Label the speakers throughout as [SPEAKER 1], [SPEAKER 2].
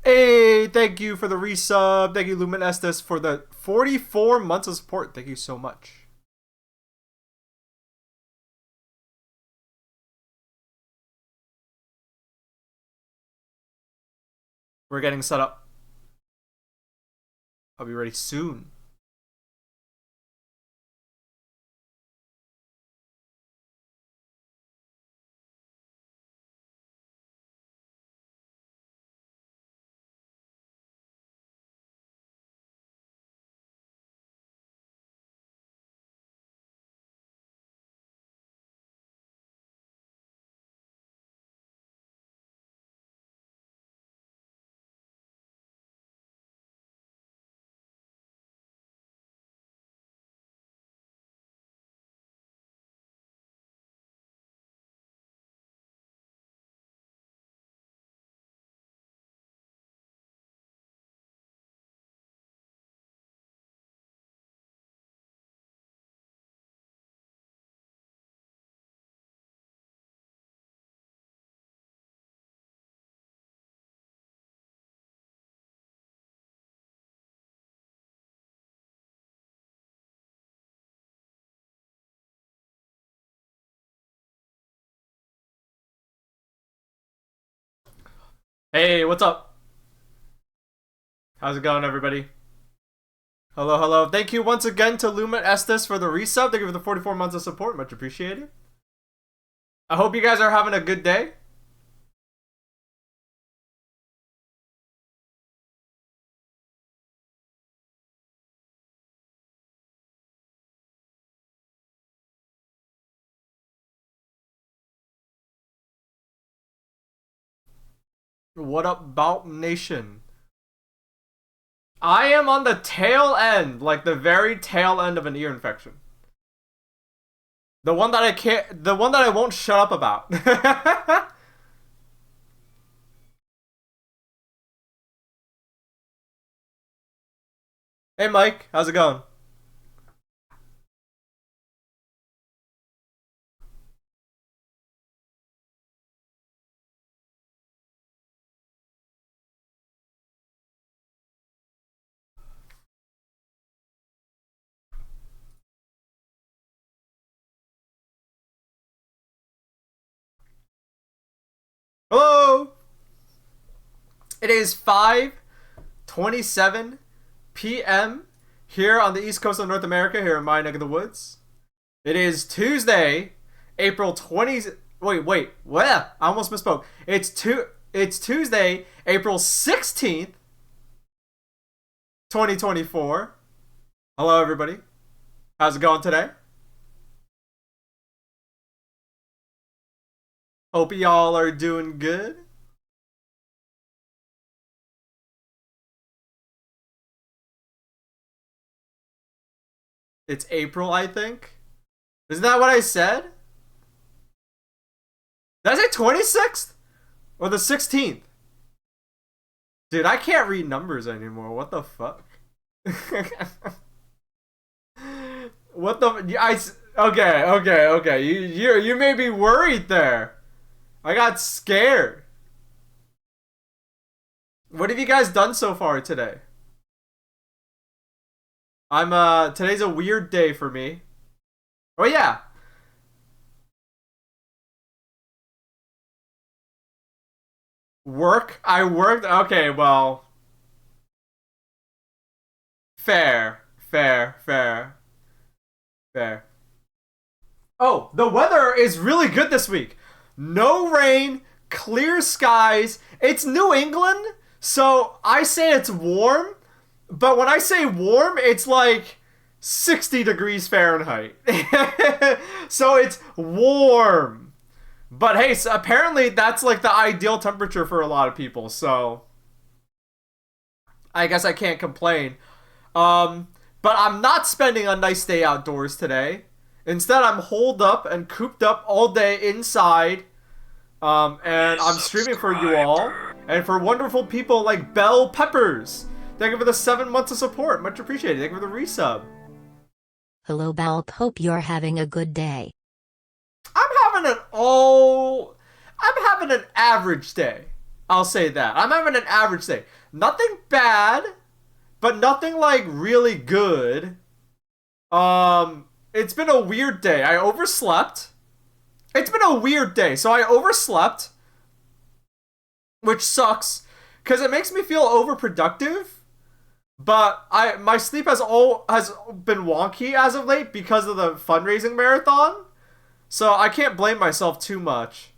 [SPEAKER 1] Hey, thank you for the resub. Thank you, Lumen Estes, for the 44 months of support. Thank you so much. We're getting set up. I'll be ready soon. Hey, what's up? How's it going, everybody? Hello, hello. Thank you once again to Lumen Estes for the resub. Thank you for the 44 months of support. Much appreciated. I hope you guys are having a good day. What up, Baaulp Nation? I am on the tail end, like the very tail end of an ear infection. The one that I won't shut up about. Hey Mike, how's it going? Hello! It is 5:27 p.m. here on the east coast of North America, here in my neck of the woods. It is Tuesday, April 20th. Wait, what? I almost misspoke. It's Tuesday, April 16th, 2024. Hello, everybody. How's it going today? Hope y'all are doing good. It's April, I think. Isn't that what I said? Did I say 26th? Or the 16th? Dude, I can't read numbers anymore. What the fuck? What the? Okay. You made me worried there. I got scared. What have you guys done so far today? Today's a weird day for me. Oh yeah. Work? I worked? Okay, well. Fair. Oh, the weather is really good this week. No rain, clear skies. It's New England, so I say it's warm, but when I say warm, it's like 60 degrees Fahrenheit. So it's warm. But hey, so apparently that's like the ideal temperature for a lot of people, so I guess I can't complain. Um, but I'm not spending a nice day outdoors today. Instead, I'm holed up and cooped up all day inside. And I'm streaming for you all. And for wonderful people like Bell Peppers. Thank you for the 7 months of support. Much appreciated. Thank you for the resub.
[SPEAKER 2] Hello Baaulp, hope you're having a good day.
[SPEAKER 1] I'm having an all... I'm having an average day. I'll say that. I'm having an average day. Nothing bad, but nothing like really good. It's been a weird day. I overslept. It's been a weird day. So I overslept, which sucks because it makes me feel overproductive. But my sleep has been wonky as of late because of the fundraising marathon. So I can't blame myself too much.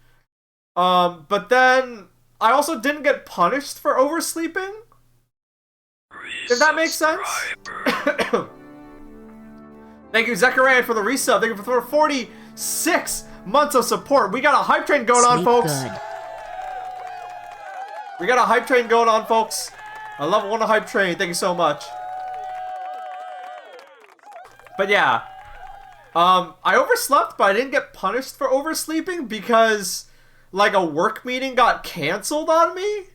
[SPEAKER 1] But then I also didn't get punished for oversleeping. If that makes sense. Thank you, Zechariah, for the resub. Thank you for 46 months of support. We got a hype train going on, folks.
[SPEAKER 2] Good.
[SPEAKER 1] We got a hype train going on, folks. I love one hype train. Thank you so much. But yeah. I overslept, but I didn't get punished for oversleeping because, like, a work meeting got canceled on me.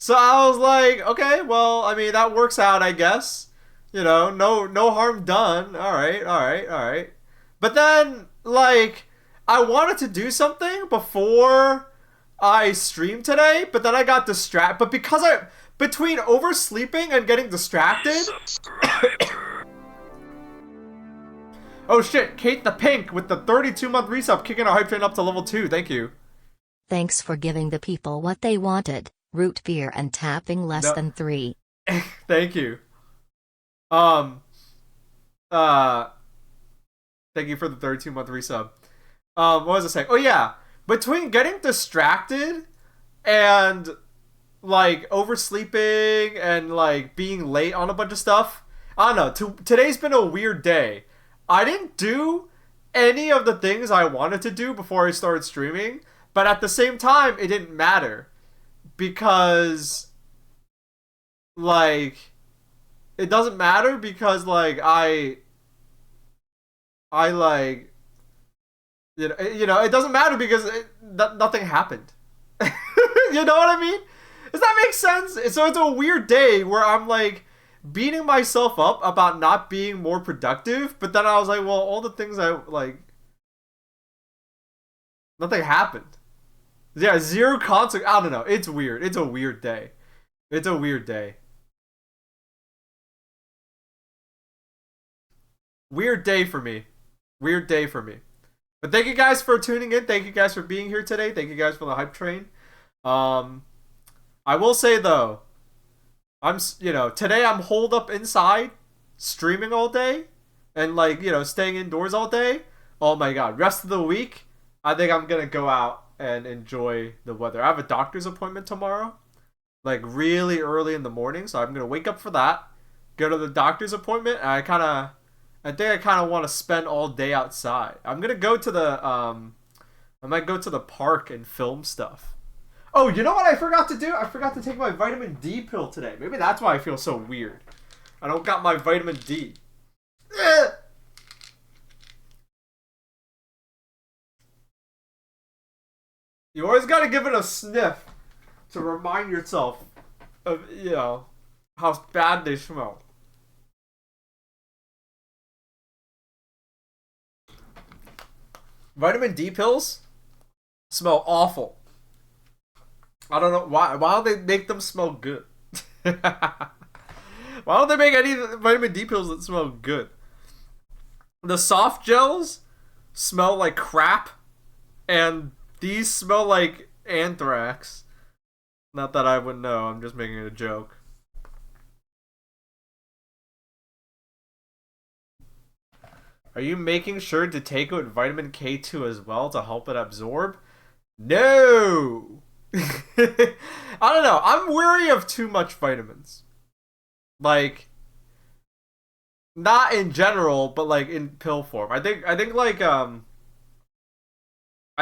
[SPEAKER 1] So I was like, okay, well, I mean, that works out, I guess. You know, no harm done. All right. But then, like, I wanted to do something before I streamed today, but then I got distracted. But because between oversleeping and getting distracted. Oh shit, Kate the Pink with the 32-month resub, kicking our hype train up to level 2. Thank you.
[SPEAKER 2] Thanks for giving the people what they wanted. Root beer and tapping less than 3.
[SPEAKER 1] Thank you. Thank you for the 32-month resub. What was I saying? Oh yeah, between getting distracted and like oversleeping and like being late on a bunch of stuff, I don't know. Today's been a weird day. I didn't do any of the things I wanted to do before I started streaming, but at the same time, it didn't matter because like it doesn't matter because like I like you know it doesn't matter because nothing happened. You know what I mean? Does that make sense? So it's a weird day where I'm like beating myself up about not being more productive, but then I was like, well, all the things I like, nothing happened. Yeah, zero consequence. I don't know. It's weird. It's a weird day. It's a weird day. Weird day for me. Weird day for me. But thank you guys for tuning in. Thank you guys for being here today. Thank you guys for the hype train. I will say though, today I'm holed up inside, streaming all day, and like, staying indoors all day. Oh my god, rest of the week, I think I'm gonna go out and enjoy the weather. I have a doctor's appointment tomorrow, like really early in the morning, so I'm gonna wake up for that, go to the doctor's appointment, and I think I kind of want to spend all day outside. I'm gonna go to I might go to the park and film stuff. Oh, you know what I forgot to do? I forgot to take my vitamin D pill today. Maybe that's why I feel so weird. I don't got my vitamin D. You always got to give it a sniff to remind yourself of, how bad they smell. Vitamin D pills smell awful. I don't know why. Why don't they make them smell good? Why don't they make any vitamin D pills that smell good? The soft gels smell like crap, and these smell like anthrax. Not that I would know. I'm just making a joke. Are you making sure to take out vitamin K2 as well to help it absorb? No! I don't know. I'm wary of too much vitamins. Like, not in general, but like in pill form. I think I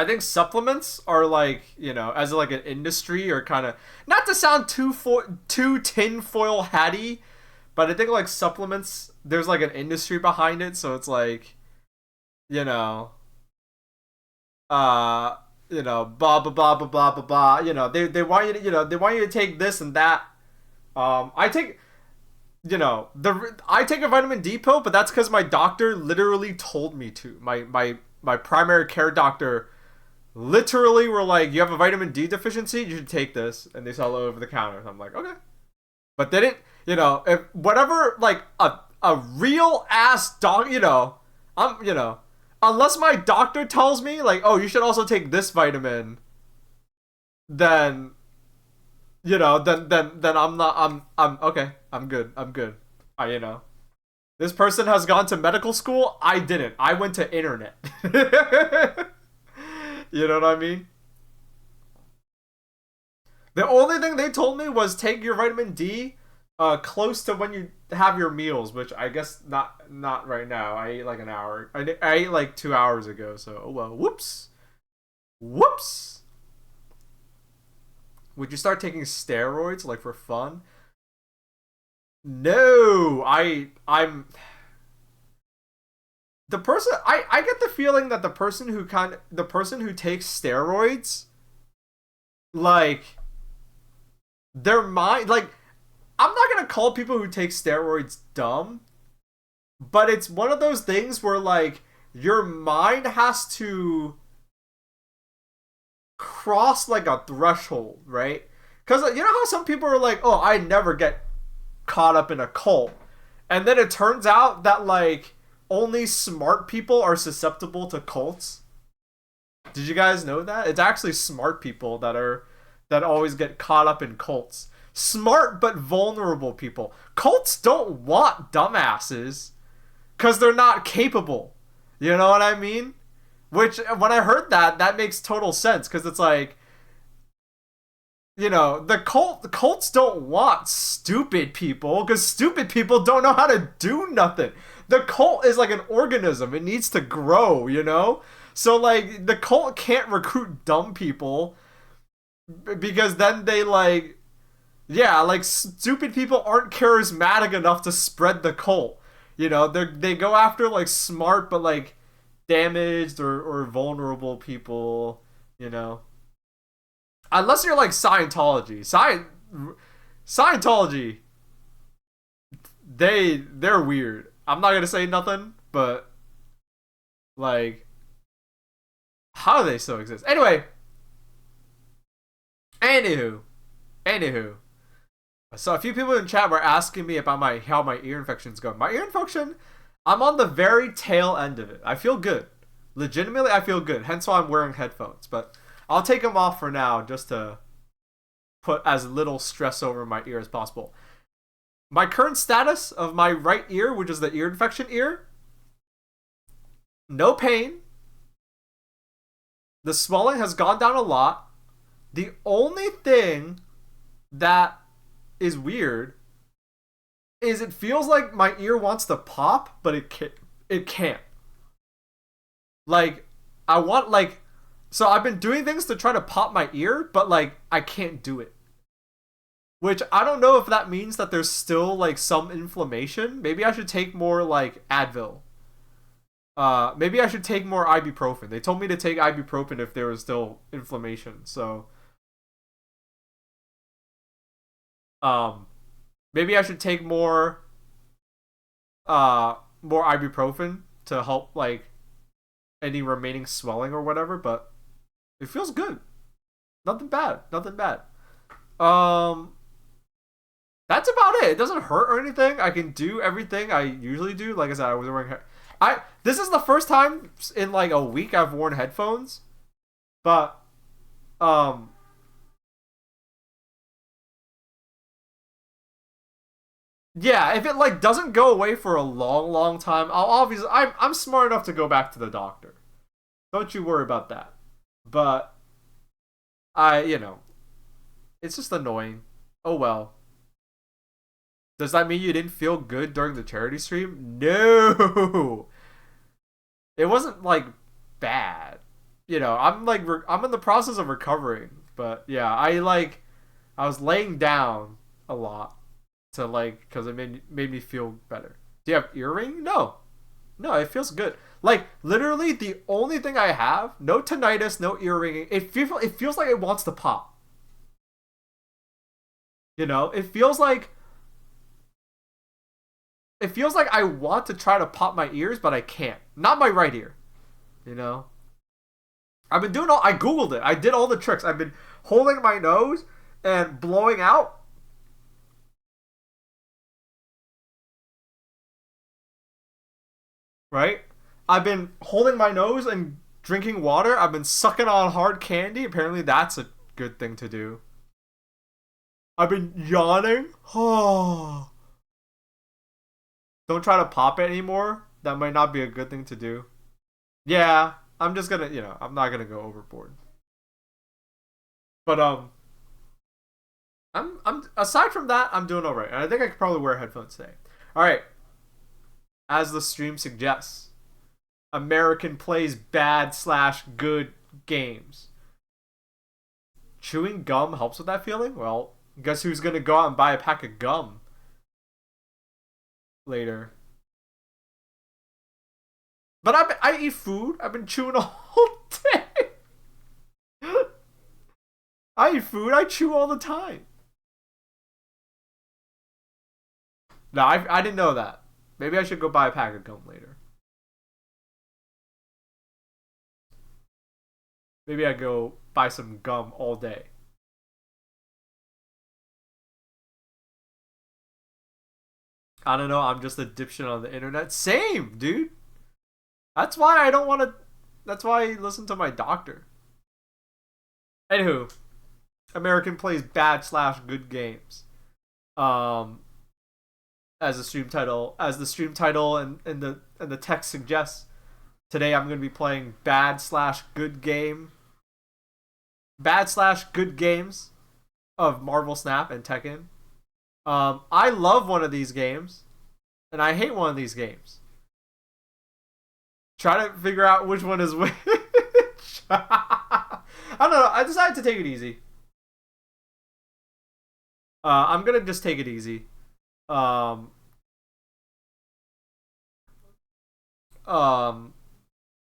[SPEAKER 1] think supplements are like, as like an industry or kind of, not to sound too tinfoil hatty, but I think like supplements, there's like an industry behind it, so it's like, blah blah blah blah blah blah blah. They want you to, they want you to take this and that. I take I take a vitamin D pill, but that's because my doctor literally told me to. My primary care doctor literally were like, "You have a vitamin D deficiency. You should take this," and they sell it over the counter. So I'm like, okay, but they didn't. If whatever, like a real ass dog, unless my doctor tells me like, oh, you should also take this vitamin, then then I'm okay. I'm good. I'm good. This person has gone to medical school. I didn't. I went to internet. You know what I mean? The only thing they told me was take your vitamin D close to when you have your meals, which I guess not right now. I ate like an hour. I ate like 2 hours ago. So oh well. Whoops. Whoops. Would you start taking steroids like for fun? No, I'm the person. I get the feeling that the person who takes steroids, like their mind, like I'm not gonna call people who take steroids dumb, but it's one of those things where like your mind has to cross like a threshold, right? Because you know how some people are like, oh, I never get caught up in a cult, and then it turns out that like only smart people are susceptible to cults. Did you guys know that? It's actually smart people that always get caught up in cults. Smart but vulnerable people. Cults don't want dumbasses because they're not capable. You know what I mean? Which, when I heard that, that makes total sense because it's like, the cults don't want stupid people because stupid people don't know how to do nothing. The cult is like an organism; it needs to grow. So like the cult can't recruit dumb people because then they like, yeah, like stupid people aren't charismatic enough to spread the cult. They go after like smart but like damaged or vulnerable people. You know. Unless you're like Scientology. Scientology, they're weird. I'm not gonna say nothing, but like, how do they still exist? Anywho. So a few people in chat were asking me about how my ear infection's going. My ear infection, I'm on the very tail end of it. I feel good. Legitimately, I feel good. Hence why I'm wearing headphones. But I'll take them off for now just to put as little stress over my ear as possible. My current status of my right ear, which is the ear infection ear, no pain. The swelling has gone down a lot. The only thing that is weird is it feels like my ear wants to pop, but it can't. Like, I want, like, so I've been doing things to try to pop my ear, but like I can't do it. Which I don't know if that means that there's still like some inflammation. Maybe I should take more like Advil. Maybe I should take more ibuprofen. They told me to take ibuprofen if there was still inflammation. So maybe I should take more ibuprofen to help like any remaining swelling or whatever, but it feels good. Nothing bad. Nothing bad. That's about it. It doesn't hurt or anything. I can do everything I usually do. Like I said, I was wearing this is the first time in like a week I've worn headphones. But yeah, if it like doesn't go away for a long time, I'm smart enough to go back to the doctor. Don't you worry about that. But it's just annoying. Oh well. Does that mean you didn't feel good during the charity stream? No. It wasn't like bad. I'm in the process of recovering, but yeah, I was laying down a lot to like cuz it made me feel better. Do you have earring? No. No, it feels good. Like literally the only thing I have, no tinnitus, no ear ringing. It feels like it wants to pop. It feels like I want to try to pop my ears, but I can't. Not my right ear. You know? I've been doing all. I googled it. I did all the tricks. I've been holding my nose and blowing out. Right. I've been holding my nose and drinking water. I've been sucking on hard candy. Apparently, that's a good thing to do. I've been yawning. Oh. Don't try to pop it anymore. That might not be a good thing to do. Yeah, I'm just gonna, I'm not gonna go overboard. But I'm aside from that, I'm doing all right, and I think I could probably wear headphones today. All right, as the stream suggests, American plays bad/good games. Chewing gum helps with that feeling. Well, guess who's gonna go out and buy a pack of gum later? But I eat food. I've been chewing all day. I eat food. I chew all the time. No, I didn't know that. Maybe I should go buy a pack of gum later. Maybe I go buy some gum all day. I don't know. I'm just a dipshit on the internet. Same, dude. That's why I don't want to. That's why I listen to my doctor. Anywho, American plays bad/good games. Um, as the stream title and the text suggests, today I'm going to be playing bad/good games of Marvel Snap and Tekken. I love one of these games, and I hate one of these games. Try to figure out which one is which. I don't know. I decided to take it easy. I'm gonna just take it easy. Um, I'm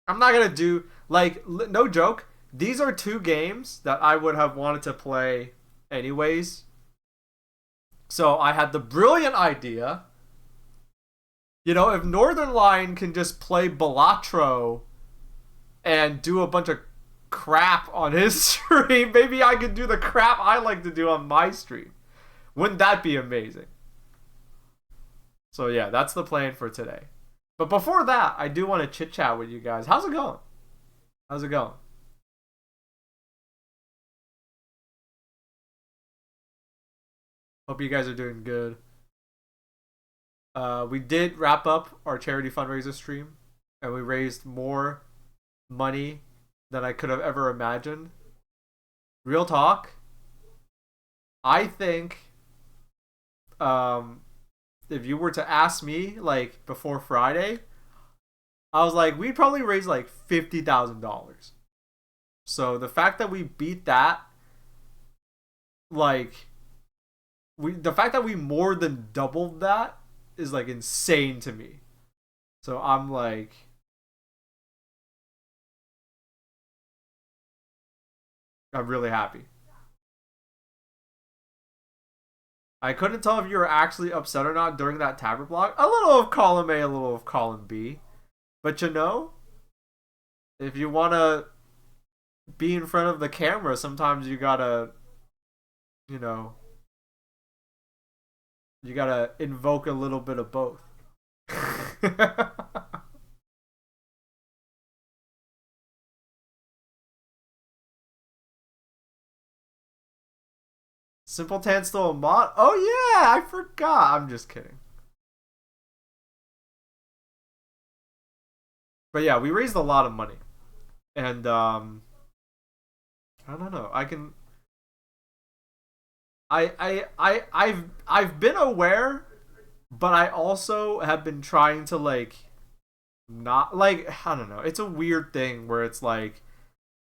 [SPEAKER 1] not gonna do like no joke. These are two games that I would have wanted to play anyways. So I had the brilliant idea. If Northern Line can just play Balatro and do a bunch of crap on his stream, maybe I could do the crap I like to do on my stream. Wouldn't that be amazing? So yeah, that's the plan for today. But before that, I do want to chit chat with you guys. How's it going? How's it going? Hope you guys are doing good. We did wrap up our charity fundraiser stream, and we raised more money than I could have ever imagined. Real talk. I think, if you were to ask me like before Friday, I was like, we'd probably raise like $50,000. So the fact that we beat that, like, the fact that we more than doubled that is like insane to me. So I'm really happy. I couldn't tell if you were actually upset or not during that tablet block. A little of column A, a little of column B. But if you want to be in front of the camera, sometimes you gotta, you know, you gotta invoke a little bit of both. Simpleton still a mod? Oh yeah, I forgot. I'm just kidding. But yeah, we raised a lot of money, and I don't know. I've been aware, but I also have been trying to like not like I don't know. It's a weird thing where it's like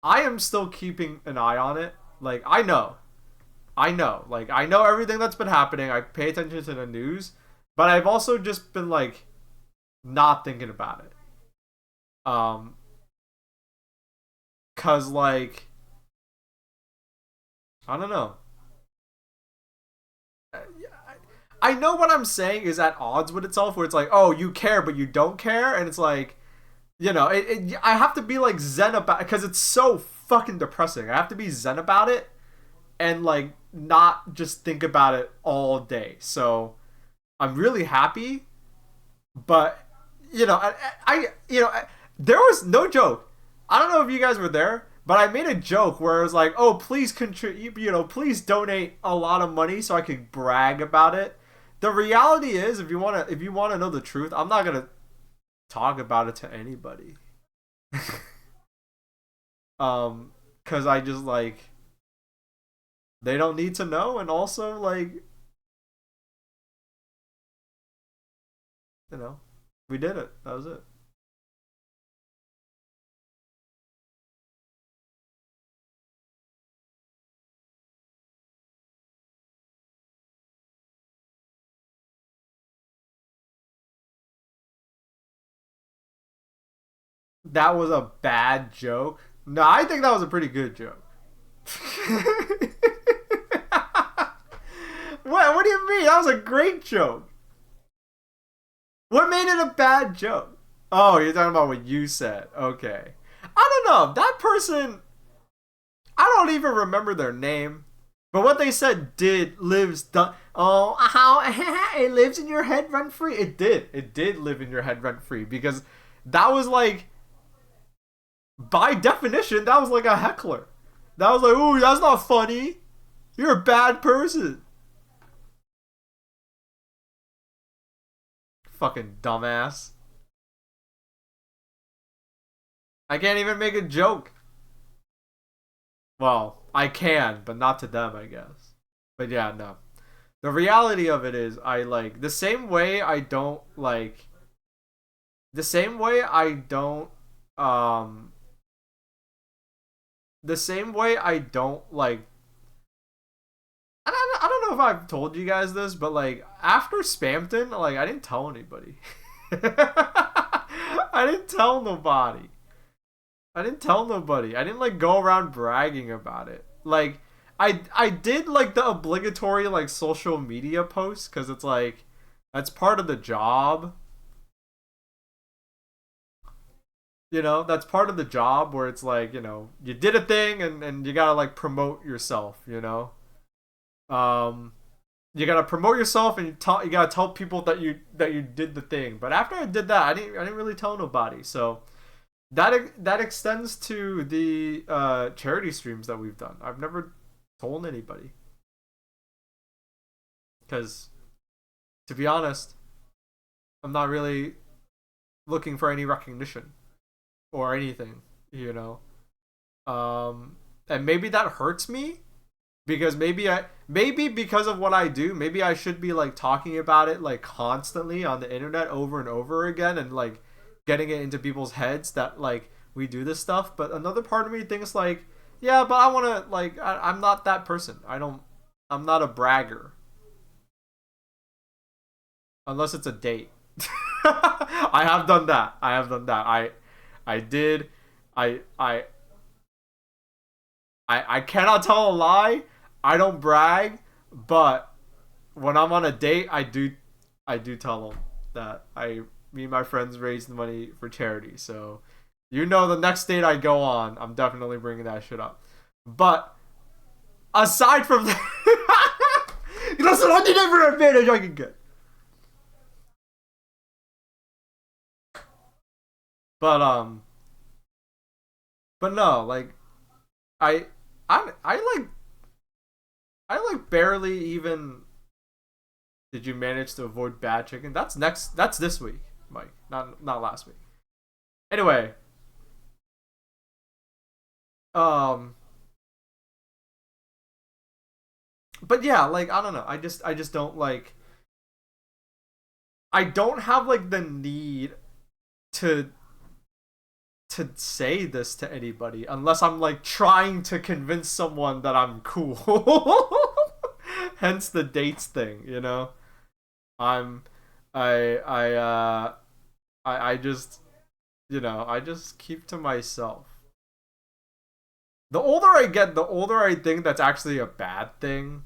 [SPEAKER 1] I am still keeping an eye on it. Like I know everything that's been happening. I pay attention to the news, but I've also just been like not thinking about it. Um, cause like I don't know. I know what I'm saying is at odds with itself, where it's like, oh, you care but you don't care, and it's like I have to be like zen about it because it's so fucking depressing. I have to be zen about it and like not just think about it all day. So I'm really happy, but there was no joke. I don't know if you guys were there, but I made a joke where it was like, "Oh, please contribute, please donate a lot of money so I could brag about it." The reality is, if you wanna know the truth, I'm not gonna talk about it to anybody. Cause I just like they don't need to know, and also like you know, we did it. That was it. That was a bad joke. No, I think that was a pretty good joke. What do you mean? That was a great joke. What made it a bad joke? Oh, you're talking about what you said. Okay. I don't know. That person, I don't even remember their name. But what they said did lives done. Oh, how it lives in your head rent free. It did. It did live in your head rent free because that was like by definition that was like a heckler. That was like, ooh, that's not funny. You're a bad person. Fucking dumbass. I can't even make a joke. Well, I can, but not to them, I guess. But yeah, no. The reality of it is, I like the same way I don't, um, the same way I don't like. I don't know if I've told you guys this, but like after Spamton, like I didn't tell anybody. I didn't tell nobody. I didn't tell nobody. I didn't like go around bragging about it. Like I did like the obligatory like social media posts cuz it's like that's part of the job. That's part of the job where it's like, you did a thing and you got to like promote yourself. Um you got to promote yourself and you got to tell people that you did the thing. But after I did that, I didn't really tell nobody. So that extends to the charity streams that we've done. I've never told anybody because, to be honest, I'm not really looking for any recognition or anything. You know, and maybe that hurts me because maybe because of what I do, maybe I should be like talking about it like constantly on the internet over and over again and like getting it into people's heads that like we do this stuff. But another part of me thinks like, yeah, but I want to like I'm not that person. I'm not a bragger unless it's a date. I have done that. I have done that. I did. I I I cannot tell a lie. I don't brag, but when I'm on a date, I do tell them that me and my friends raised money for charity. So, the next date I go on, I'm definitely bringing that shit up. But aside from that, that's the only different advantage I can get. But but no, like I I like barely even did you manage to avoid bad chicken. That's this week, Mike, not last week. Anyway, um but yeah, like I don't know. I just don't like I don't have like the need to say this to anybody unless I'm like trying to convince someone that I'm cool. Hence the dates thing. I'm I just I just keep to myself. The older I get, the older I think that's actually a bad thing.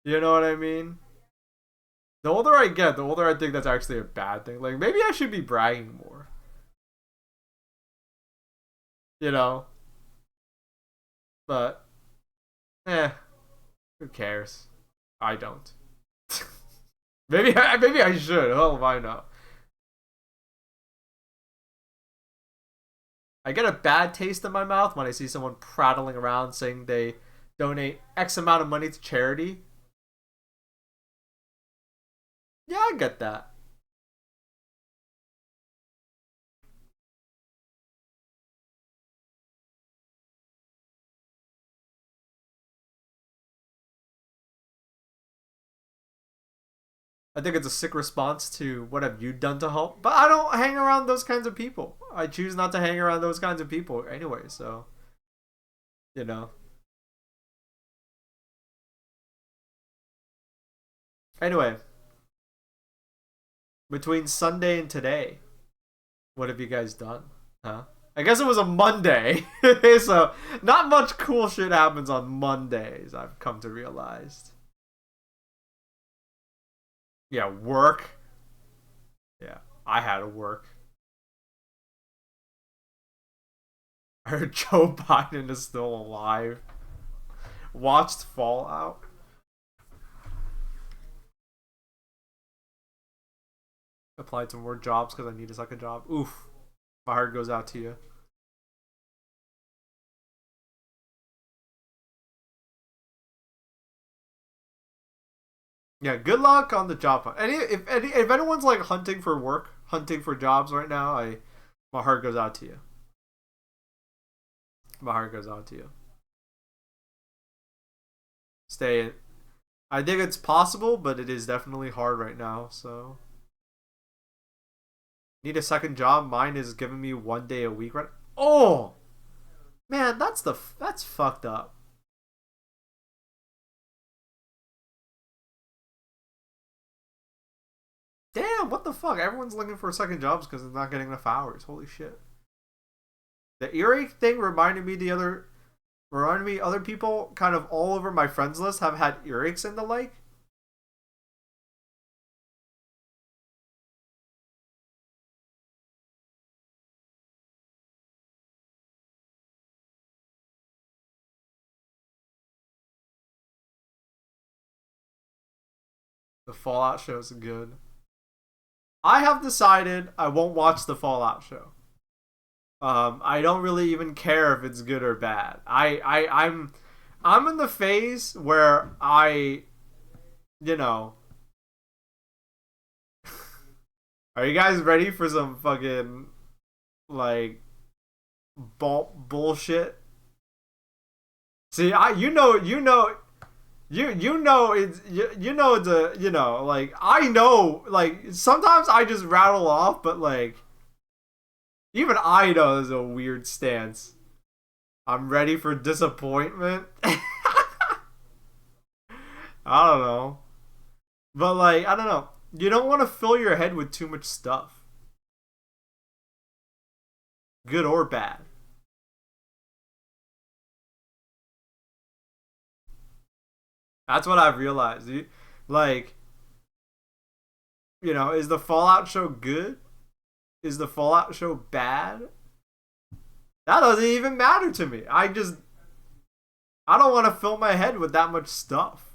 [SPEAKER 1] You know what I mean? The older I get, the older I think that's actually a bad thing. Like maybe I should be bragging more. you know. But eh, who cares? I don't. Maybe I should. Hell if I know. I get a bad taste in my mouth when I see someone prattling around saying they donate X amount of money to charity. Yeah, I get that. I think it's a sick response to what have you done to help. But I don't hang around those kinds of people. I choose not to hang around those kinds of people anyway, so you know. Anyway, between Sunday and today, what have you guys done? Huh? I guess it was a Monday. So not much cool shit happens on Mondays, I've come to realize. Yeah, work. Yeah, I had to work. I heard Joe Biden is still alive. Watched Fallout. Applied to more jobs because I need a second job. Oof. My heart goes out to you. Yeah, good luck on the job hunt. If anyone's like hunting for work, hunting for jobs right now, I my heart goes out to you. My heart goes out to you. Stay in. I think it's possible, but it is definitely hard right now. So need a second job. Mine is giving me 1 day a week. Right? Oh man, that's fucked up. Damn, what the fuck? Everyone's looking for second jobs because they're not getting enough hours. Holy shit. The earache thing reminded me other people kind of all over my friends list have had earaches and the like. The Fallout show is good. I have decided I won't watch the Fallout show. I don't really even care if it's good or bad. I'm in the phase where you know, are you guys ready for some fucking like bullshit? See, you know you know the you know like I know like sometimes I just rattle off, but like even I know there's a weird stance. I'm ready for disappointment. I don't know, but like I don't know. You don't want to fill your head with too much stuff, good or bad. That's what I've realized. Like is the Fallout show good? Is the Fallout show bad? That doesn't even matter to me. I don't want to fill my head with that much stuff.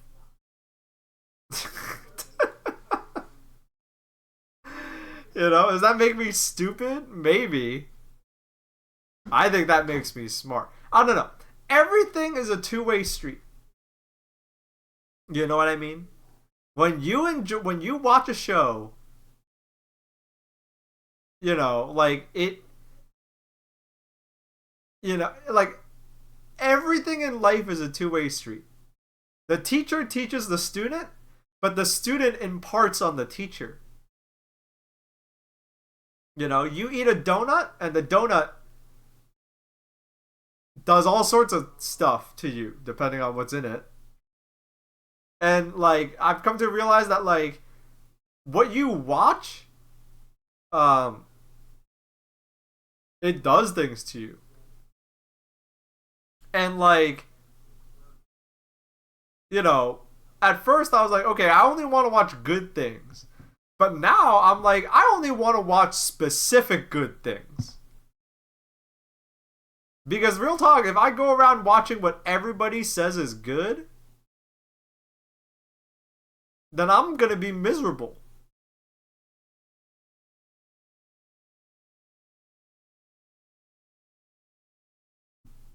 [SPEAKER 1] Does that make me stupid? Maybe. I think that makes me smart. I don't know. Everything is a two-way street. You know what I mean? When you watch a show, like like everything in life is a two-way street. The teacher teaches the student, but the student imparts on the teacher. You eat a donut and the donut does all sorts of stuff to you depending on what's in it. And like I've come to realize that like what you watch um it does things to you. And like at first I was like, okay, I only want to watch good things. But now I'm like, I only want to watch specific good things. Because real talk, if I go around watching what everybody says is good, then I'm gonna be miserable.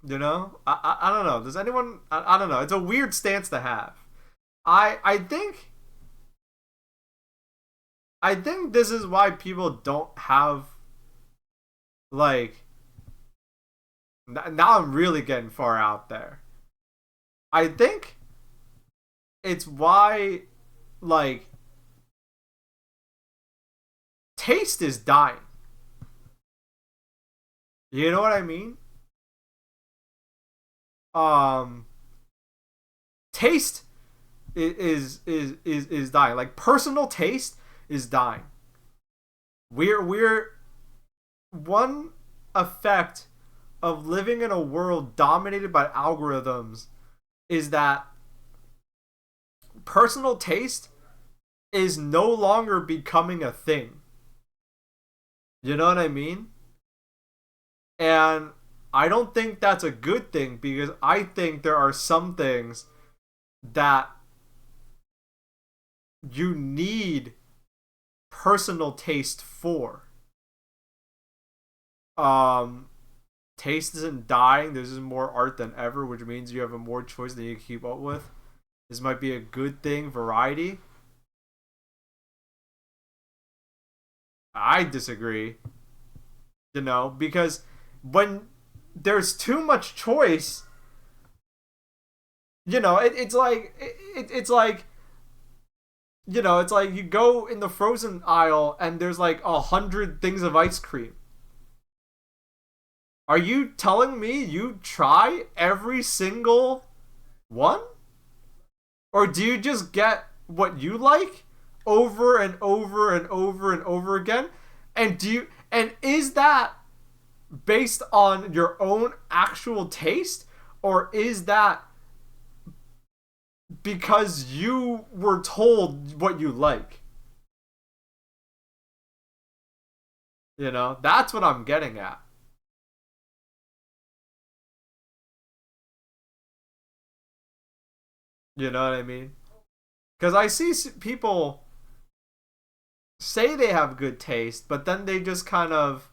[SPEAKER 1] You know, I don't know. Does anyone? I don't know. It's a weird stance to have. I think this is why people don't have like. Now I'm really getting far out there. I think it's why like taste is dying. You know what I mean? Um, taste is dying. Like personal taste is dying. We're one effect of living in a world dominated by algorithms is that personal taste is no longer becoming a thing. You know what I mean? And I don't think that's a good thing because I think there are some things that you need personal taste for. Um, Taste isn't dying. This is more art than ever, which means you have a more choice than you can keep up with. This might be a good thing, variety. I disagree. You know, because when there's too much choice, you know, it's like it's like you go in the frozen aisle and there's like 100 things of ice cream. Are you telling me you try every single one? Or do you just get what you like over and over and over and over again? And is that based on your own actual taste, or is that because you were told what you like? You know, that's what I'm getting at. You know what I mean? Because I see people say they have good taste, but then they just kind of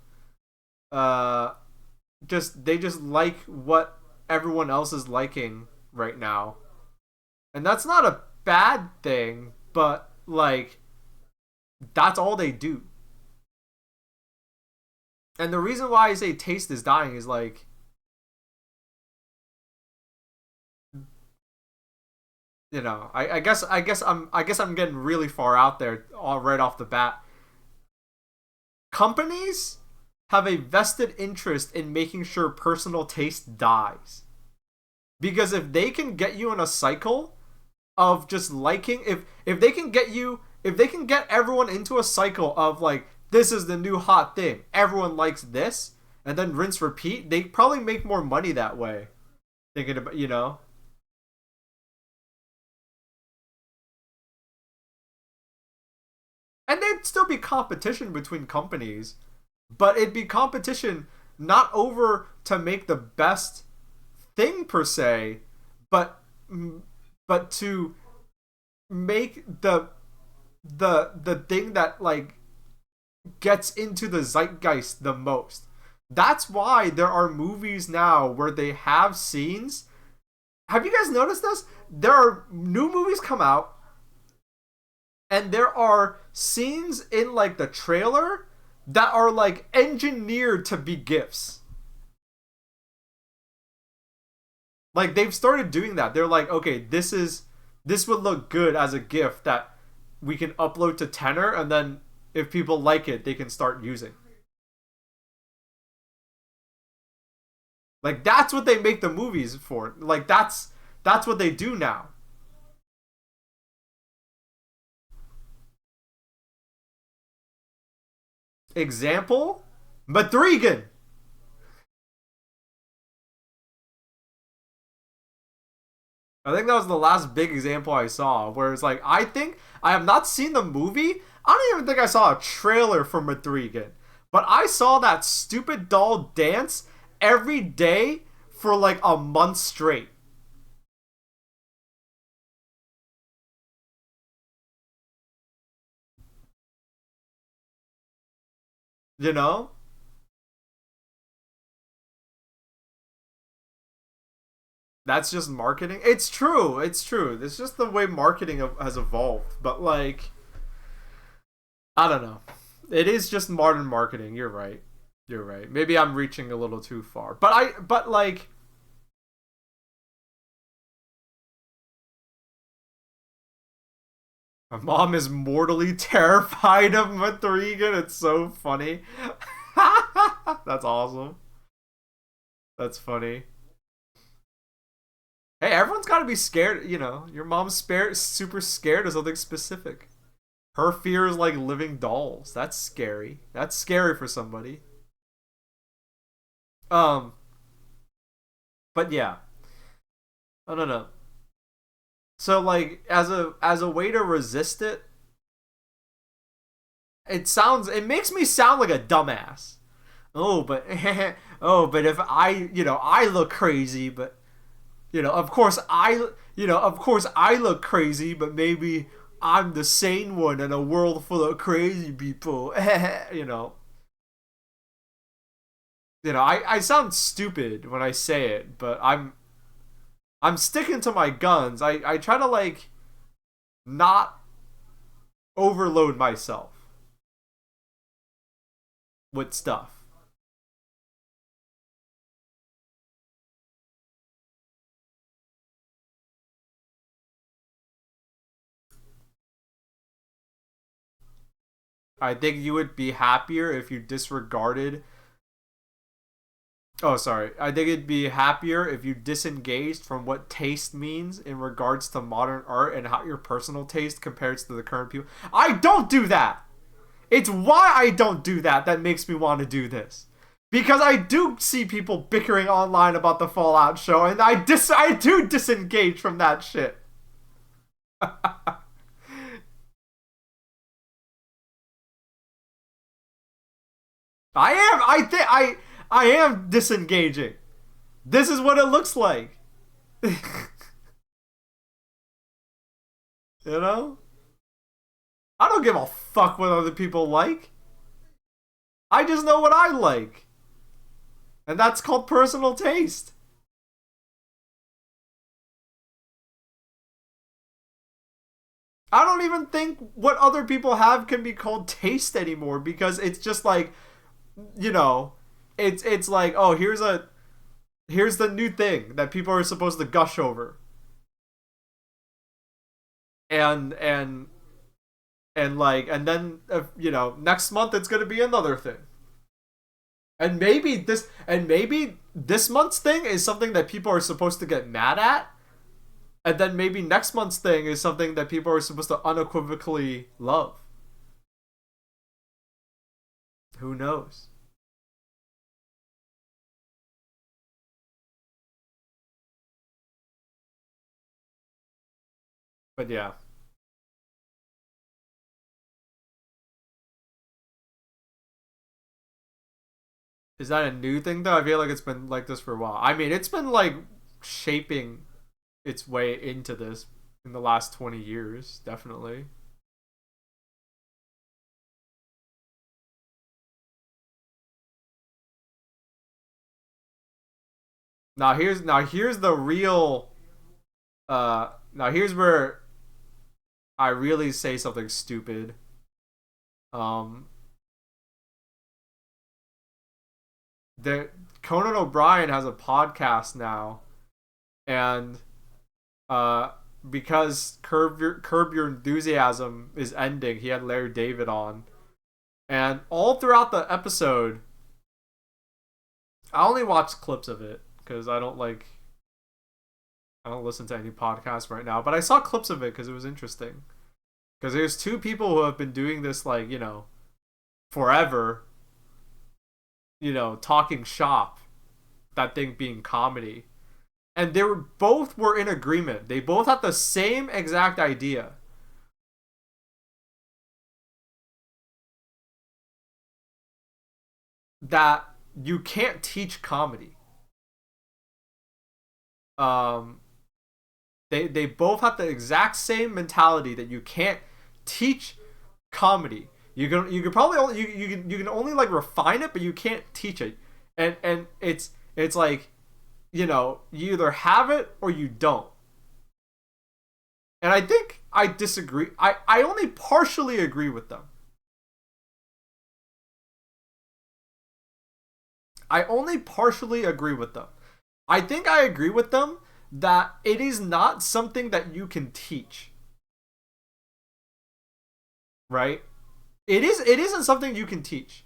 [SPEAKER 1] uh just like what everyone else is liking right now. And that's not a bad thing, but like that's all they do. And the reason why I say taste is dying is like, I guess I'm getting really far out there all right off the bat. Companies have a vested interest in making sure personal taste dies. Because if they can get you in a cycle of just liking, if they can get everyone into a cycle of like, this is the new hot thing, everyone likes this, and then rinse repeat, they probably make more money that way. Thinking about, and there'd still be competition between companies, but it'd be competition not over to make the best thing per se, but to make the thing that like gets into the zeitgeist the most. That's why there are movies now where they have scenes. Have you guys noticed this? There are new movies come out and there are scenes in like the trailer that are like engineered to be gifs. Like they've started doing that. They're like, okay, this would look good as a GIF that we can upload to Tenor, and then if people like it, they can start using. Like that's what they make the movies for. Like that's what they do now. Example, Madrigan. I think that was the last big example I saw where it's like, I think I have not seen the movie. I don't even think I saw a trailer for Madrigan. But I saw that stupid doll dance every day for like a month straight. You know? That's just marketing. It's true. It's true. It's just the way marketing has evolved. But like, I don't know. It is just modern marketing. You're right. You're right. Maybe I'm reaching a little too far. But like, my mom is mortally terrified of Madrigan. It's so funny. That's awesome. That's funny. Hey, everyone's got to be scared. You know, your mom's super scared of something specific. Her fear is like living dolls. That's scary. That's scary for somebody. Um, but yeah, I don't know. So like, as a way to resist it, it makes me sound like a dumbass. Oh, but oh, but if I look crazy, but of course I look crazy, but maybe I'm the sane one in a world full of crazy people. you know, I sound stupid when I say it, but I'm sticking to my guns. I try to like not overload myself with stuff. I think you would be happier if you disregarded. Oh, sorry. I think it'd be happier if you disengaged from what taste means in regards to modern art and how your personal taste compares to the current people. I don't do that. It's why I don't do that that makes me want to do this. Because I do see people bickering online about the Fallout show, and I do disengage from that shit. I am disengaging. This is what it looks like. you know? I don't give a fuck what other people like. I just know what I like. And that's called personal taste. I don't even think what other people have can be called taste anymore because it's just like, you know, it's like, oh, here's the new thing that people are supposed to gush over. And and then next month it's going to be another thing. And maybe this month's thing is something that people are supposed to get mad at, and then maybe next month's thing is something that people are supposed to unequivocally love. Who knows? But yeah. Is that a new thing though? I feel like it's been like this for a while. I mean, it's been like shaping its way into this in the last 20 years, definitely. Now here's the real now here's where I really say something stupid. Um the Conan O'Brien has a podcast now, and uh because Curb Your Enthusiasm is ending, he had Larry David on. And all throughout the episode, I only watched clips of it because I don't listen to any podcasts right now, but I saw clips of it because it was interesting. Because there's two people who have been doing this like, forever, talking shop, that thing being comedy. And both were in agreement. They both had the same exact idea. That you can't teach comedy. Um, they both have the exact same mentality that you can't teach comedy. You can probably only you can only like refine it, but you can't teach it. And it's like, you either have it or you don't. And I think I disagree. I only partially agree with them. I only partially agree with them. I think I agree with them that it is not something that you can teach. Right? It isn't something you can teach.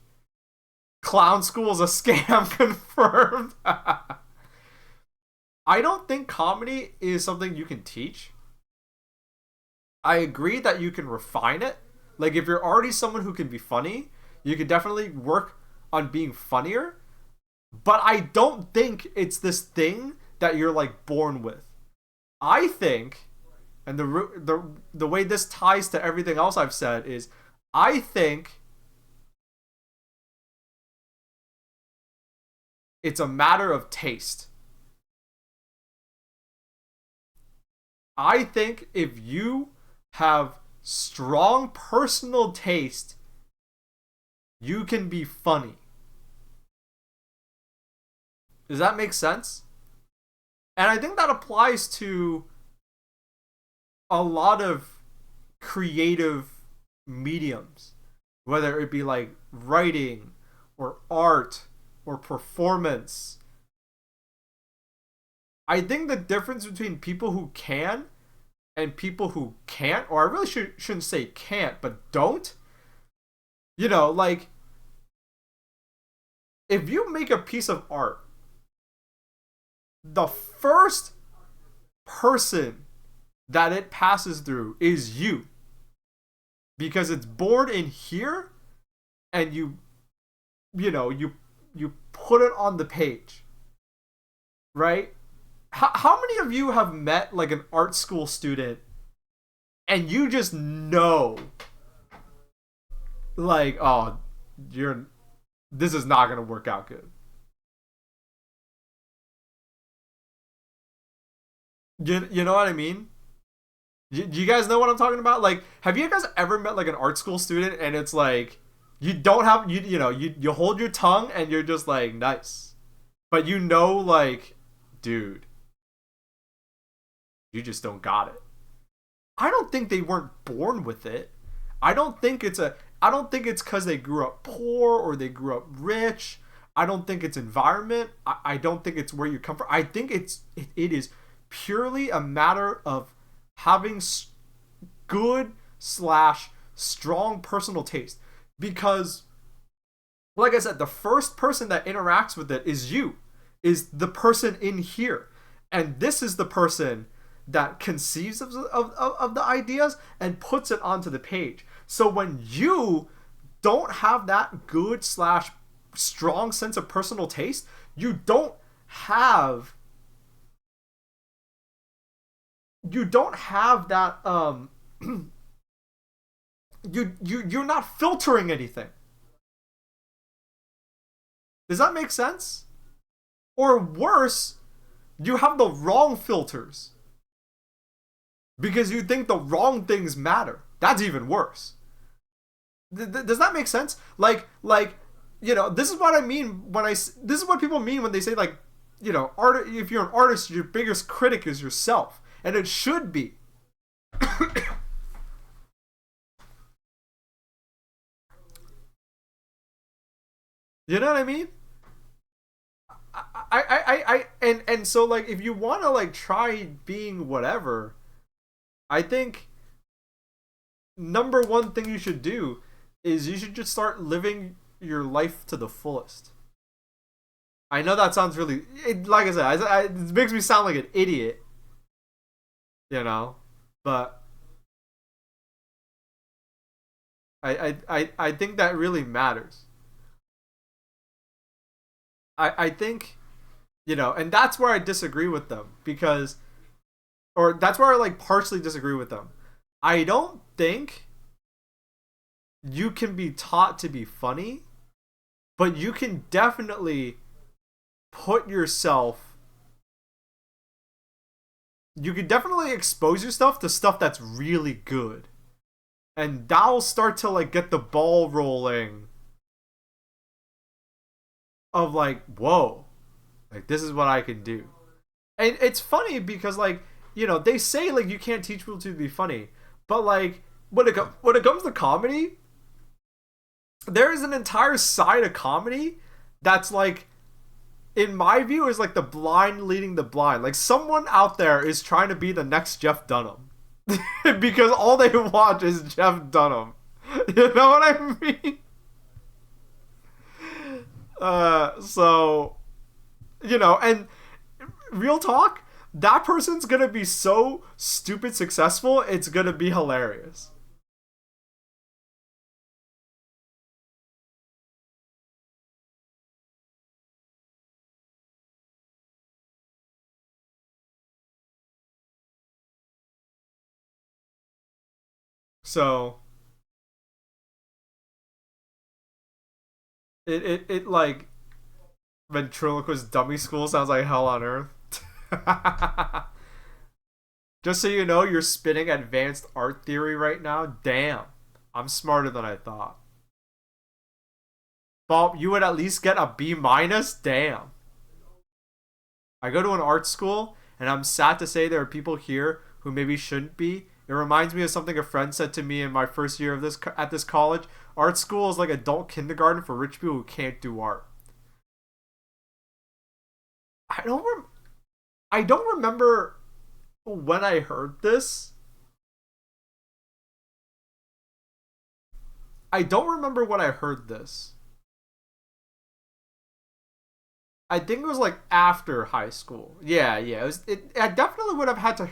[SPEAKER 1] Clown school is a scam confirmed. I don't think comedy is something you can teach. I agree that you can refine it. Like if you're already someone who can be funny, you can definitely work on being funnier. But I don't think it's this thing that you're like born with. I think, and the way this ties to everything else I've said is, I think it's a matter of taste. I think if you have strong personal taste, you can be funny. Does that make sense? And I think that applies to a lot of creative mediums, whether it be like writing or art or performance. I think the difference between people who can and people who can't, or I really shouldn't say can't, but don't, like if you make a piece of art, the first person that it passes through is you, because it's born in here, and you put it on the page, right? How many of you have met like an art school student and you just know, like, oh, this is not gonna work out good? You know what I mean? Do you guys know what I'm talking about? Like, have you guys ever met like an art school student and it's like you don't have you hold your tongue and you're just like nice, but like, dude, you just don't got it. I don't think they weren't born with it. I don't think it's because they grew up poor or they grew up rich. I don't think it's environment. I don't think it's where you come from. I think it is purely a matter of having good slash strong personal taste. Because, like I said, the first person that interacts with it is you, is the person in here. And this is the person that conceives of the ideas and puts it onto the page. So when you don't have that good slash strong sense of personal taste, you don't have that you're not filtering anything. Does that make sense? Or worse, you have the wrong filters because you think the wrong things matter. That's even worse. Does that make sense? This is what I mean this is what people mean when they say, like, art. If you're an artist, your biggest critic is yourself, and it should be. You know what I mean? And so, like, if you want to like try being whatever, I think number one thing you should do is you should just start living your life to the fullest. I know that sounds really, like I said, it makes me sound like an idiot, but I think that really matters. I think, and that's where I disagree with them, because, or that's where I like partially disagree with them. I don't think you can be taught to be funny, but you can definitely put yourself you can definitely expose yourself to stuff that's really good. And that'll start to like get the ball rolling of like, whoa, like this is what I can do. And it's funny because like, they say like you can't teach people to be funny, but like when it comes to comedy, there is an entire side of comedy that's like, in my view, is like the blind leading the blind. Like someone out there is trying to be the next Jeff Dunham because all they watch is Jeff Dunham. You know what I mean? So and real talk, that person's gonna be so stupid successful, it's gonna be hilarious. So it like ventriloquist dummy school sounds like hell on earth. Just so you know, you're spitting advanced art theory right now. Damn, I'm smarter than I thought. Baaulp, you would at least get a B minus. Damn. I go to an art school, and I'm sad to say there are people here who maybe shouldn't be. It reminds me of something a friend said to me in my first year of this at this college. Art school is like adult kindergarten for rich people who can't do art. I don't I don't remember when I heard this. I don't remember when I heard this. I think it was like after high school. Yeah, yeah. I definitely would have had to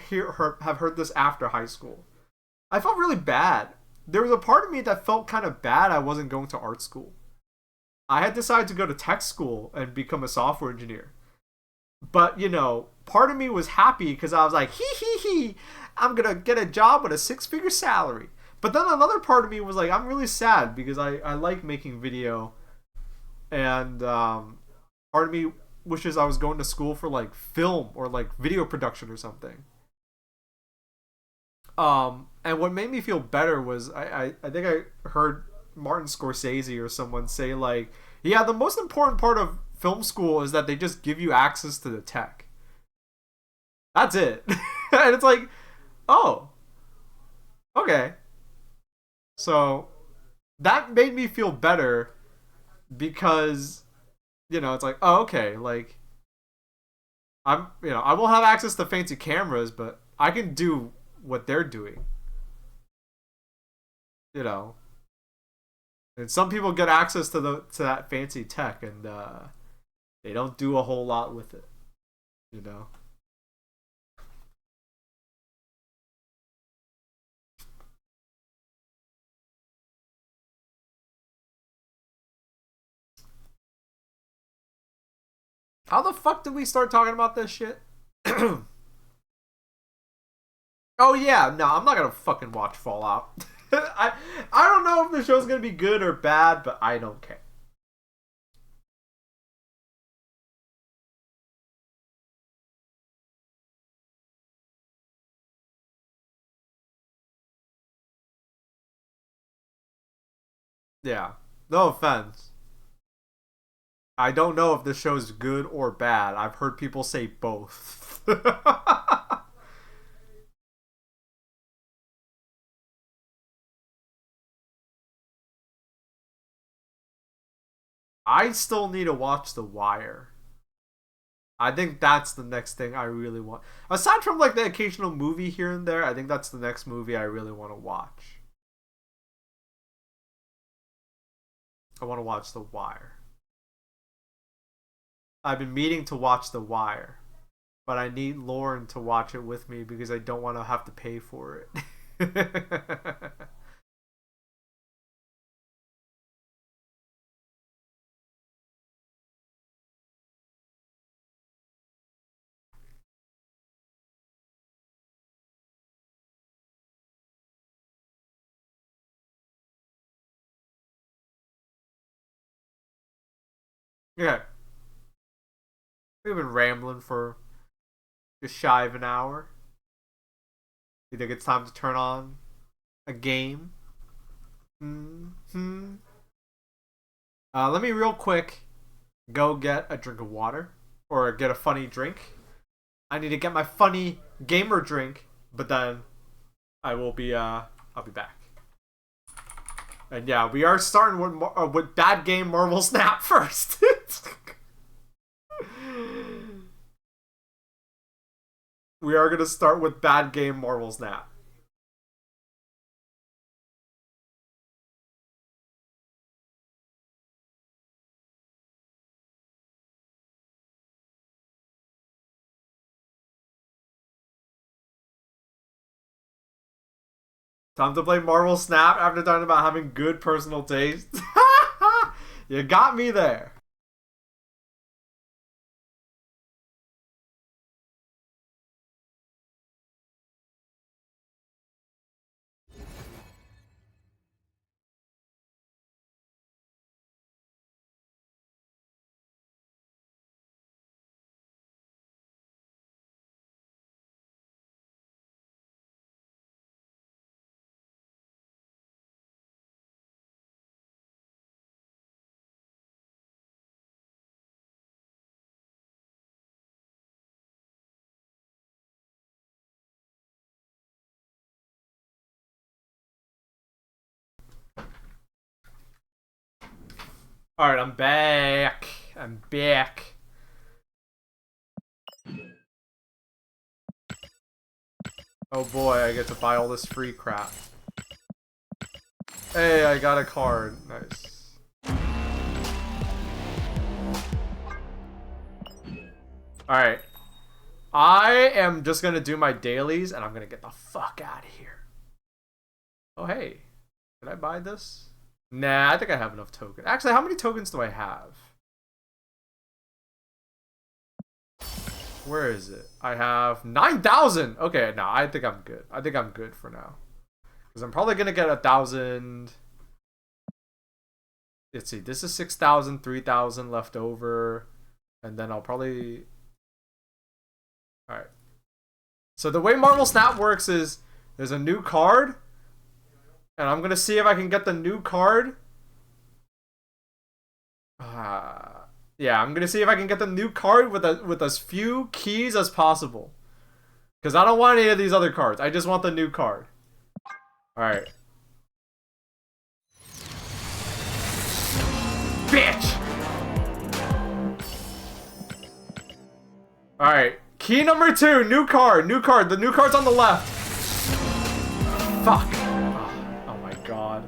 [SPEAKER 1] have heard this after high school. I felt really bad. There was a part of me that felt kind of bad I wasn't going to art school. I had decided to go to tech school and become a software engineer. But, part of me was happy because I was like, hee, I'm going to get a job with a six-figure salary. But then another part of me was like, I'm really sad because I like making video. And part of me wishes I was going to school for like film or like video production or something. And what made me feel better was I think I heard Martin Scorsese or someone say like, yeah, the most important part of film school is that they just give you access to the tech. That's it. And it's like, oh, okay. So that made me feel better because it's like, oh, okay, like I won't have access to fancy cameras, but I can do what they're doing. You know, and some people get access to that fancy tech, and they don't do a whole lot with it. You know. How the fuck did we start talking about this shit? Oh yeah, no, I'm not gonna fucking watch Fallout. I don't know if the show's gonna be good or bad, but I don't care. Yeah, no offense. I don't know if the show's good or bad. I've heard people say both. I still need to watch The Wire. I think that's the next thing I really want. Aside from like the occasional movie here and there, I think that's the next movie I really want to watch. I want to watch The Wire. I've been meaning to watch The Wire, but I need Lauren to watch it with me because I don't want to have to pay for it. Okay. We've been rambling for just shy of an hour. You think it's time to turn on a game? Let me real quick go get a drink of water or get a funny drink. I need to get my funny gamer drink, but then I'll be back. And yeah, we are starting with bad game Marvel Snap first. We are gonna start with bad game Marvel Snap. Time to play Marvel Snap after talking about having good personal taste. You got me there. Alright, I'm back. I'm back. Oh boy, I get to buy all this free crap. Hey, I got a card. Nice. Alright. I am just gonna do my dailies and I'm gonna get the fuck out of here. Oh hey. Did I buy this? Nah, I think I have enough tokens. Actually, how many tokens do I have? Where is it? I have 9,000. Okay, no, I think I'm good. I think I'm good for now. Because I'm probably going to get 1,000. Let's see. This is 6,000, 3,000 left over. And then I'll probably... Alright. So the way Marvel Snap works is there's a new card. And I'm going to see if I can get the new card. Yeah, I'm gonna see if I can get the new card with as few keys as possible. Because I don't want any of these other cards. I just want the new card. Alright. Bitch! Alright. Key number 2, new card. New card. The new card's on the left. Fuck. Oh my god.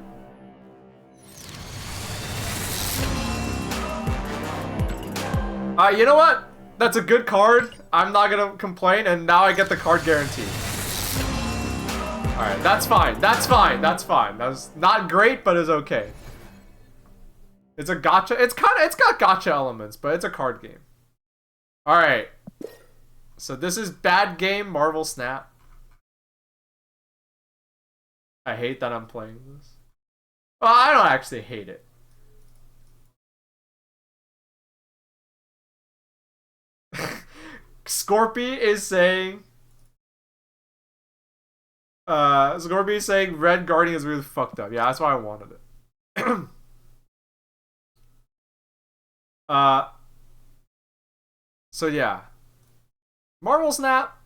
[SPEAKER 1] You know what? That's a good card. I'm not gonna complain, and now I get the card guarantee. Alright, that's fine. That's fine. That's fine. That's not great, but it's okay. It's a gacha. It's got gacha elements, but it's a card game. Alright. So this is bad game Marvel Snap. I hate that I'm playing this. Well, I don't actually hate it. Scorpy is saying Scorpy is saying Red Guardian is really fucked up. Yeah, that's why I wanted it. So yeah. Marvel Snap.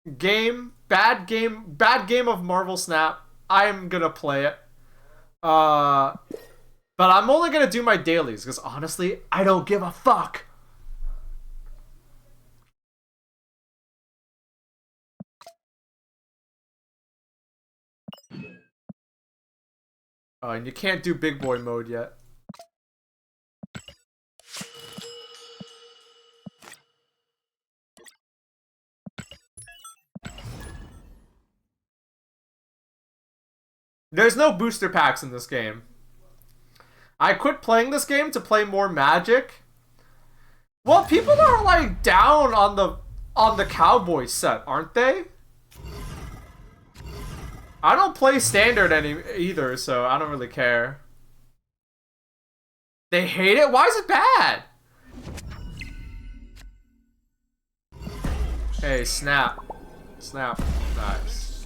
[SPEAKER 1] Bad game of Marvel Snap. I'm gonna play it. But I'm only gonna do my dailies, because honestly, I don't give a fuck. And you can't do big boy mode yet. There's no booster packs in this game. I quit playing this game to play more Magic. Well, people are like down on the Cowboy set, aren't they? I don't play Standard either, so I don't really care. They hate it? Why is it bad? Hey, snap. Snap. Nice.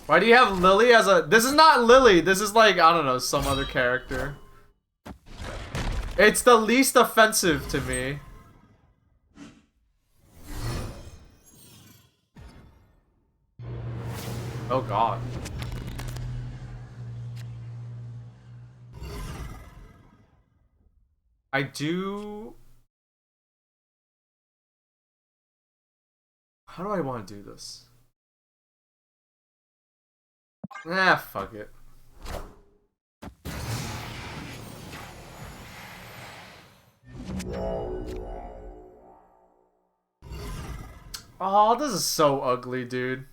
[SPEAKER 1] Why do you have Lily as a... This is not Lily. This is like, I don't know, some other character. It's the least offensive to me. Oh god. I do... How do I want to do this? Ah, fuck it. Oh, this is so ugly, dude.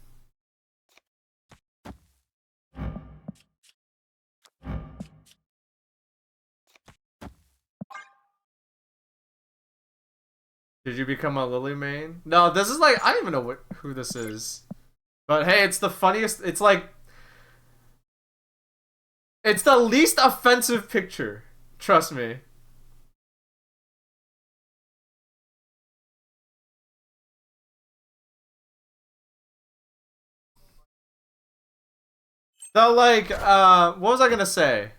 [SPEAKER 1] Did you become a Lily main? No, this is like, I don't even know who this is. But hey, it's the funniest, it's like... It's the least offensive picture. Trust me. So like, what was I gonna say?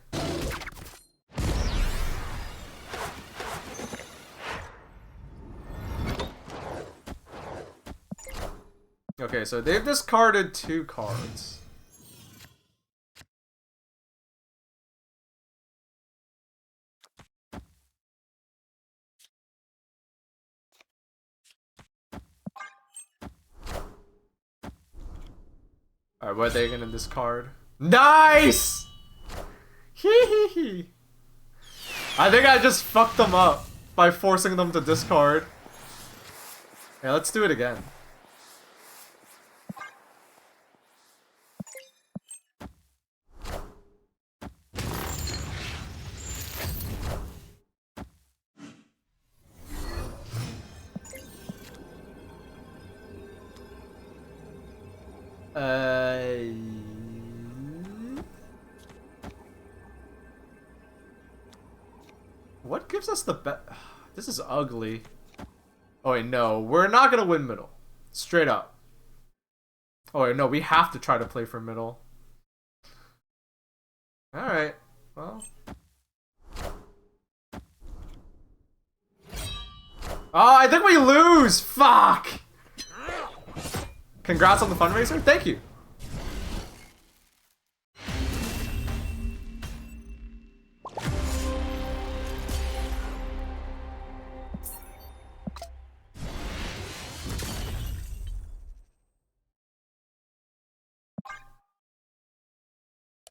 [SPEAKER 1] Okay, so they've discarded 2 cards. Alright, what are they gonna discard? Nice! Hee hee hee. I think I just fucked them up by forcing them to discard. Yeah, let's do it again. What gives us the bet? This is ugly. Oh wait, no, we're not gonna win middle. Straight up. Oh wait, no, we have to try to play for middle. Alright, well. Oh, I think we lose! Fuck! Congrats on the fundraiser? Thank you.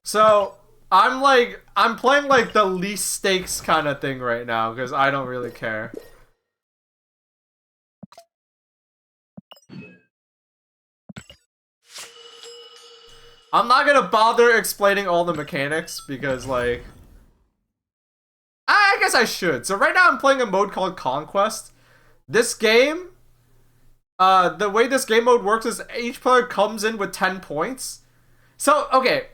[SPEAKER 1] So, I'm playing like the least stakes kind of thing right now because I don't really care. I'm not gonna bother explaining all the mechanics because like... I guess I should. So right now I'm playing a mode called Conquest. This game, the way this game mode works is each player comes in with 10 points. So, okay,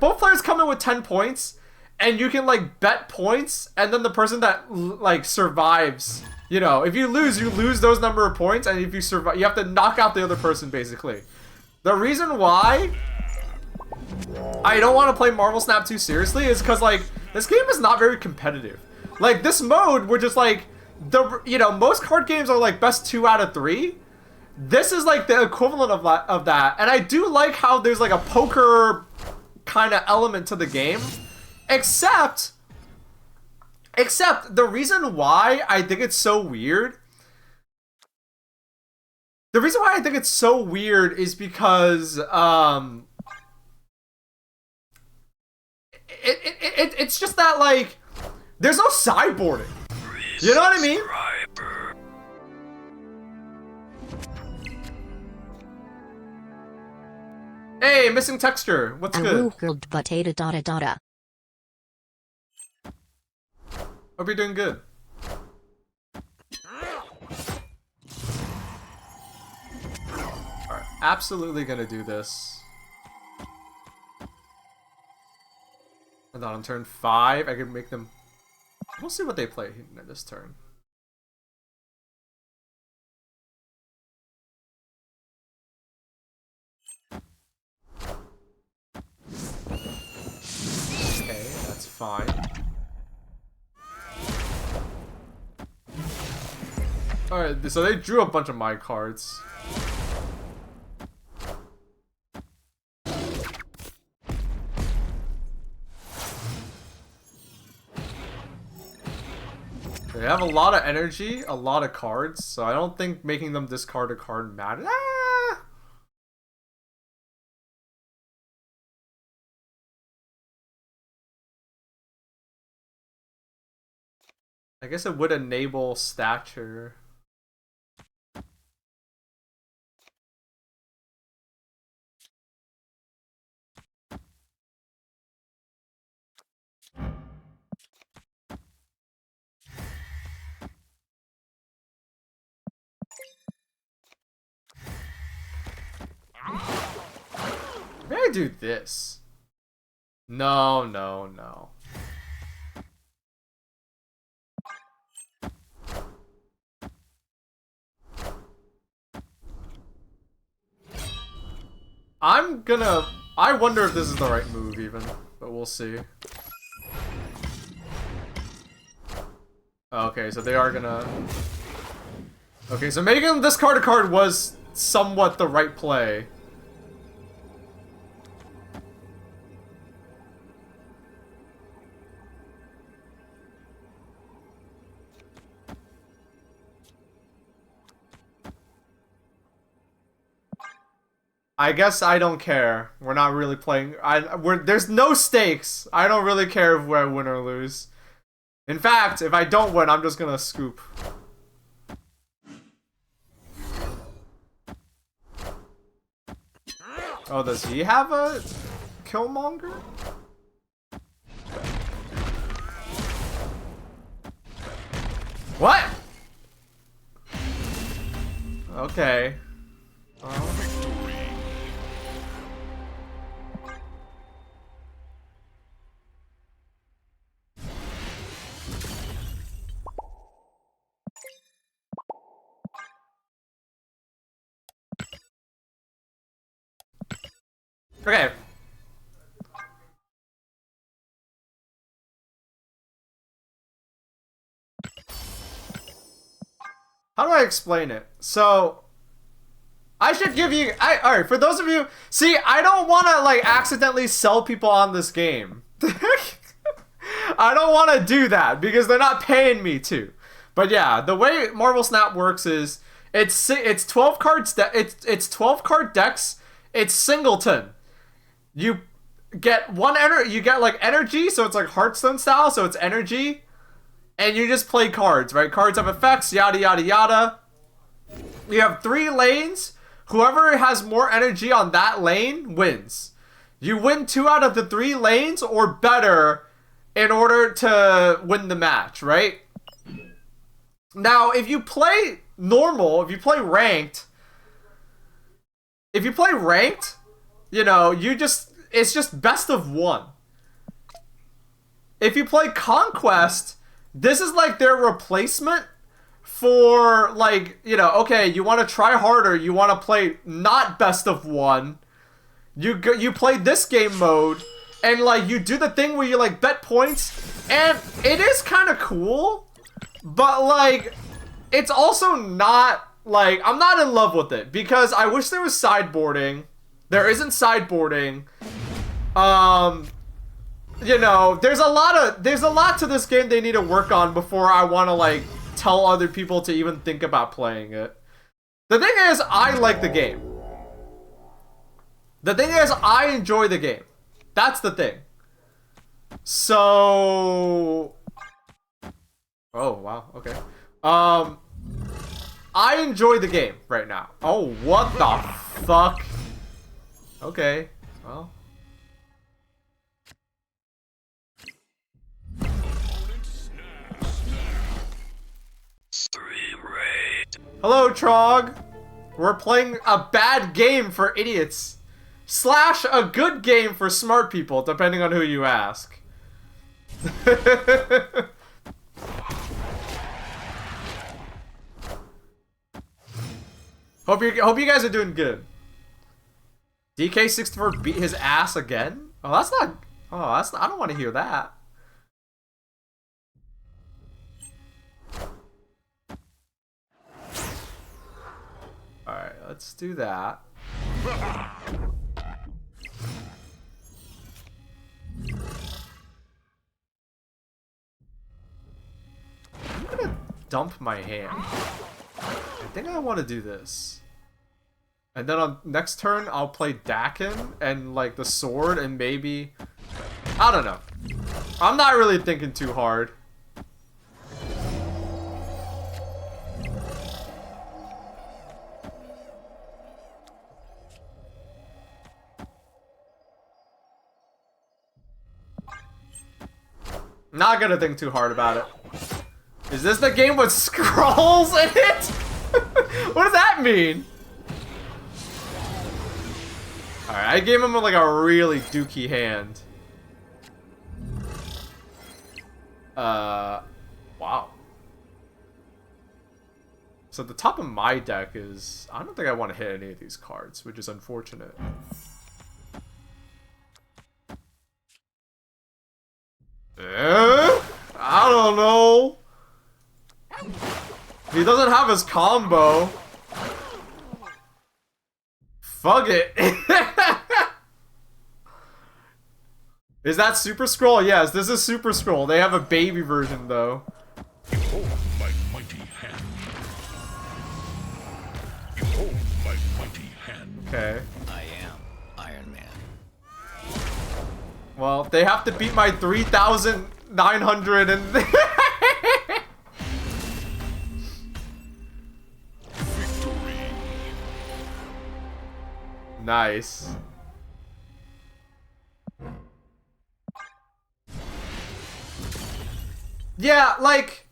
[SPEAKER 1] both players come in with 10 points, and you can like bet points, and then the person that like survives, you know, if you lose those number of points, and if you survive, you have to knock out the other person basically. The reason why I don't want to play Marvel Snap too seriously is because like this game is not very competitive. Like this mode, we're just like most card games are like best 2 out of 3. This is like the equivalent of that, and I do like how there's like a poker kind of element to the game, except the reason why I think it's so weird. The reason why I think it's so weird is because it's just that like there's no sideboarding. You know what I mean? Hey, missing texture. What's good? Hope you're doing good. absolutely gonna do this. And then on turn 5, I can make them... We'll see what they play this turn. Okay, that's fine. Alright, so they drew a bunch of my cards. They have a lot of energy, a lot of cards, so I don't think making them discard a card matters. Ah! I guess it would enable stature. Maybe I do this. No, no, no. I wonder if this is the right move even, but we'll see. Okay, so they are gonna... Okay, so making them discard a card was somewhat the right play. I guess I don't care. We're not really playing. There's no stakes. I don't really care if I win or lose. In fact, if I don't win, I'm just gonna scoop. Oh, does he have a Killmonger? What? Okay. Okay. How do I explain it? So, I should give you... Alright, for those of you... See, I don't want to, like, accidentally sell people on this game. I don't want to do that, because they're not paying me to. But yeah, the way Marvel Snap works is... It's 12 cards... It's 12 card decks. It's singleton. You get you get, like, energy, so it's like Hearthstone style, so it's energy. And you just play cards, right? Cards have effects, yada yada yada. You have 3 lanes. Whoever has more energy on that lane wins. You win 2 out of the 3 lanes or better in order to win the match, right? Now, if you play normal, if you play ranked, you know, it's just best of 1. If you play Conquest, this is like their replacement for, like, you know, okay, you want to try harder, you want to play not best of 1, you play this game mode, and, like, you do the thing where you, like, bet points, and it is kind of cool, but, like, it's also not, like, I'm not in love with it, because I wish there was sideboarding. There isn't sideboarding. You know, there's a lot to this game they need to work on before I want to, like, tell other people to even think about playing it. The thing is, I like the game. The thing is, I enjoy the game. That's the thing. So... Oh, wow, okay. I enjoy the game right now. Oh, what the fuck? Okay, well... Hello, Trog. We're playing a bad game for idiots. Slash a good game for smart people, depending on who you ask. Hope you guys are doing good. DK64 beat his ass again? Oh, that's not... Oh, that's not, I don't want to hear that. Alright, let's do that. I'm gonna dump my hand. I think I want to do this. And then on next turn, I'll play Dakin and like the sword and maybe... I don't know. I'm not really thinking too hard. Not gonna think too hard about it. Is this the game with scrolls in it? What does that mean? Alright, I gave him like a really dookie hand. Wow. So the top of my deck is... I don't think I want to hit any of these cards, which is unfortunate. I don't know. He doesn't have his combo. Fuck it. Is that Super Scroll? Yes, this is Super Scroll. They have a baby version though.
[SPEAKER 3] Behold my mighty hand. Behold my mighty hand.
[SPEAKER 1] Okay.
[SPEAKER 4] I am Iron Man.
[SPEAKER 1] Well, they have to beat my 3,900 and...
[SPEAKER 3] Victory.
[SPEAKER 1] Nice. Yeah, like...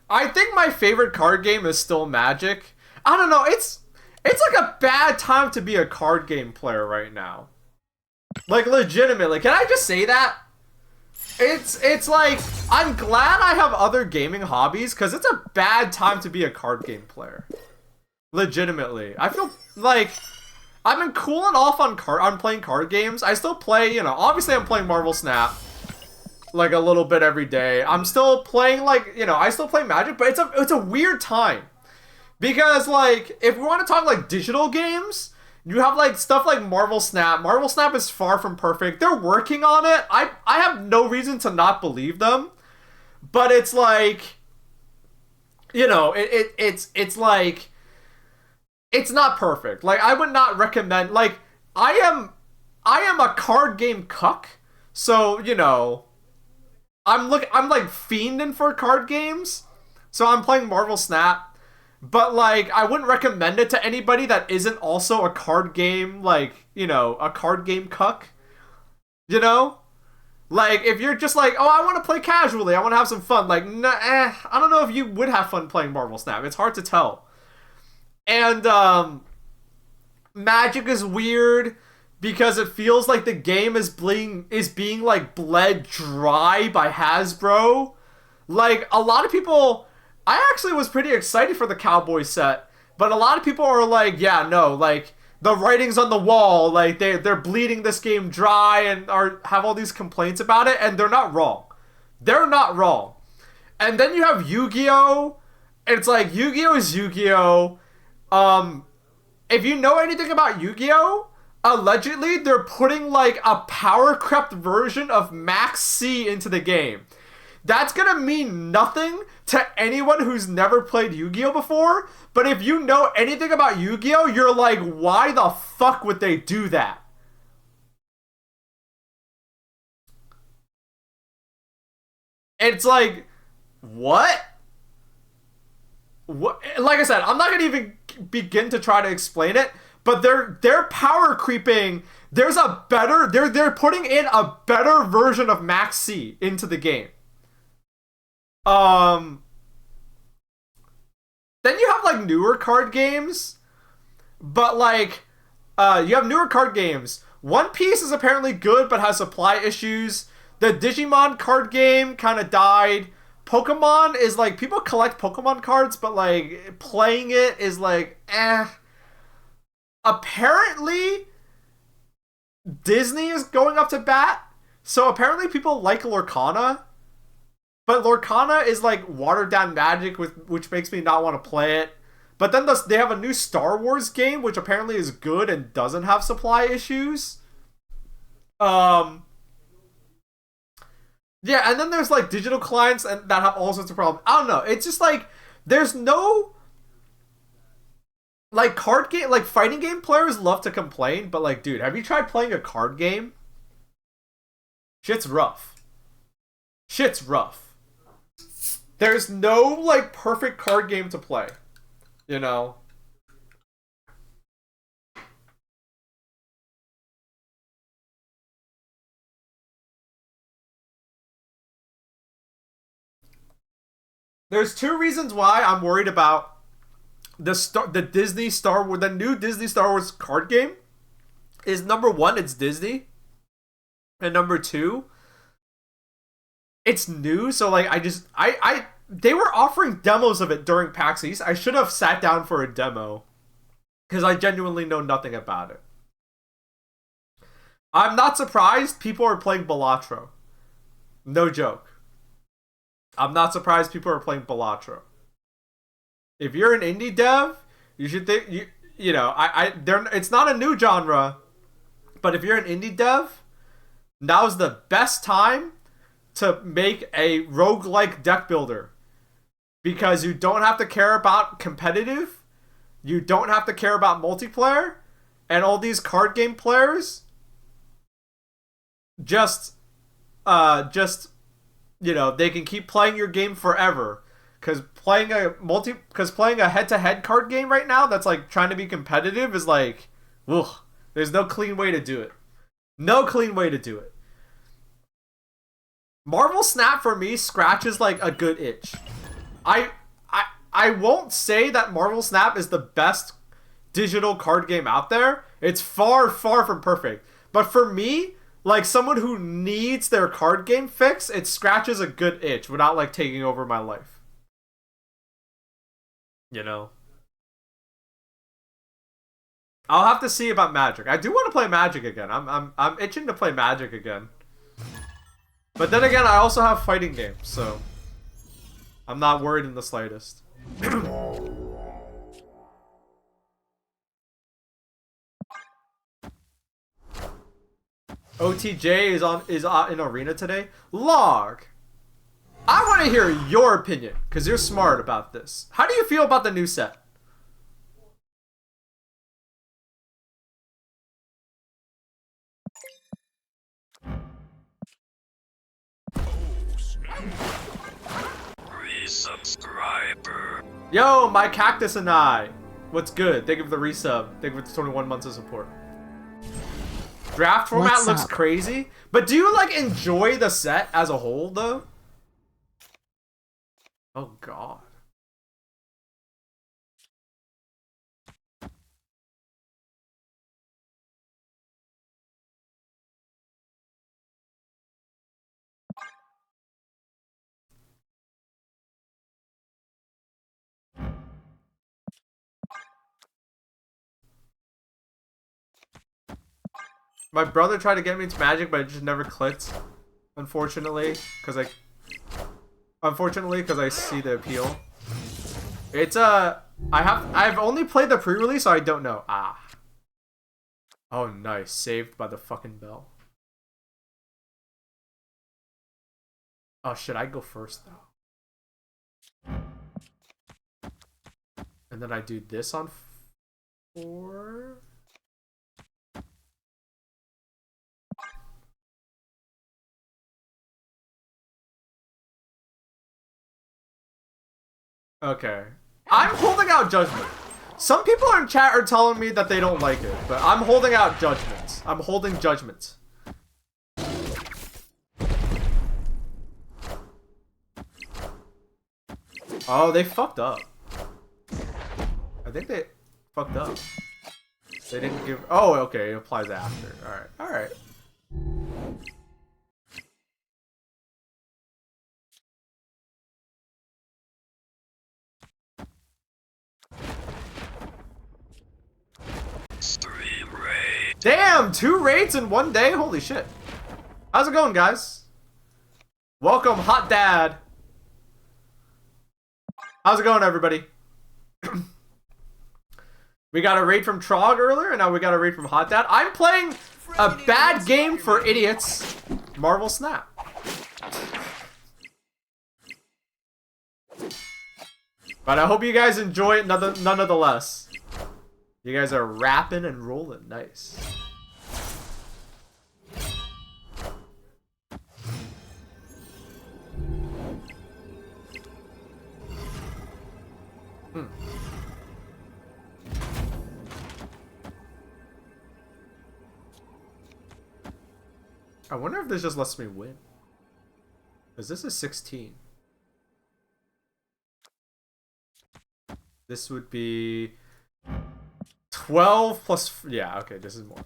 [SPEAKER 1] I think my favorite card game is still Magic. I don't know, it's like a bad time to be a card game player right now. Like, legitimately, can I just say that? It's like, I'm glad I have other gaming hobbies, because it's a bad time to be a card game player. Legitimately. I feel like, I've been cooling off on playing card games. I still play, you know, obviously I'm playing Marvel Snap, like, a little bit every day. I'm still playing, like, you know, I still play Magic, but it's a weird time. Because, like, if we want to talk, like, digital games... You have, like, stuff like Marvel Snap. Marvel Snap is far from perfect. They're working on it. I have no reason to not believe them. But it's like... You know, it's like... It's not perfect. Like, I would not recommend... Like, I am a card game cuck. So, you know... I'm like, fiending for card games. So I'm playing Marvel Snap. But, like, I wouldn't recommend it to anybody that isn't also a card game, like, you know, a card game cuck. You know? Like, if you're just like, oh, I want to play casually, I want to have some fun. Like, nah, I don't know if you would have fun playing Marvel Snap. It's hard to tell. And, Magic is weird because it feels like the game is being like, bled dry by Hasbro. Like, a lot of people... I actually was pretty excited for the Cowboy set, but a lot of people are like, yeah, no, like, the writing's on the wall, like, they're bleeding this game dry and have all these complaints about it, and they're not wrong. They're not wrong. And then you have Yu-Gi-Oh! It's like, Yu-Gi-Oh! Is Yu-Gi-Oh! If you know anything about Yu-Gi-Oh!, allegedly, they're putting, like, a power-crept version of Max C into the game. That's gonna mean nothing to anyone who's never played Yu-Gi-Oh! Before, but if you know anything about Yu-Gi-Oh!, you're like, why the fuck would they do that? It's like, what? What? Like I said, I'm not gonna even begin to try to explain it, but they're power creeping. There's a better, they're putting in a better version of Max C into the game. Then you have, like, newer card games. But like, you have newer card games. One Piece is apparently good, but has supply issues. The Digimon card game kind of died. Pokemon is like, people collect Pokemon cards, but like playing it is like, eh. Apparently, Disney is going up to bat. So apparently people like Lorcana. But Lorcana is like watered down magic, which makes me not want to play it. But then they have a new Star Wars game, which apparently is good and doesn't have supply issues. Yeah, and then there's like digital clients and that have all sorts of problems. I don't know. It's just like there's no like card game, like fighting game players love to complain, but like, dude, have you tried playing a card game? Shit's rough. Shit's rough. There's no like perfect card game to play. You know? There's two reasons why I'm worried about the new Disney Star Wars card game. Is number one, it's Disney. And number two, it's new, so like they were offering demos of it during PAX East. I should have sat down for a demo because I genuinely know nothing about it. I'm not surprised people are playing Balatro. No joke. I'm not surprised people are playing Balatro. If you're an indie dev, you should think you know, it's not a new genre, but if you're an indie dev, now's the best time to make a roguelike deck builder. Because you don't have to care about competitive, you don't have to care about multiplayer, and all these card game players just you know, they can keep playing your game forever. Because playing a head-to-head card game right now that's like trying to be competitive is like, ugh, there's no clean way to do it. No clean way to do it. Marvel Snap for me scratches like a good itch. I won't say that Marvel Snap is the best digital card game out there. It's far, far from perfect. But for me, like someone who needs their card game fix, it scratches a good itch without like taking over my life. You know? I'll have to see about Magic. I do want to play Magic again. I'm itching to play Magic again. But then again, I also have fighting games, so I'm not worried in the slightest. OTJ is in Arena today. Log. I want to hear your opinion because you're smart about this. How do you feel about the new set?
[SPEAKER 3] Resubscriber.
[SPEAKER 1] Yo, my cactus and I. What's good? Thank you for the resub. Thank you for the 21 months of support. Draft format
[SPEAKER 2] What's
[SPEAKER 1] looks
[SPEAKER 2] up?
[SPEAKER 1] crazy, but do you like enjoy the set as a whole though? Oh god. My brother tried to get me into Magic, but it just never clicked. Unfortunately, because I see the appeal. It's I've only played the pre-release, so I don't know. Ah. Oh, nice. Saved by the fucking bell. Oh shit, I go first though. And then I do this on 4. Okay. I'm holding out judgment. Some people in chat are telling me that they don't like it, but I'm holding out judgments. I'm holding judgments. Oh, they fucked up. I think they fucked up. They didn't give... Oh, okay. It applies after. Alright. Alright. Damn! 2 raids in 1 day? Holy shit. How's it going, guys? Welcome, Hot Dad. How's it going, everybody? We got a raid from Trog earlier, and now we got a raid from Hot Dad. I'm playing a bad game for idiots. Marvel Snap. But I hope you guys enjoy it nonetheless. You guys are rapping and rolling. Nice. I wonder if this just lets me win. Because this is 16. This would be 12 plus... Yeah, okay, this is more.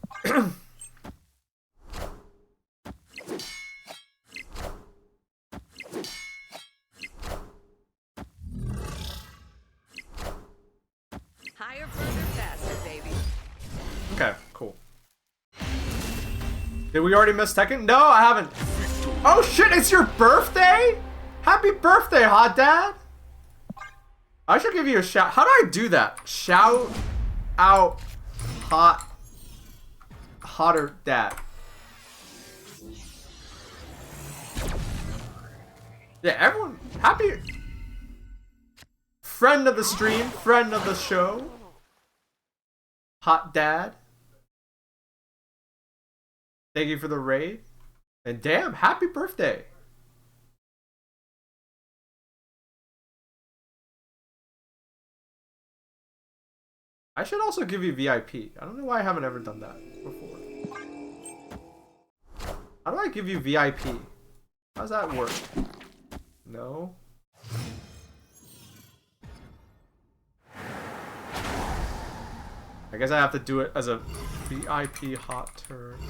[SPEAKER 5] Higher, further, faster, baby.
[SPEAKER 1] Okay, cool. Did we already miss Tekken? No, I haven't. Oh shit, it's your birthday? Happy birthday, Hot Dad. I should give you a shout. How do I do that? Shout out hotter dad. Yeah, everyone happy. Friend of the stream, friend of the show. Hot Dad. Thank you for the raid. And damn, happy birthday. I should also give you VIP. I don't know why I haven't ever done that before. How do I give you VIP? How does that work? No. I guess I have to do it as a VIP hot turn.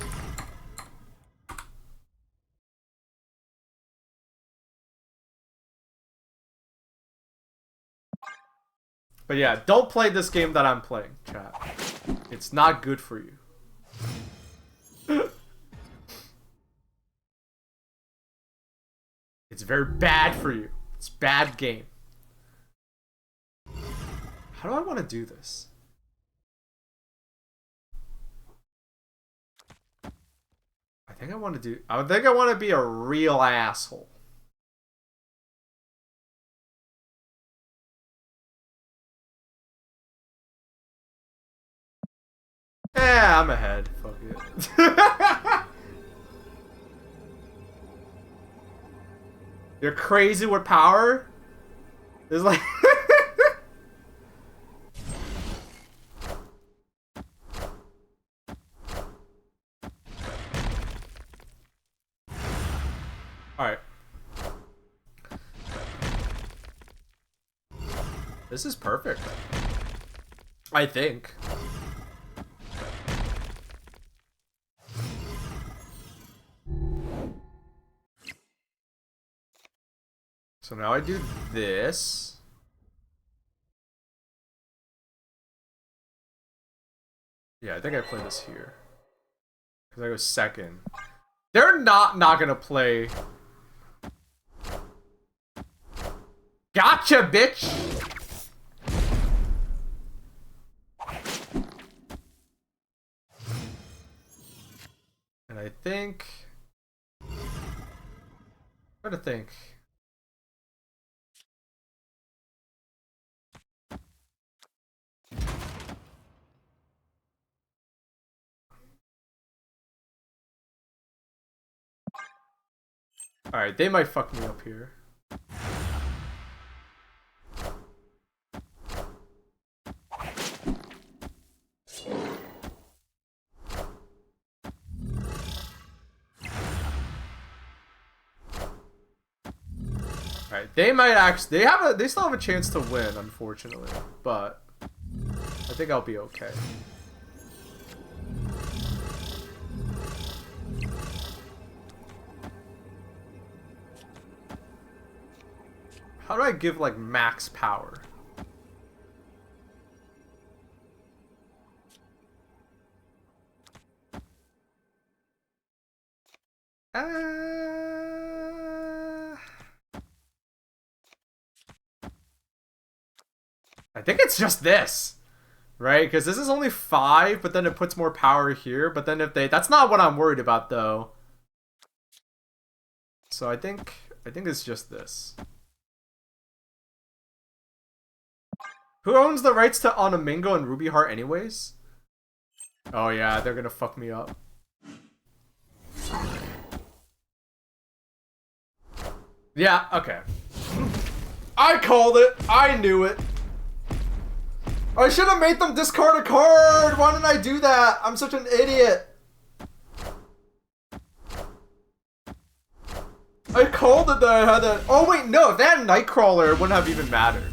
[SPEAKER 1] But yeah, don't play this game that I'm playing, chat. It's not good for you. It's very bad for you. It's a bad game. How do I want to do this? I think I want to be a real asshole. Yeah, I'm ahead. Fuck it. You're crazy with power? It's like... Alright. This is perfect. I think. So now I do this. Yeah, I think I play this here. Because I go second. They're not gonna play. Gotcha, bitch! And I think... I'm trying to think. Alright, they might fuck me up here. Alright, they might actually they still have a chance to win, unfortunately, but I think I'll be okay. How do I give, like, max power? I think it's just this, right? Because this is only 5, but then it puts more power here. But then if they... That's not what I'm worried about, though. So I think it's just this. Who owns the rights to Onamingo and Ruby Heart anyways? Oh yeah, they're gonna fuck me up. Yeah, okay. I called it. I knew it. I should have made them discard a card. Why didn't I do that? I'm such an idiot. I called it that I had that. Oh wait, no. If they had Nightcrawler, it wouldn't have even mattered.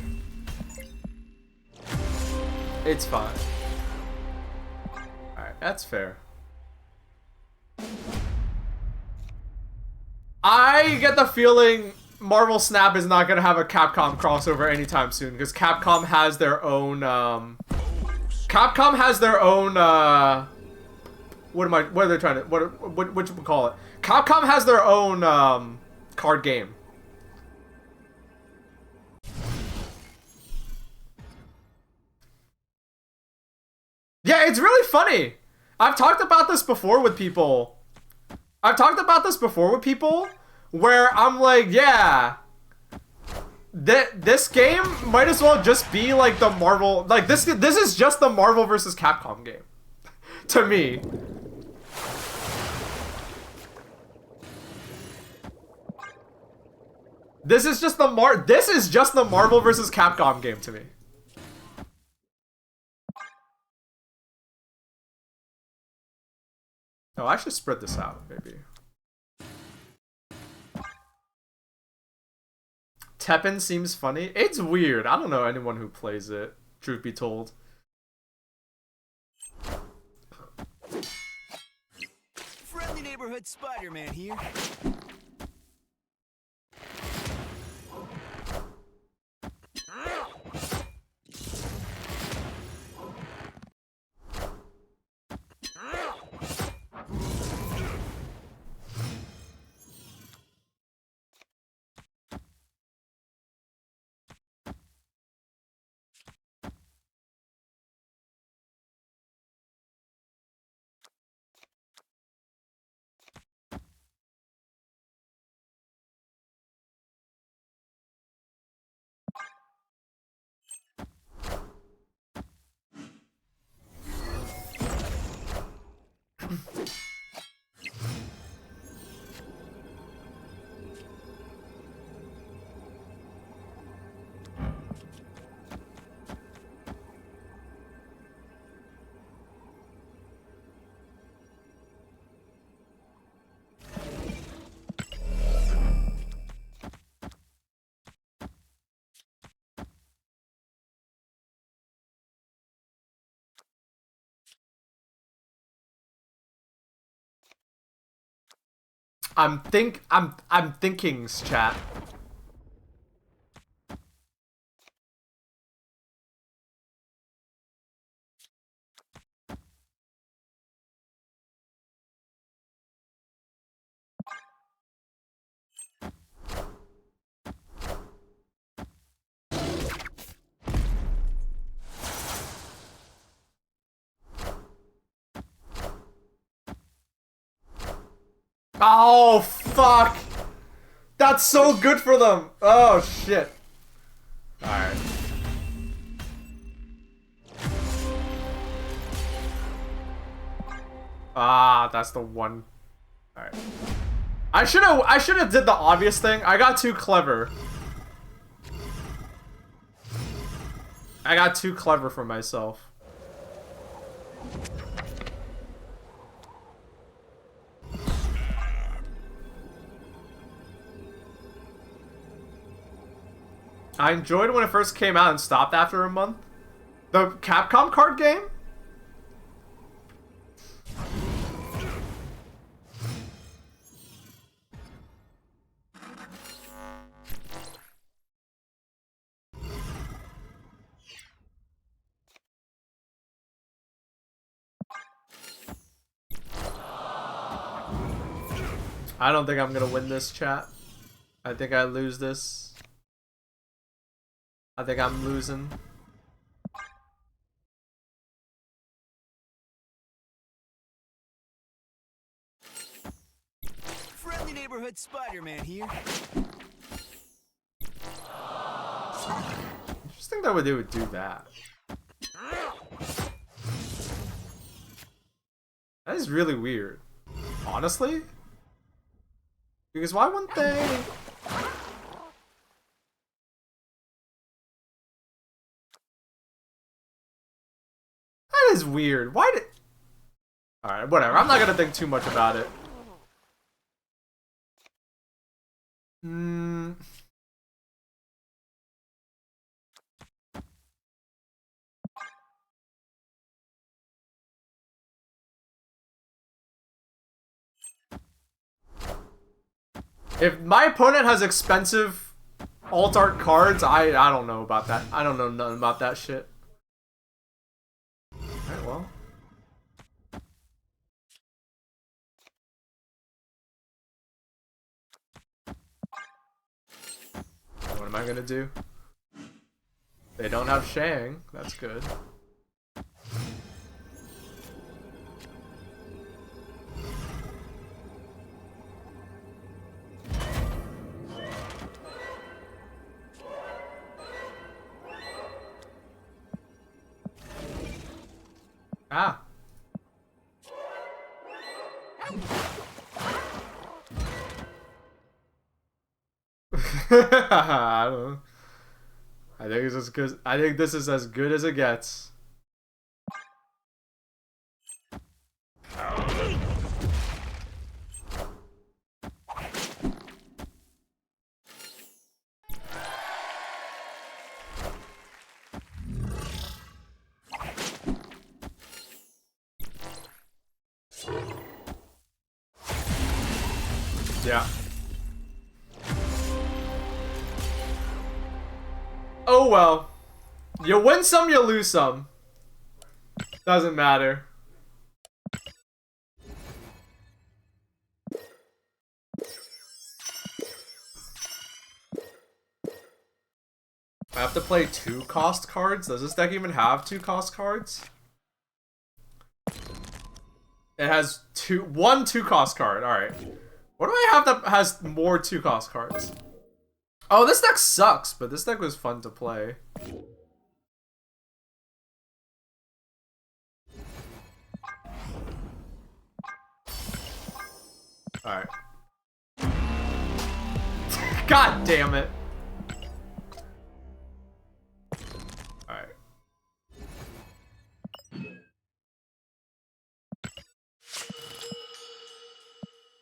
[SPEAKER 1] It's fine. Alright, that's fair. I get the feeling Marvel Snap is not gonna have a Capcom crossover anytime soon because Capcom has their own Capcom has their own what are they trying to what you call it? Capcom has their own card game. Yeah, it's really funny. I've talked about this before with people. Where I'm like, yeah, this game might as well just be like the Marvel, like this is just the Marvel versus Capcom game to me. This is just the Marvel versus Capcom game to me. Oh, I should spread this out, maybe. Tekken seems funny. It's weird. I don't know anyone who plays it, truth be told.
[SPEAKER 6] Friendly neighborhood Spider-Man here.
[SPEAKER 1] I'm thinking, chat. Oh, fuck. That's so good for them. Oh, shit. Alright. Ah, that's the one. Alright. I should have did the obvious thing. I got too clever. I got too clever for myself. I enjoyed when it first came out and stopped after a month. The Capcom card game? I don't think I'm gonna win this, chat. I think I lose this. I think I'm losing.
[SPEAKER 6] Friendly neighborhood Spider-Man here.
[SPEAKER 1] Interesting that they would do that. That is really weird. Honestly? Because why wouldn't they... That is weird. Why did... Alright, whatever. I'm not gonna think too much about it. If my opponent has expensive alt art cards, I don't know about that. I don't know nothing about that shit. Alright, well. What am I gonna do? They don't have Shang. That's good. Ah. I don't know. I think it's as good. I think this is as good as it gets. Yeah. Oh well. You win some, you lose some. Doesn't matter. I have to play 2 cost cards? Does this deck even have 2 cost cards? It has 1 2 cost card. Alright. What do I have that has more 2 cost cards? Oh, this deck sucks, but this deck was fun to play. Alright. God damn it. Alright.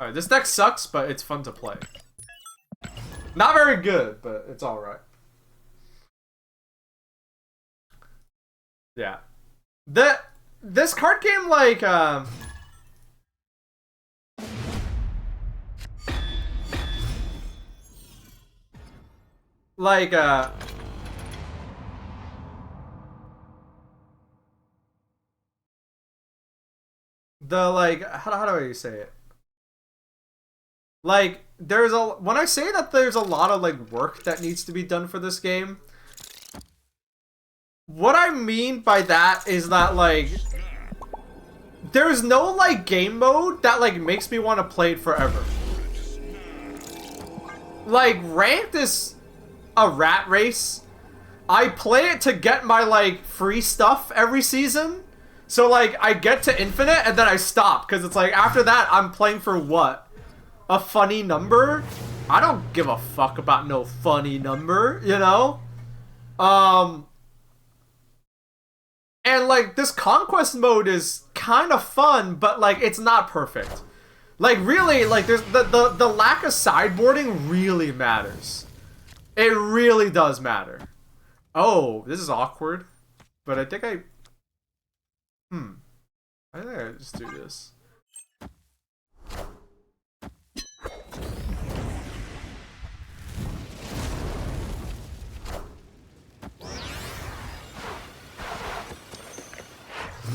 [SPEAKER 1] Alright, this deck sucks, but it's fun to play. Not very good, but it's alright. Yeah. This card game, like, how do I say it? Like, when I say that there's a lot of, like, work that needs to be done for this game, what I mean by that is that, like, there's no, like, game mode that, like, makes me want to play it forever. Like, ranked is a rat race. I play it to get my, like, free stuff every season. So, like, I get to infinite and then I stop. Because it's like, after that, I'm playing for what? A funny number? I don't give a fuck about no funny number, you know? And, like, this conquest mode is kind of fun, but, like, it's not perfect. Like, really, like, there's the lack of sideboarding really matters. It really does matter. Oh, this is awkward. But I think I think I just do this.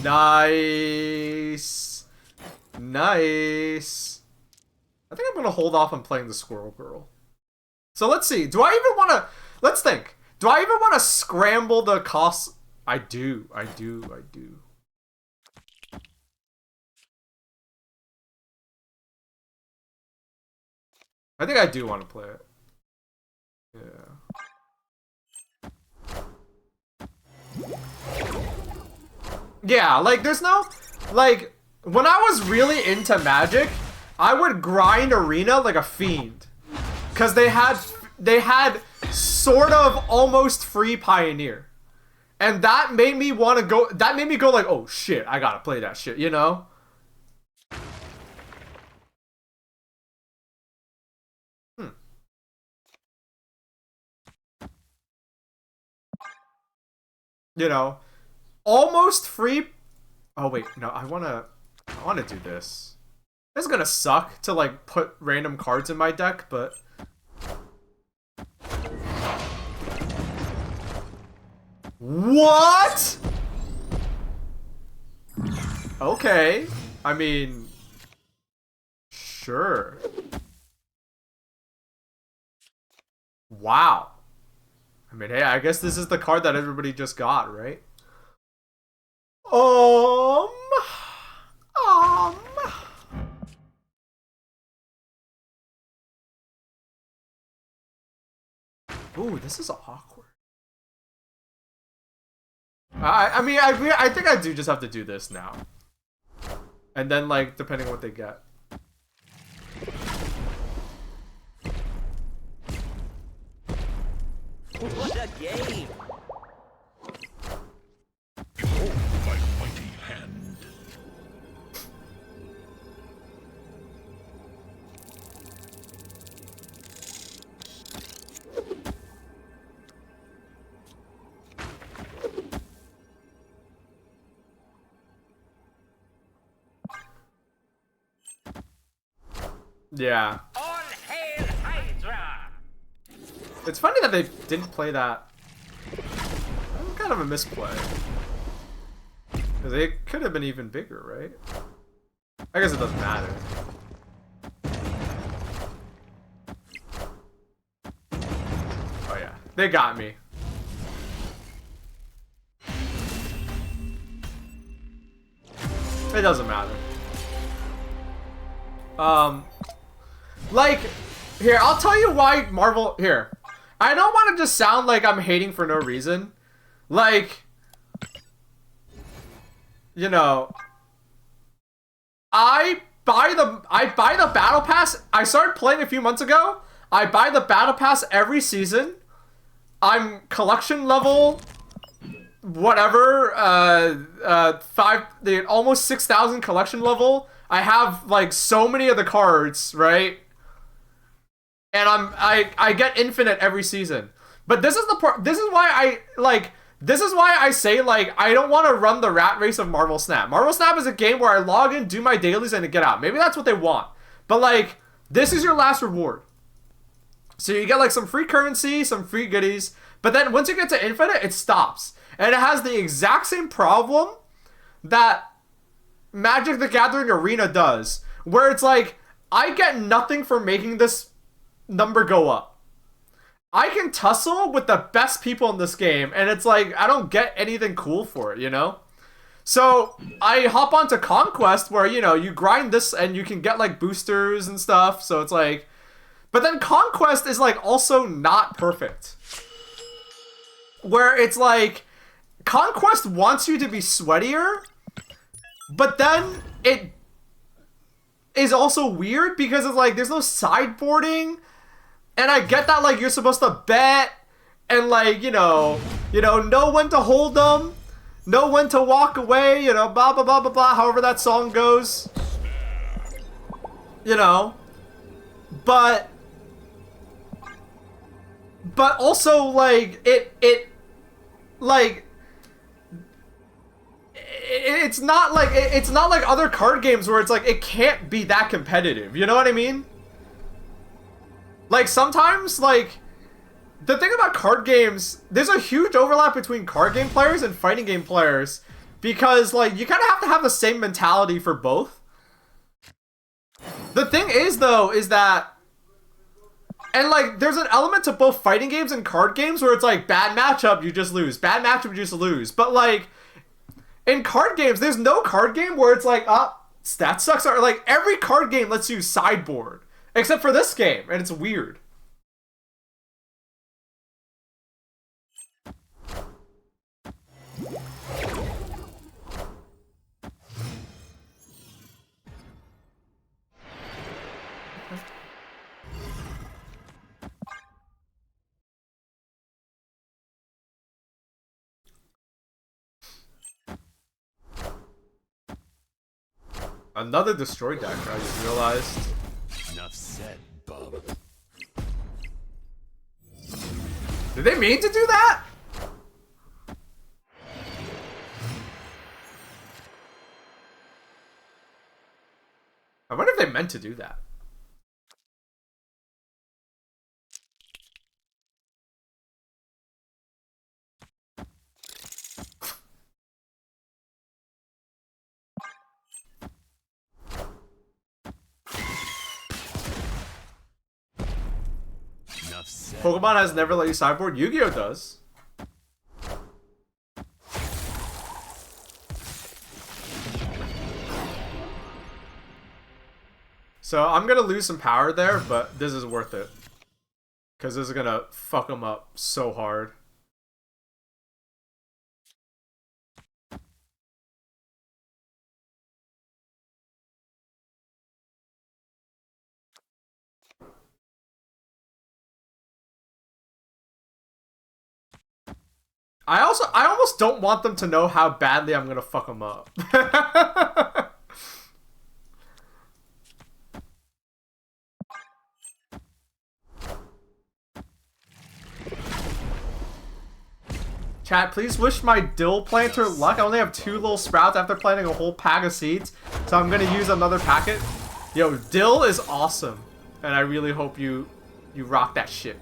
[SPEAKER 1] Nice. Nice. I think I'm gonna hold off on playing the Squirrel Girl. So let's see. Do I even want to? Let's think. Do I even want to scramble the costs? I do. I think I do want to play it. Yeah, like there's no, like when I was really into Magic, I would grind Arena like a fiend, cause they had sort of almost free Pioneer, and that made me want to go. That made me go like, oh shit, I gotta play that shit, you know? You know, almost free. Oh wait, no, I wanna do this. This is gonna suck to like put random cards in my deck, but what? Okay, I mean, sure. Wow. I mean, hey, I guess this is the card that everybody just got, right? Ooh, this is awkward. I think I do just have to do this now. And then, like, depending on what they get.
[SPEAKER 6] What a game!
[SPEAKER 3] Behold my mighty hand.
[SPEAKER 1] Yeah.
[SPEAKER 6] All hail Hydra!
[SPEAKER 1] It's funny that they didn't play that. That's kind of a misplay. Because it could have been even bigger, right? I guess it doesn't matter. Oh yeah, they got me. It doesn't matter. Like, here, I'll tell you why Marvel, here. I don't want to just sound like I'm hating for no reason. Like, you know, I buy the battle pass. I started playing a few months ago. I buy the battle pass every season. I'm collection level whatever, almost 6,000 collection level. I have like so many of the cards, right? And I get infinite every season. But this is the part. This is why I say, like, I don't want to run the rat race of Marvel Snap. Marvel Snap is a game where I log in, do my dailies, and get out. Maybe that's what they want. But like, this is your last reward. So you get like some free currency, some free goodies. But then once you get to infinite, it stops. And it has the exact same problem that Magic the Gathering Arena does, where it's like, I get nothing for making this number go up. I can tussle with the best people in this game, and it's like, I don't get anything cool for it, you know? So I hop onto Conquest, where, you know, you grind this and you can get like boosters and stuff. So it's like, but then Conquest is like also not perfect, where it's like, Conquest wants you to be sweatier, but then it is also weird because it's like, there's no sideboarding. And I get that, like, you're supposed to bet and, like, you know when to hold them, know when to walk away, you know, blah, blah, blah, blah, blah, however that song goes. You know. But also, like, it's not like other card games where it's like, it can't be that competitive. You know what I mean? Like, sometimes, like, the thing about card games, there's a huge overlap between card game players and fighting game players, because, like, you kind of have to have the same mentality for both. The thing is, though, is that... And, like, there's an element to both fighting games and card games where it's like, bad matchup, you just lose. Bad matchup, you just lose. But, like, in card games, there's no card game where it's like, stat sucks. Or, like, every card game lets you sideboard. Except for this game, and it's weird. Another destroy deck, I just realized.
[SPEAKER 3] Enough said, bub.
[SPEAKER 1] Did they mean to do that? I wonder if they meant to do that.
[SPEAKER 3] Enough said.
[SPEAKER 1] Pokemon has never let you sideboard. Yu-Gi-Oh does. So I'm gonna lose some power there, but this is worth it. Because this is gonna fuck them up so hard. I almost don't want them to know how badly I'm gonna fuck them up. Chat, please wish my dill planter luck. I only have 2 little sprouts after planting a whole pack of seeds, so I'm gonna use another packet. Yo, dill is awesome, and I really hope you rock that shit.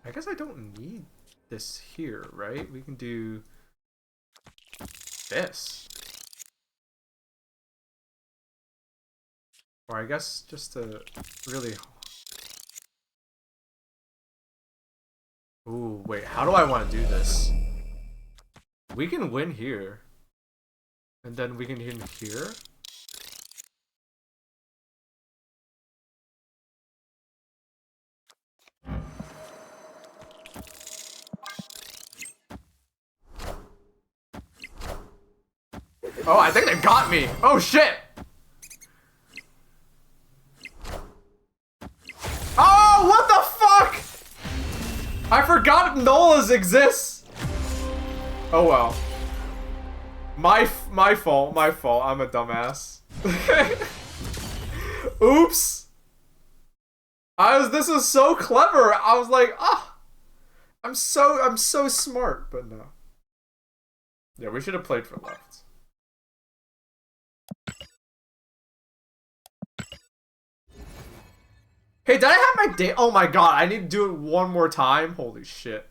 [SPEAKER 1] I guess I don't need this here, right? We can do this. Or I guess just to really... Ooh, wait, how do I want to do this? We can win here. And then we can win here? Oh, I think they got me! Oh, shit! Oh, what the fuck? I forgot Nolas exists. Oh well. My fault. I'm a dumbass. Oops. This is so clever. I was like, I'm so smart, but no. Yeah, we should have played for left. Hey, did I have my day? Oh my god, I need to do it one more time. Holy shit.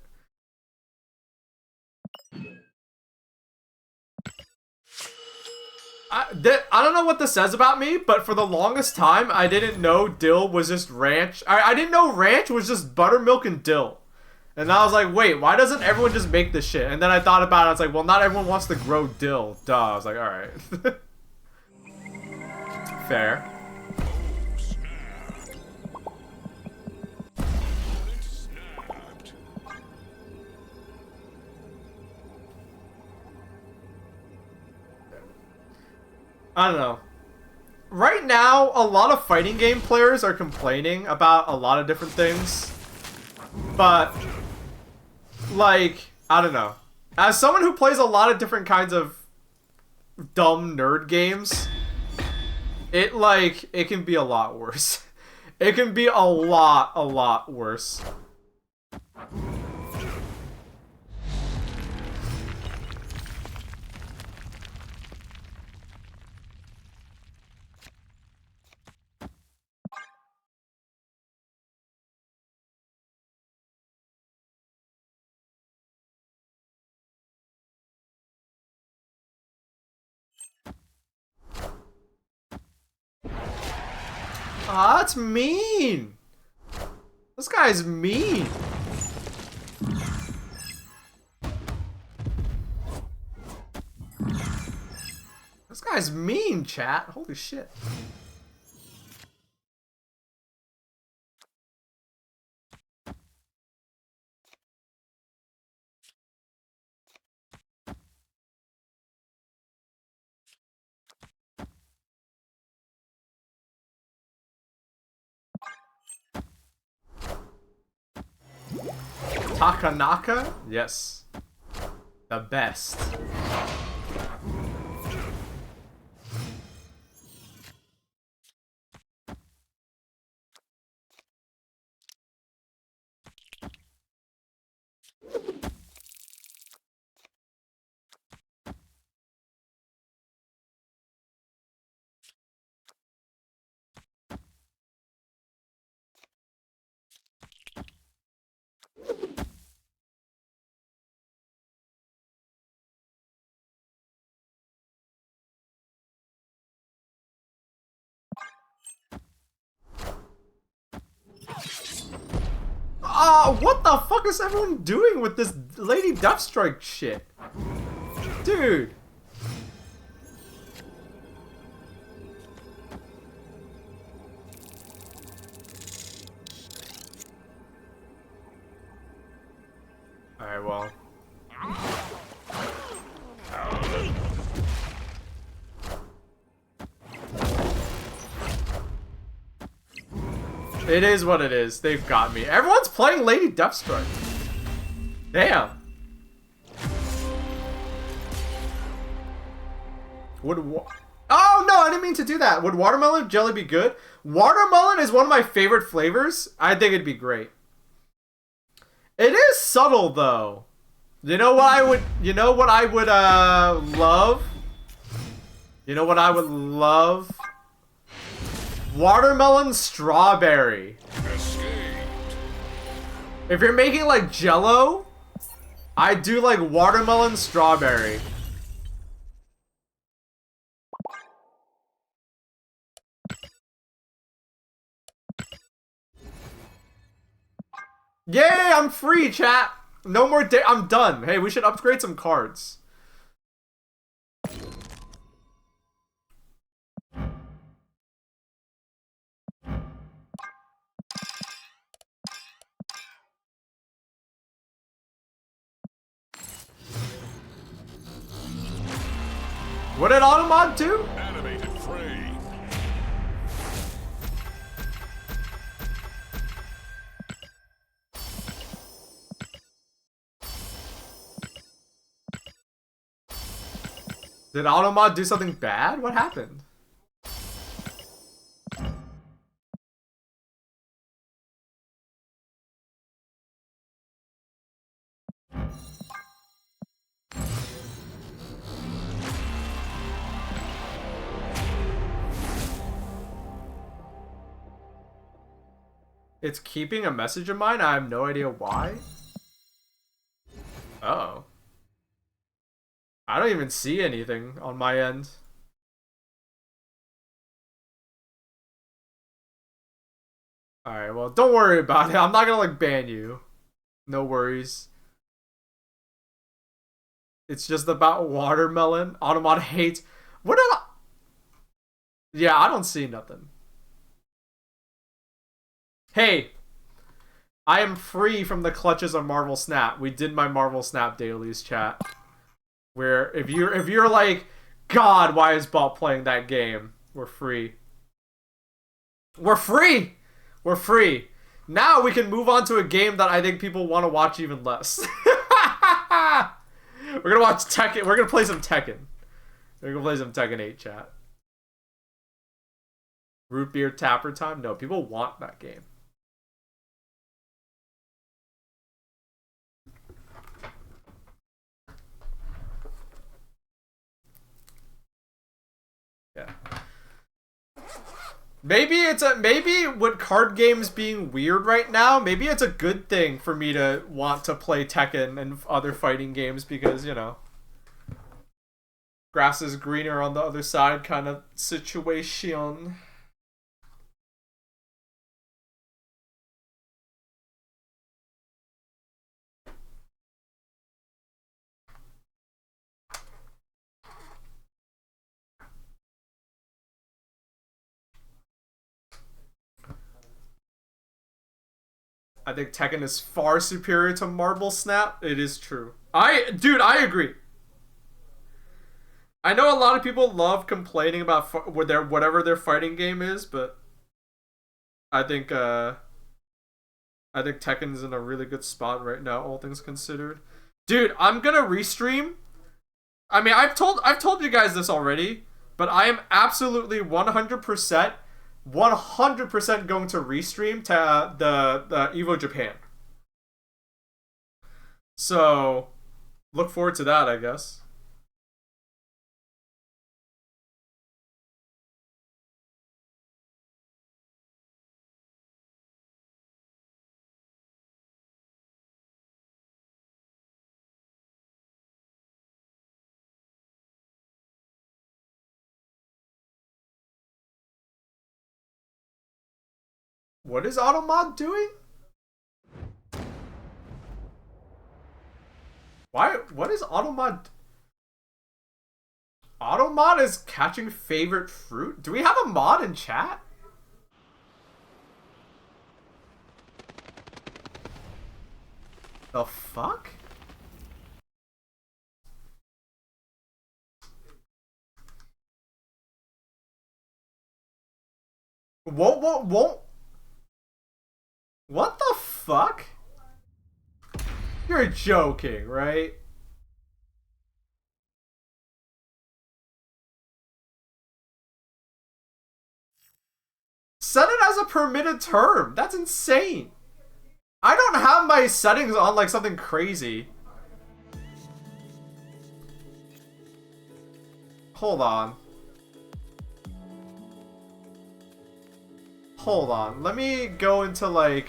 [SPEAKER 1] I don't know what this says about me, but for the longest time, I didn't know dill was just ranch. I didn't know ranch was just buttermilk and dill. And I was like, wait, why doesn't everyone just make this shit? And then I thought about it, I was like, well, not everyone wants to grow dill. Duh. I was like, alright. Fair. I don't know. Right now, a lot of fighting game players are complaining about a lot of different things. But, like, I don't know. As someone who plays a lot of different kinds of dumb nerd games, it can be a lot worse. It can be a lot worse. Ah, that's mean. This guy's mean. This guy's mean, chat. Holy shit. Takanaka? Yes. The best. What the fuck is everyone doing with this Lady Deathstrike shit? Dude. Alright, well. It is what it is. They've got me. Everyone's playing Lady Deathstrike. Damn. Oh no, I didn't mean to do that. Would watermelon jelly be good? Watermelon is one of my favorite flavors. I think it'd be great. It is subtle though. You know what I would love? You know what I would love? Watermelon strawberry. If you're making like Jello, I do like watermelon strawberry. Yay, I'm free, chat. No more day. I'm done. Hey, we should upgrade some cards. What did Automod do?
[SPEAKER 3] Animated frame.
[SPEAKER 1] Did Automod do something bad? What happened? It's keeping a message of mine? I have no idea why. Uh-oh. I don't even see anything on my end. Alright, well, don't worry about it. I'm not gonna, like, ban you. No worries. It's just about watermelon. Automod hates... What did I... Yeah, I don't see nothing. Hey, I am free from the clutches of Marvel Snap. We did my Marvel Snap dailies, chat. Where if you're like, God, why is Baaulp playing that game? We're free. We're free. We're free. Now we can move on to a game that I think people want to watch even less. We're gonna watch Tekken. We're gonna play some Tekken. We're gonna play some Tekken 8, chat. Root beer tapper time? No, people want that game. Yeah. Maybe with card games being weird right now, maybe it's a good thing for me to want to play Tekken and other fighting games because, you know, grass is greener on the other side kind of situation. I think Tekken is far superior to Marble Snap. It is true. Dude, I agree. I know a lot of people love complaining about whatever their fighting game is, but I think Tekken's in a really good spot right now, all things considered. Dude, I'm gonna restream. I mean, I've told you guys this already, but I am absolutely 100% going to restream to the Evo Japan. So, look forward to that, I guess. What is Automod doing? What is Automod? Automod is catching favorite fruit? Do we have a mod in chat? The fuck? What the fuck? You're joking, right? Set it as a permitted term. That's insane. I don't have my settings on like something crazy. Hold on. Hold on. Let me go into like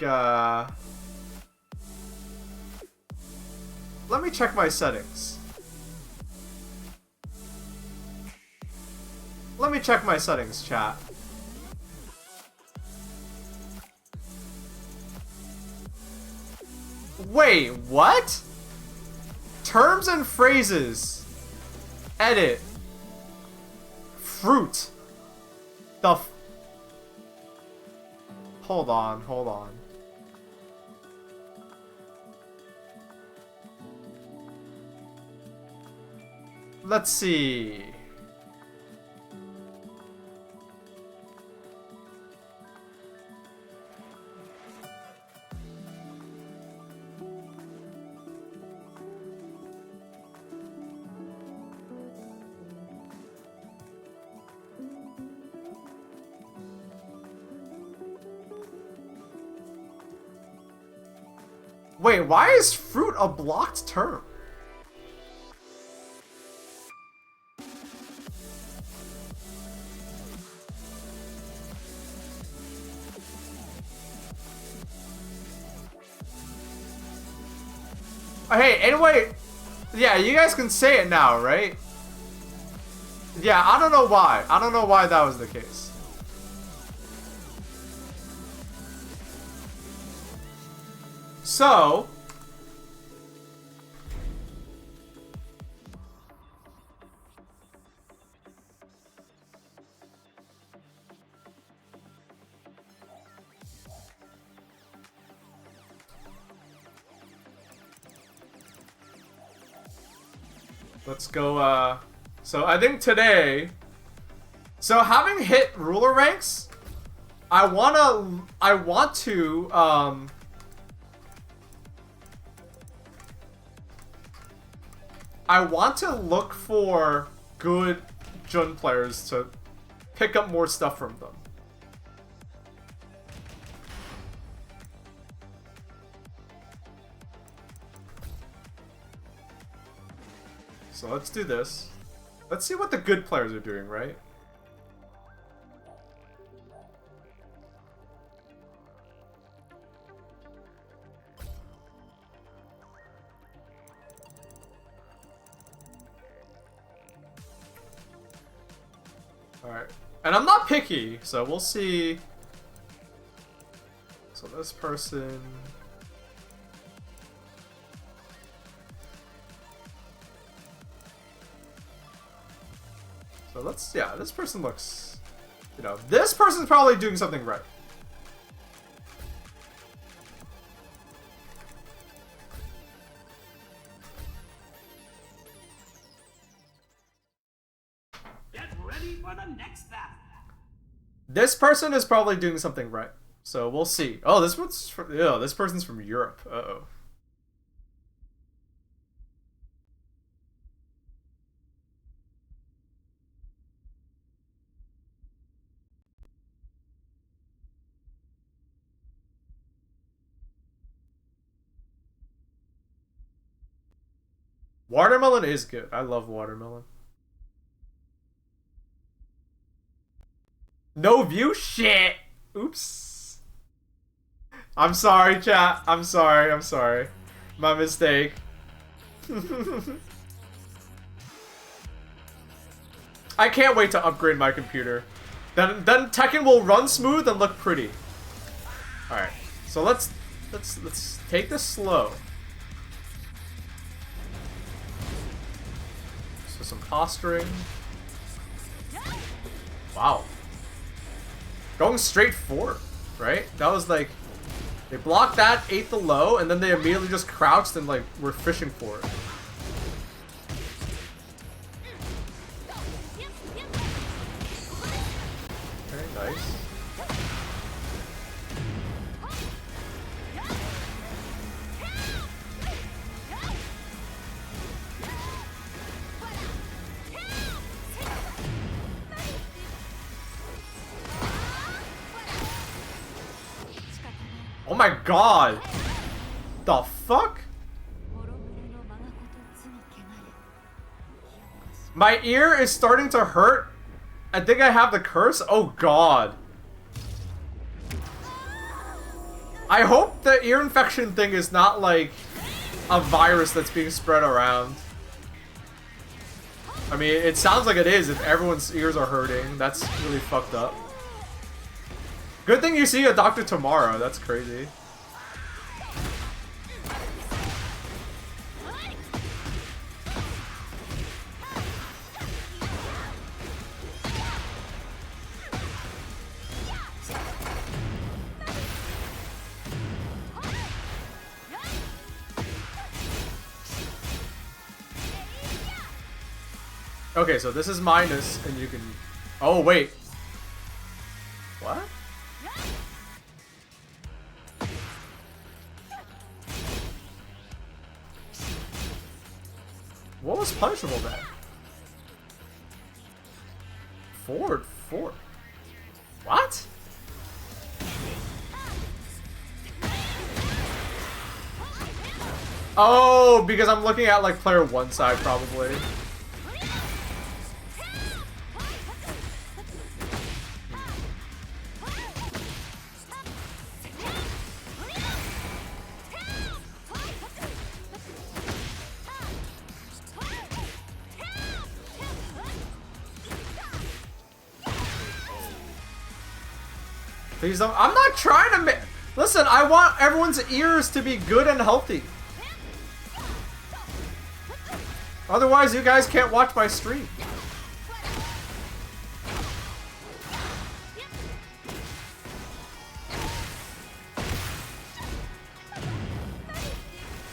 [SPEAKER 1] let me check my settings. Let me check my settings, chat. Wait, what? Terms and phrases. Edit. Fruit. Hold on. Let's see. Wait, why is fruit a blocked term? Hey, anyway, yeah, you guys can say it now, right? Yeah, I don't know why. I don't know why that was the case. So, let's go, so I think today, so having hit ruler ranks, I want to look for good Jun players to pick up more stuff from them. So let's do this. Let's see what the good players are doing, right? Alright. And I'm not picky, so we'll see. So this person... So let's, yeah, this person looks, you know, this person's probably doing something right.
[SPEAKER 6] for the next battle.
[SPEAKER 1] This person is probably doing something right. So we'll see. Oh, this one's from, yeah, this person's from Europe. Uh-oh. Watermelon is good. I love watermelon. No view? Shit! Oops. I'm sorry, chat. I'm sorry. My mistake. I can't wait to upgrade my computer. Then Tekken will run smooth and look pretty. Alright. So let's take this slow. So some posturing. Wow. Going straight forward, right? That was like, they blocked that, ate the low, and then they immediately just crouched and like were fishing for it. Okay, nice. Oh my god! The fuck? My ear is starting to hurt. I think I have the curse. Oh god. I hope the ear infection thing is not like a virus that's being spread around. I mean, it sounds like it is if everyone's ears are hurting. That's really fucked up. Good thing you see a doctor tomorrow. That's crazy. Okay, so this is minus, and you can... Oh, wait. What? What was punishable then? Forward. What? Oh, because I'm looking at like player one side probably. Please don't. I'm not trying to make. Listen, I want everyone's ears to be good and healthy. Otherwise, you guys can't watch my stream.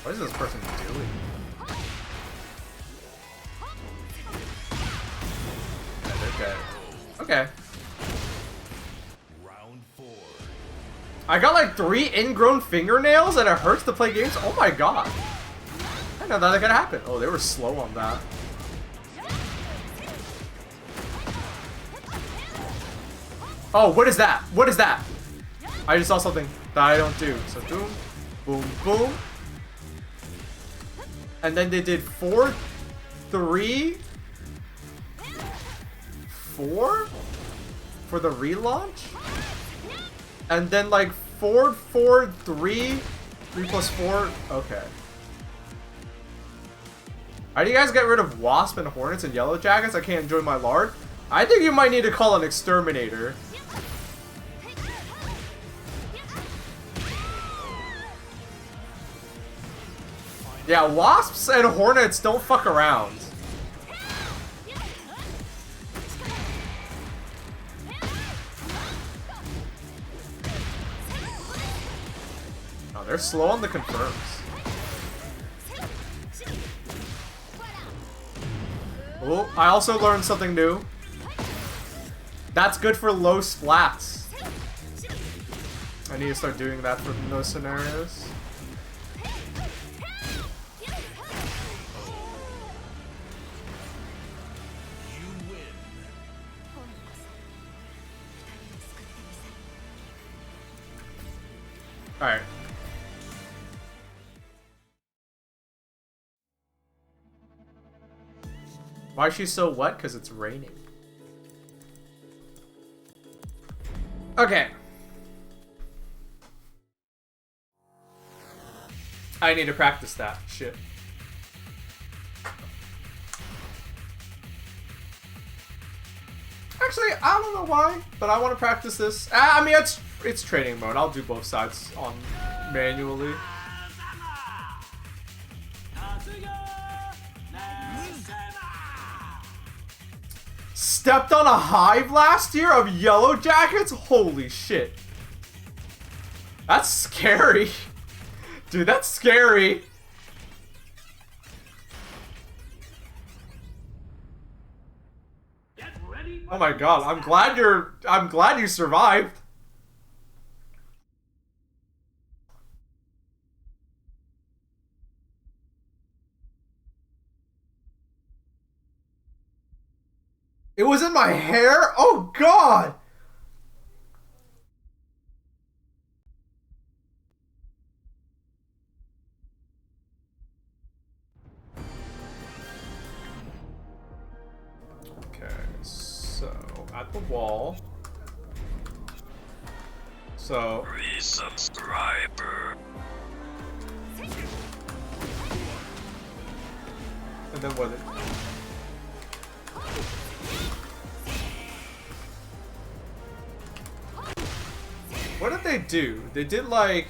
[SPEAKER 1] What is this person doing? Okay. Okay. I got like 3 ingrown fingernails and it hurts to play games? Oh my god. I didn't know that could happen. Oh, they were slow on that. Oh, what is that? What is that? I just saw something that I don't do. So boom, boom, boom. And then they did 4, 3, 4 for the relaunch? And then like 4, 4, 3, 3 plus 4. Okay. How do you guys get rid of Wasp and Hornets and Yellow Jackets? I can't enjoy my lard. I think you might need to call an exterminator. Yeah, Wasps and Hornets don't fuck around. They're slow on the confirms. Oh, I also learned something new. That's good for low splats. I need to start doing that for those scenarios. Alright. Why is she so wet? Because it's raining. Okay. I need to practice that shit. Actually, I don't know why, but I want to practice this. I mean, it's training mode. I'll do both sides on manually. Stepped on a hive last year of yellow jackets? Holy shit. That's scary. Dude, that's scary. Oh my god, I'm glad you survived. It was in my hair? Oh god! Okay, so at the wall. So
[SPEAKER 3] resubscriber.
[SPEAKER 1] And then what? What did they do? They did like...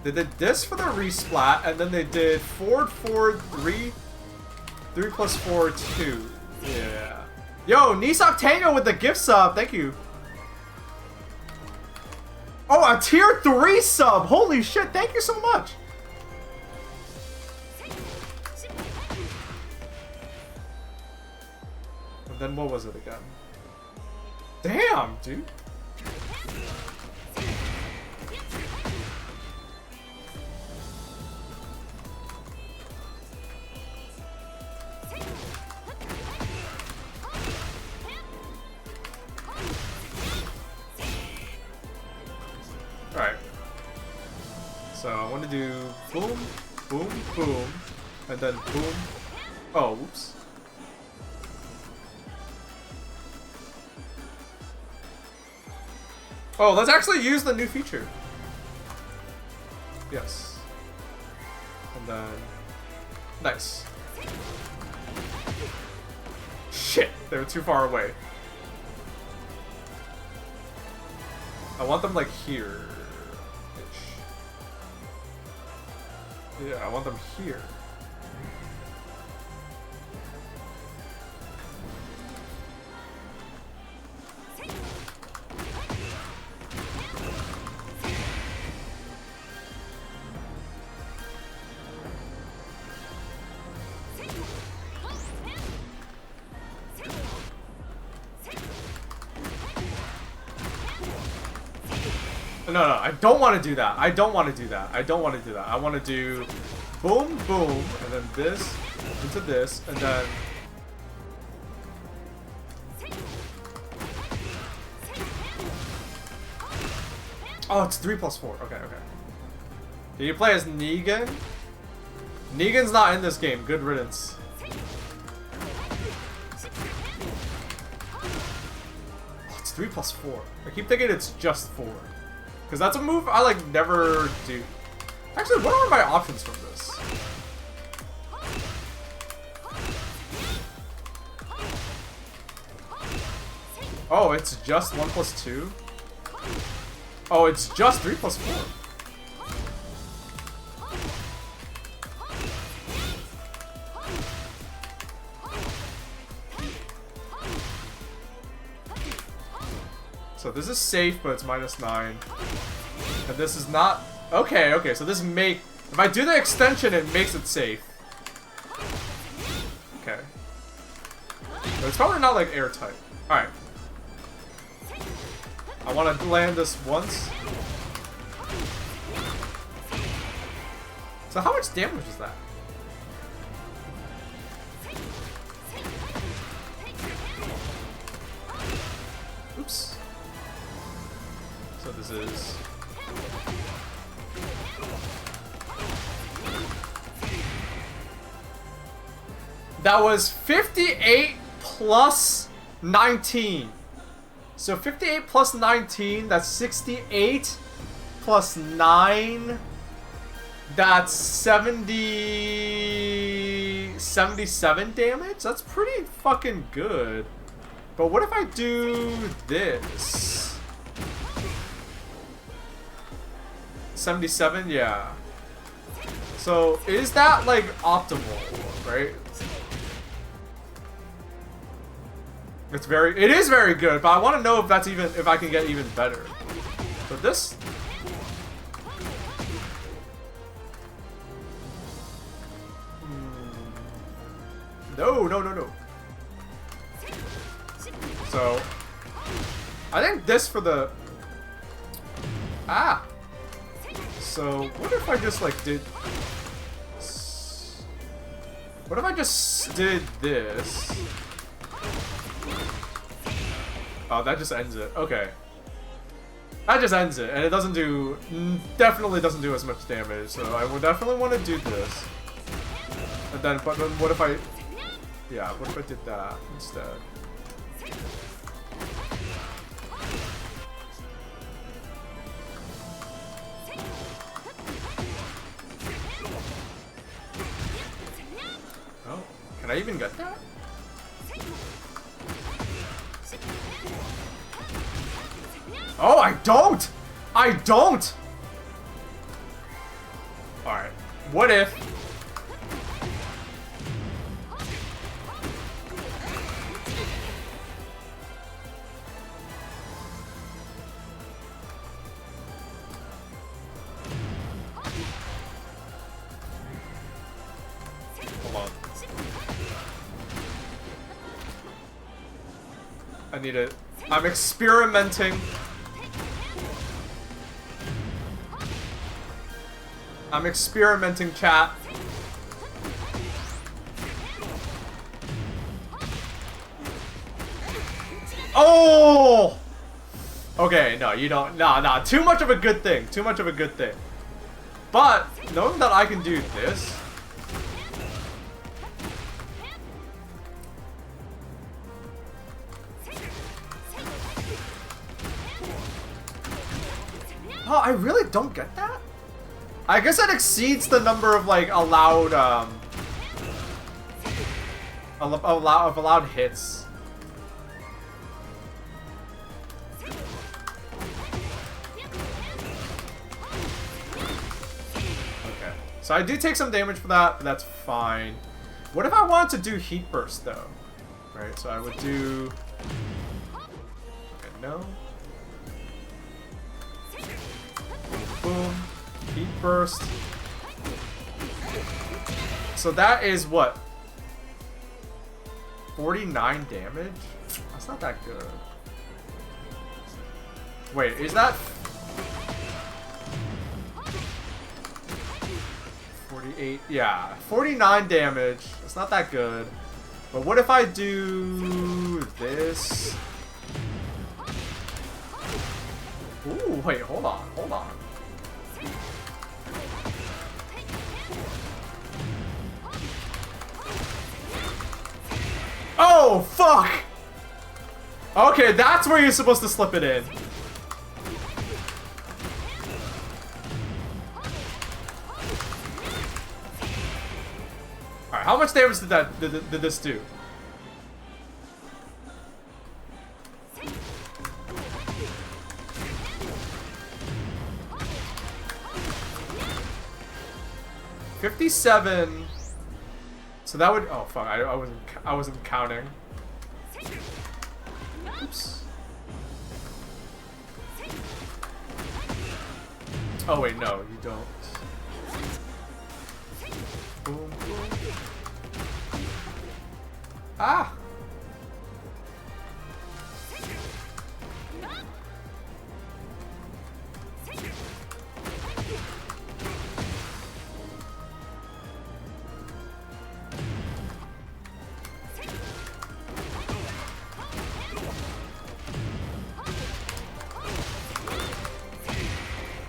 [SPEAKER 1] They did this for the resplat, and then they did forward, 3 plus 4, 2. Yeah. Yo, Nisok Tango with the gift sub. Thank you. Oh, a tier 3 sub. Holy shit. Thank you so much. And then what was it again? Damn, dude. Alright. So I want to do boom, boom, boom, and then boom. Oh, whoops. Oh, let's actually use the new feature. Yes. And then... Nice. Shit, they were too far away. I want them like here. Yeah, I want them here. No, I don't want to do that. I don't want to do that. I don't want to do that. I want to do boom, boom, and then this into this, and then... Oh, it's 3 plus 4. Okay. Did you play as Negan? Negan's not in this game. Good riddance. Oh, it's 3 plus 4. I keep thinking it's just 4. Because that's a move I, like, never do. Actually, what are my options from this? Oh, it's just 1 plus 2? Oh, it's just 3 plus 4. So this is safe, but it's -9. And this is not... Okay, so this make... If I do the extension, it makes it safe. okay. But it's probably not like airtight. Alright. I want to land this once. So how much damage is that? Oops. So this is... That was 58 plus 19. So 58 plus 19, that's 68 plus 9. That's 77 damage? That's pretty fucking good. But what if I do this? 77? Yeah. So is that like optimal, right? It is very good, but I want to know if if I can get even better. So this... No. So, I think this for the... Ah! So, what if I just like did... What if I just did this? Oh, that just ends it. Okay. That just ends it, and it doesn't do... Definitely doesn't do as much damage, so I would definitely want to do this. And then, but then what if I... Yeah, what if I did that instead? Oh, can I even get that? Oh, I don't! I don't! Alright, what if... Hold on. I need it. I'm experimenting. I'm experimenting, chat. Oh! Okay, no, you don't. Nah. Too much of a good thing. Too much of a good thing. But, knowing that I can do this... Oh, I really don't get that? I guess that exceeds the number of like allowed allowed hits. Okay. So I do take some damage for that, but that's fine. What if I wanted to do heat burst though? Right, so I would do... Okay, no. Boom. Heat burst. So that is what? 49 damage? That's not that good. Wait, is that 48? Yeah, 49 damage. It's not that good. But what if I do this? Ooh, wait, hold on. Oh, fuck! Okay, that's where you're supposed to slip it in. Alright, how much damage did this do? $57. So that would... Oh, fuck. I wasn't counting. Oops. Oh, wait. No, you don't. Boom, boom. Ah!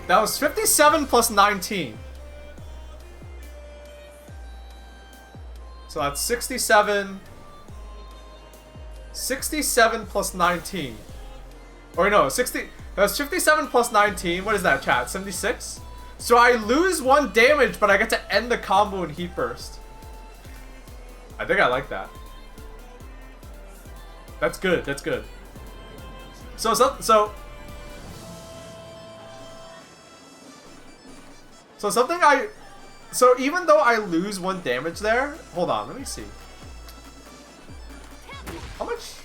[SPEAKER 1] That was 57 plus 19. So that's 67. 67 plus 19. Or no, 60. That's 57 plus 19. What is that, chat? 76? So I lose 1 damage, but I get to end the combo in Heat Burst. I think I like that. That's good. That's good. So even though I lose 1 damage there, hold on, let me see. How much?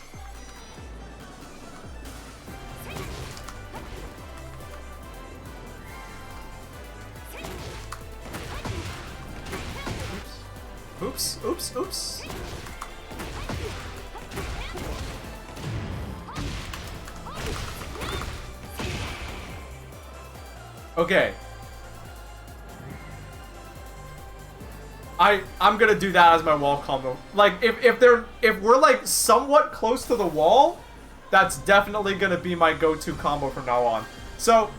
[SPEAKER 1] Oops, oops, oops. Okay. I'm gonna do that as my wall combo. Like if we're like somewhat close to the wall, that's definitely gonna be my go-to combo from now on. So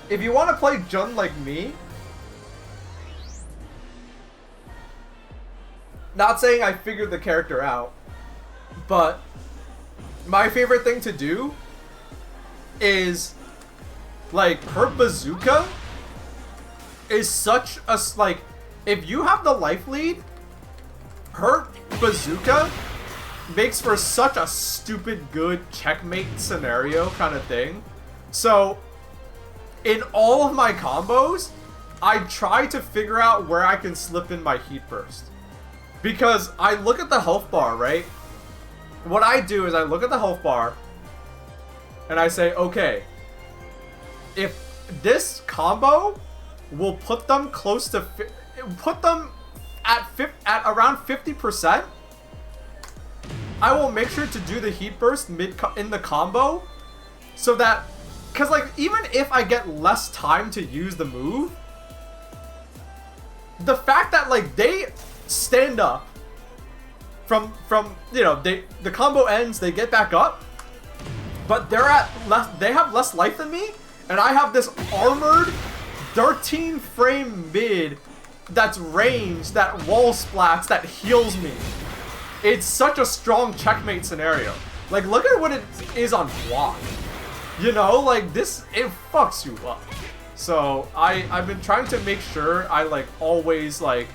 [SPEAKER 1] if you want to play Jun like me, not saying I figured the character out, but my favorite thing to do is like her bazooka is such a like. If you have the life lead, her bazooka makes for such a stupid good checkmate scenario kind of thing. So, in all of my combos, I try to figure out where I can slip in my Heat Burst. Because I look at the health bar, right? What I do is I look at the health bar, and I say, okay, if this combo will put them close to... put them at around 50%, I will make sure to do the Heat Burst in the combo, so that, because like even if I get less time to use the move, the fact that like they stand up from you know, the combo ends, they get back up, but they have less life than me, and I have this armored 13 frame mid that's ranged, that wall splats, that heals me. It's such a strong checkmate scenario. Like, look at what it is on block. You know, like this, it fucks you up. So I've been trying to make sure I like always like,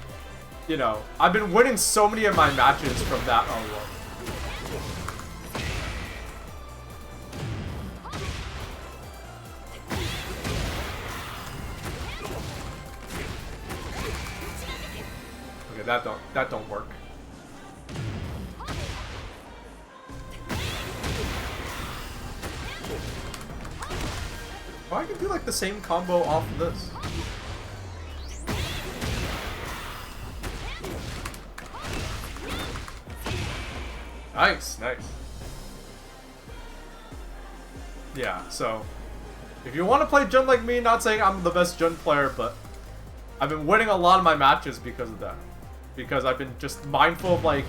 [SPEAKER 1] you know, I've been winning so many of my matches from that alone. That don't work. Well, I can do like the same combo off of this. Nice, nice. Yeah, so if you want to play Jun like me, not saying I'm the best Jun player, but I've been winning a lot of my matches because of that. Because I've been just mindful of like,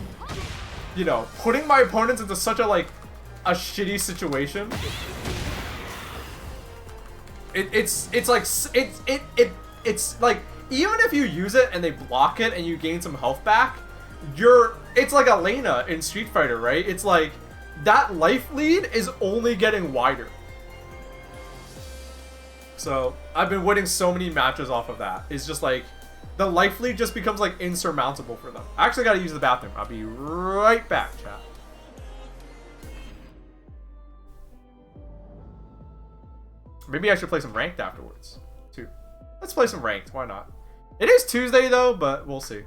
[SPEAKER 1] you know, putting my opponents into such a like a shitty situation. It's like, even if you use it and they block it and you gain some health back, it's like Elena in Street Fighter, right? It's like that life lead is only getting wider. So I've been winning so many matches off of that. It's just like the life lead just becomes like insurmountable for them. I actually gotta use the bathroom. I'll be right back, chat. Maybe I should play some ranked afterwards, too. Let's play some ranked, why not? It is Tuesday though, but we'll see.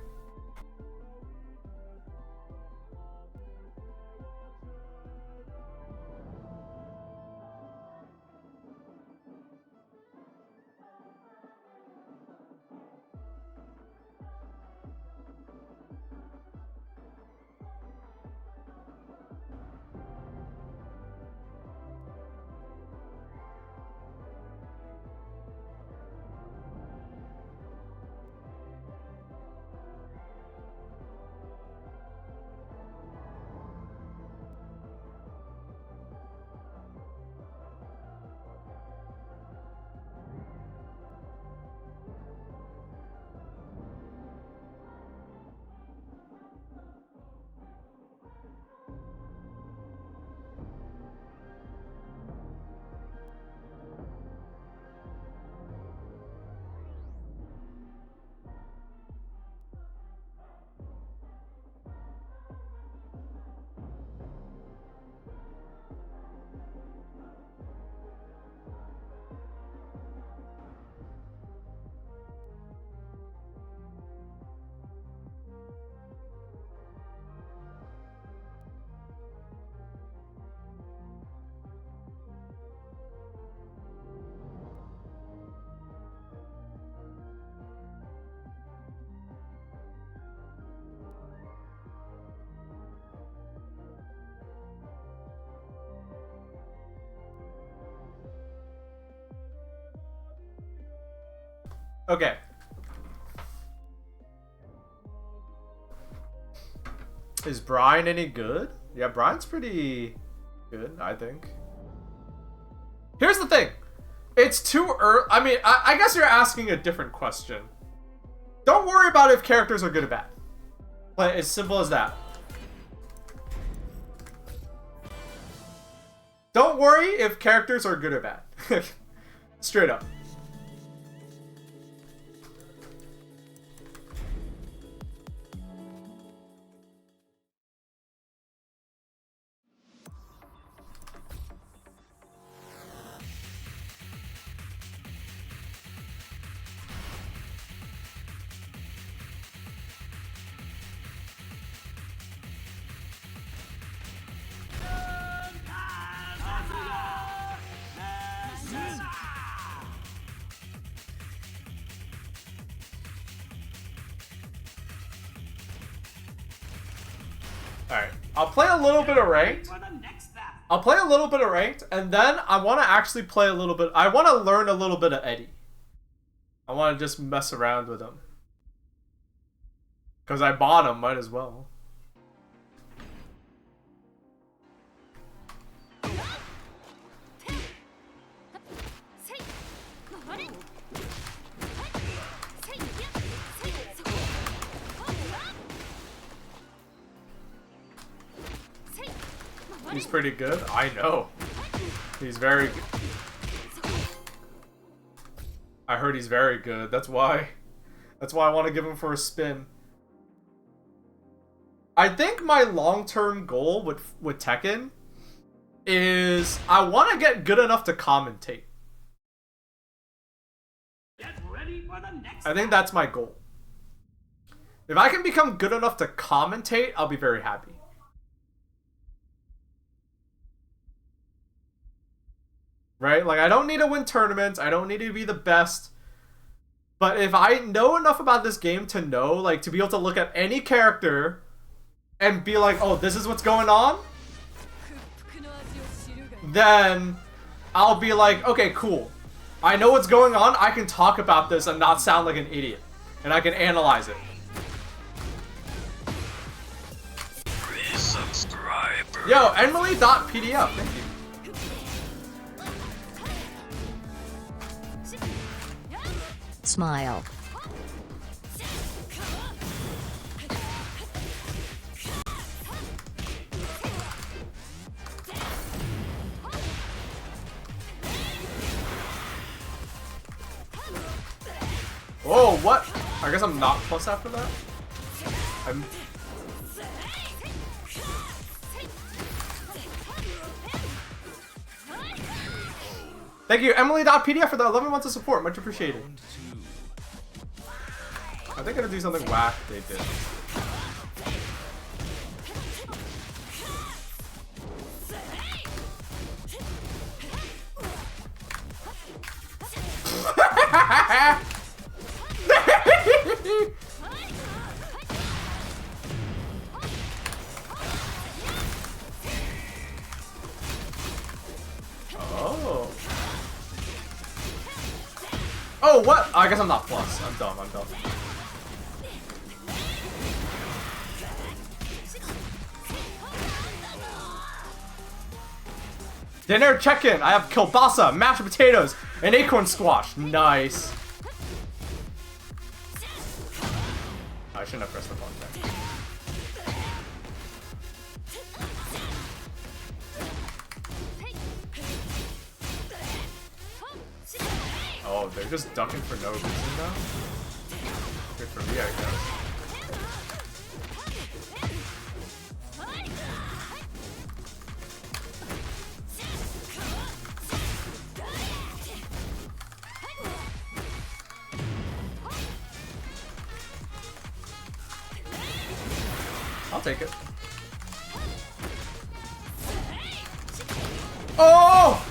[SPEAKER 1] Okay. Is Brian any good? Yeah, Brian's pretty good, I think. Here's the thing. It's too early. I mean, I guess you're asking a different question. Don't worry about if characters are good or bad. Like, as simple as that. Don't worry if characters are good or bad. Straight up. Alright, I'll play a little bit of ranked. I'll play a little bit of ranked, and then I want to actually play a little bit. I want to learn a little bit of Eddie. I want to just mess around with him. Because I bought him, might as well. He's pretty good. I know. He's very good. I heard he's very good. That's why I want to give him for a spin. I think my long-term goal with Tekken is I want to get good enough to commentate.
[SPEAKER 6] Get ready for the next
[SPEAKER 1] I think that's my goal. If I can become good enough to commentate, I'll be very happy. Right? Like, I don't need to win tournaments. I don't need to be the best. But if I know enough about this game to know, like, to be able to look at any character and be like, oh, this is what's going on, then I'll be like, okay, cool. I know what's going on. I can talk about this and not sound like an idiot. And I can analyze it.
[SPEAKER 3] Subscriber.
[SPEAKER 1] Yo, Emily.pdf. Thank you.
[SPEAKER 2] Smile.
[SPEAKER 1] Oh, what? I guess I'm not plus after that? I'm... Thank you, Emily.pdf, for the 11 months of support. Much appreciated. I think I'm gonna do something whack they did. Oh. Oh, what? I guess I'm not plus. I'm dumb. I'm dumb. Dinner check-in. I have kielbasa, mashed potatoes, and acorn squash. Nice. I shouldn't have pressed the button there. Oh, they're just ducking for no reason now? Good for me, I guess. I'll take it. Oh!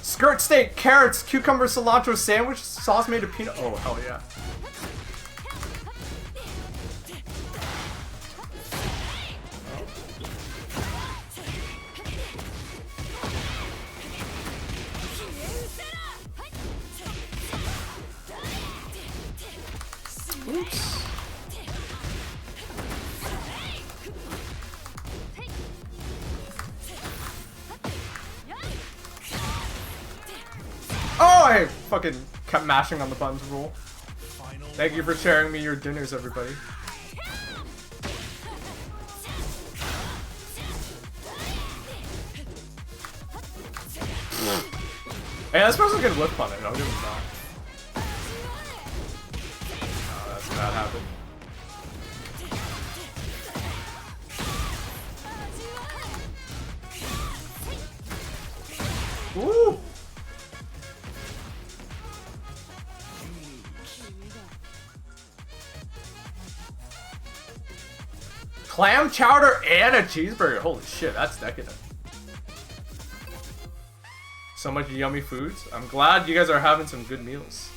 [SPEAKER 1] Skirt steak, carrots, cucumber, cilantro sandwich, sauce made of peanut. Oh, hell yeah. Oops. Oh, I fucking kept mashing on the buttons rule. Thank you for sharing me your dinners, everybody. Hey, this person's gonna whip on it. I'll give him that. Oh, that's a bad habit. Woo! Clam chowder and a cheeseburger. Holy shit, that's decadent. So much yummy foods. I'm glad you guys are having some good meals.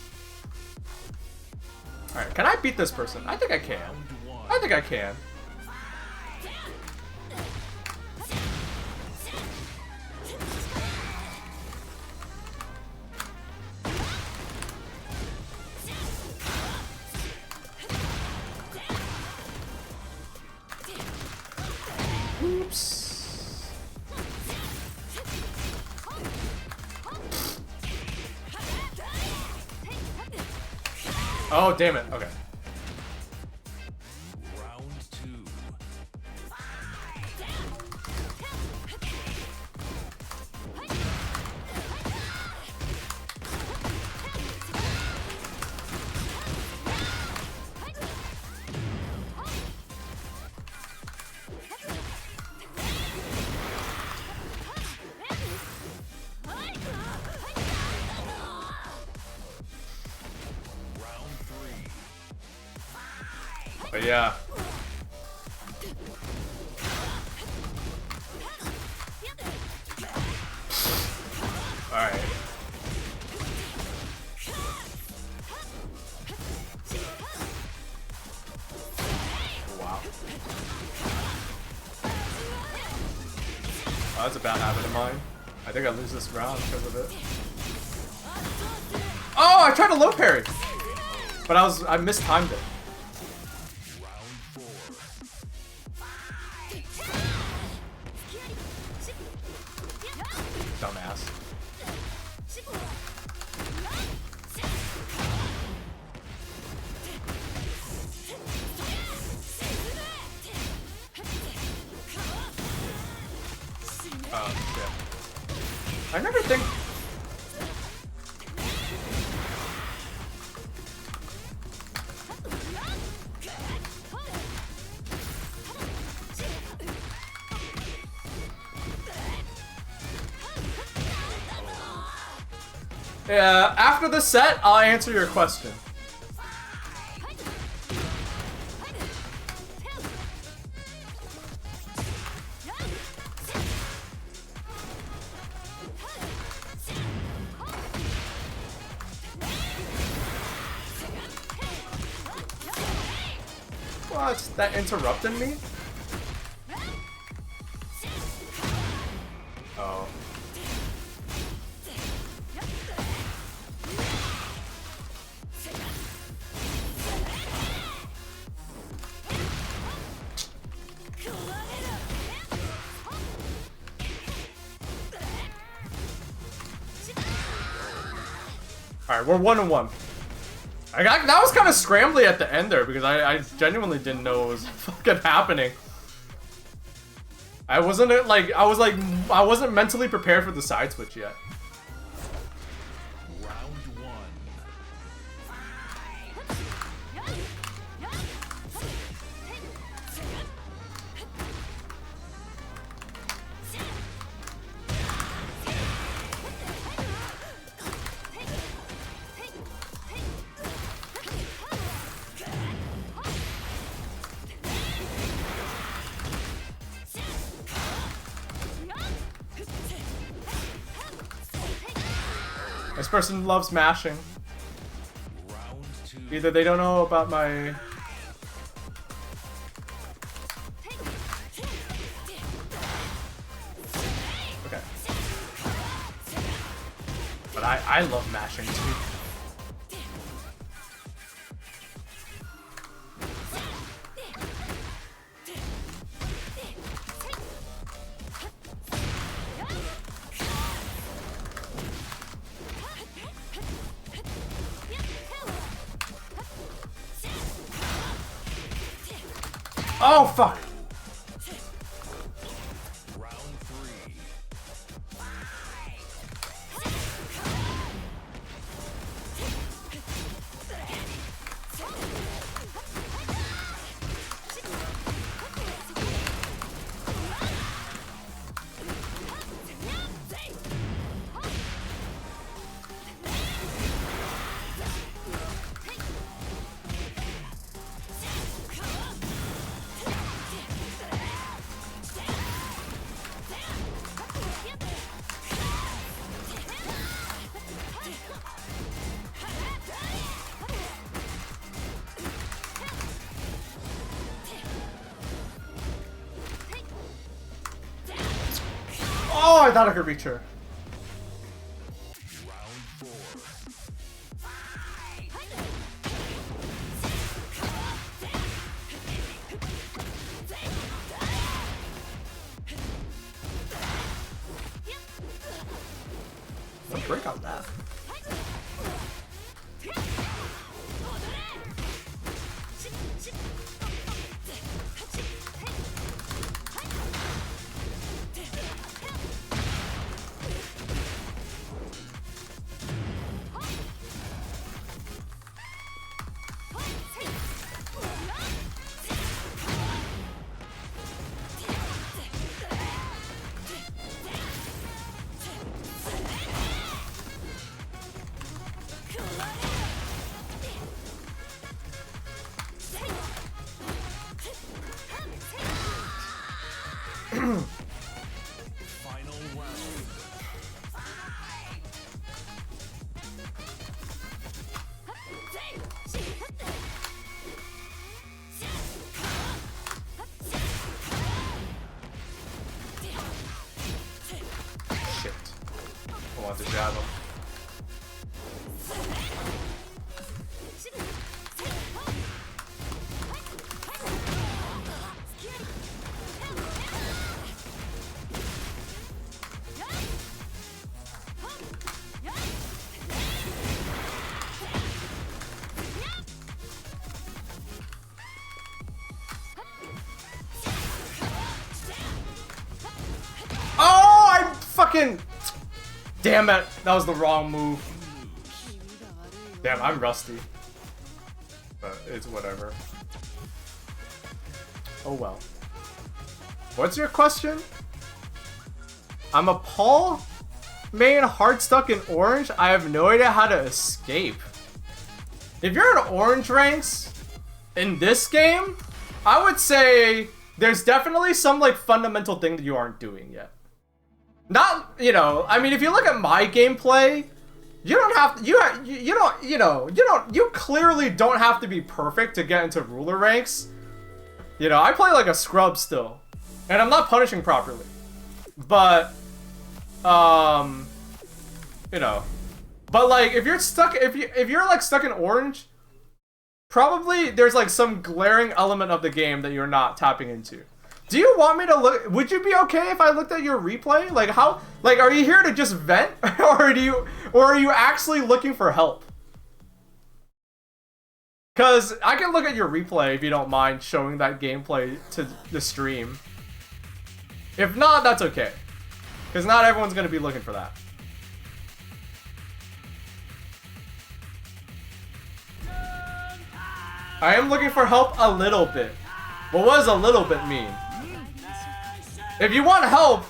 [SPEAKER 1] Alright, can I beat this person? I think I can. I think I can. Oops. Oh, damn it. Okay.
[SPEAKER 3] Round 2.
[SPEAKER 1] But yeah. Alright. Wow. Oh, that's a bad habit of mine. I think I lose this round because of it. Oh, I tried to low parry! But I mistimed it. Dumbass. Oh, shit. I never think... Yeah, after the set, I'll answer your question. What? That interrupted me? Oh. Alright, we're 1-1. That was kind of scrambly at the end there because I genuinely didn't know what was fucking happening. I wasn't mentally prepared for the side switch yet.
[SPEAKER 3] Round 1.
[SPEAKER 1] This person loves mashing.
[SPEAKER 3] Round 2.
[SPEAKER 1] Either they don't know about my... Okay. But I love mashing too. Oh, fuck.
[SPEAKER 3] Round 3.
[SPEAKER 1] Oh, I thought I could reach her.
[SPEAKER 3] Round 4.
[SPEAKER 1] Let's break on that.
[SPEAKER 3] Final round.
[SPEAKER 1] Shit. I want to jab him. Oh, I fucking... Damn it. That was the wrong move. Damn, I'm rusty. But it's whatever. Oh well. What's your question? I'm a Paul main hard stuck in orange. I have no idea how to escape. If you're in orange ranks in this game, I would say there's definitely some like fundamental thing that you aren't doing yet. Not, you know, I mean, if you look at my gameplay, you don't have to, you clearly don't have to be perfect to get into ruler ranks. You know, I play like a scrub still, and I'm not punishing properly. But, you know, but like if you're stuck, if you're like stuck in orange, probably there's like some glaring element of the game that you're not tapping into. Do you want me to look? Would you be okay if I looked at your replay? Like how? Like are you here to just vent, or are you actually looking for help? Cause I can look at your replay if you don't mind showing that gameplay to the stream. If not, that's okay. Cause not everyone's gonna be looking for that. I am looking for help a little bit. But what does a little bit mean? If you want help,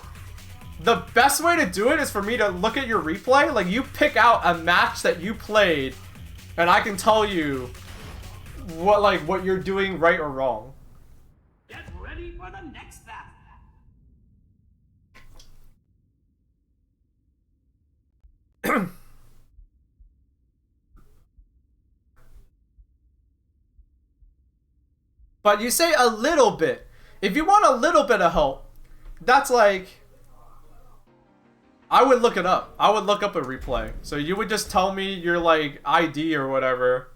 [SPEAKER 1] the best way to do it is for me to look at your replay. Like, you pick out a match that you played, and I can tell you what you're doing right or wrong.
[SPEAKER 6] Get ready for the next battle.
[SPEAKER 1] But you say a little bit. If you want a little bit of help, that's like... I would look it up. I would look up a replay. So you would just tell me your, like, ID or whatever.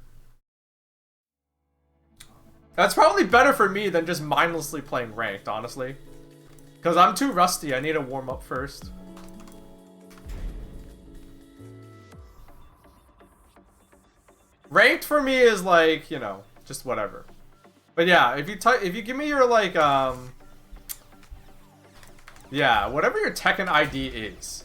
[SPEAKER 1] That's probably better for me than just mindlessly playing ranked, honestly. Because I'm too rusty. I need to warm up first. Ranked for me is like, you know, just whatever. But yeah, if you give me your like yeah, whatever your Tekken ID is.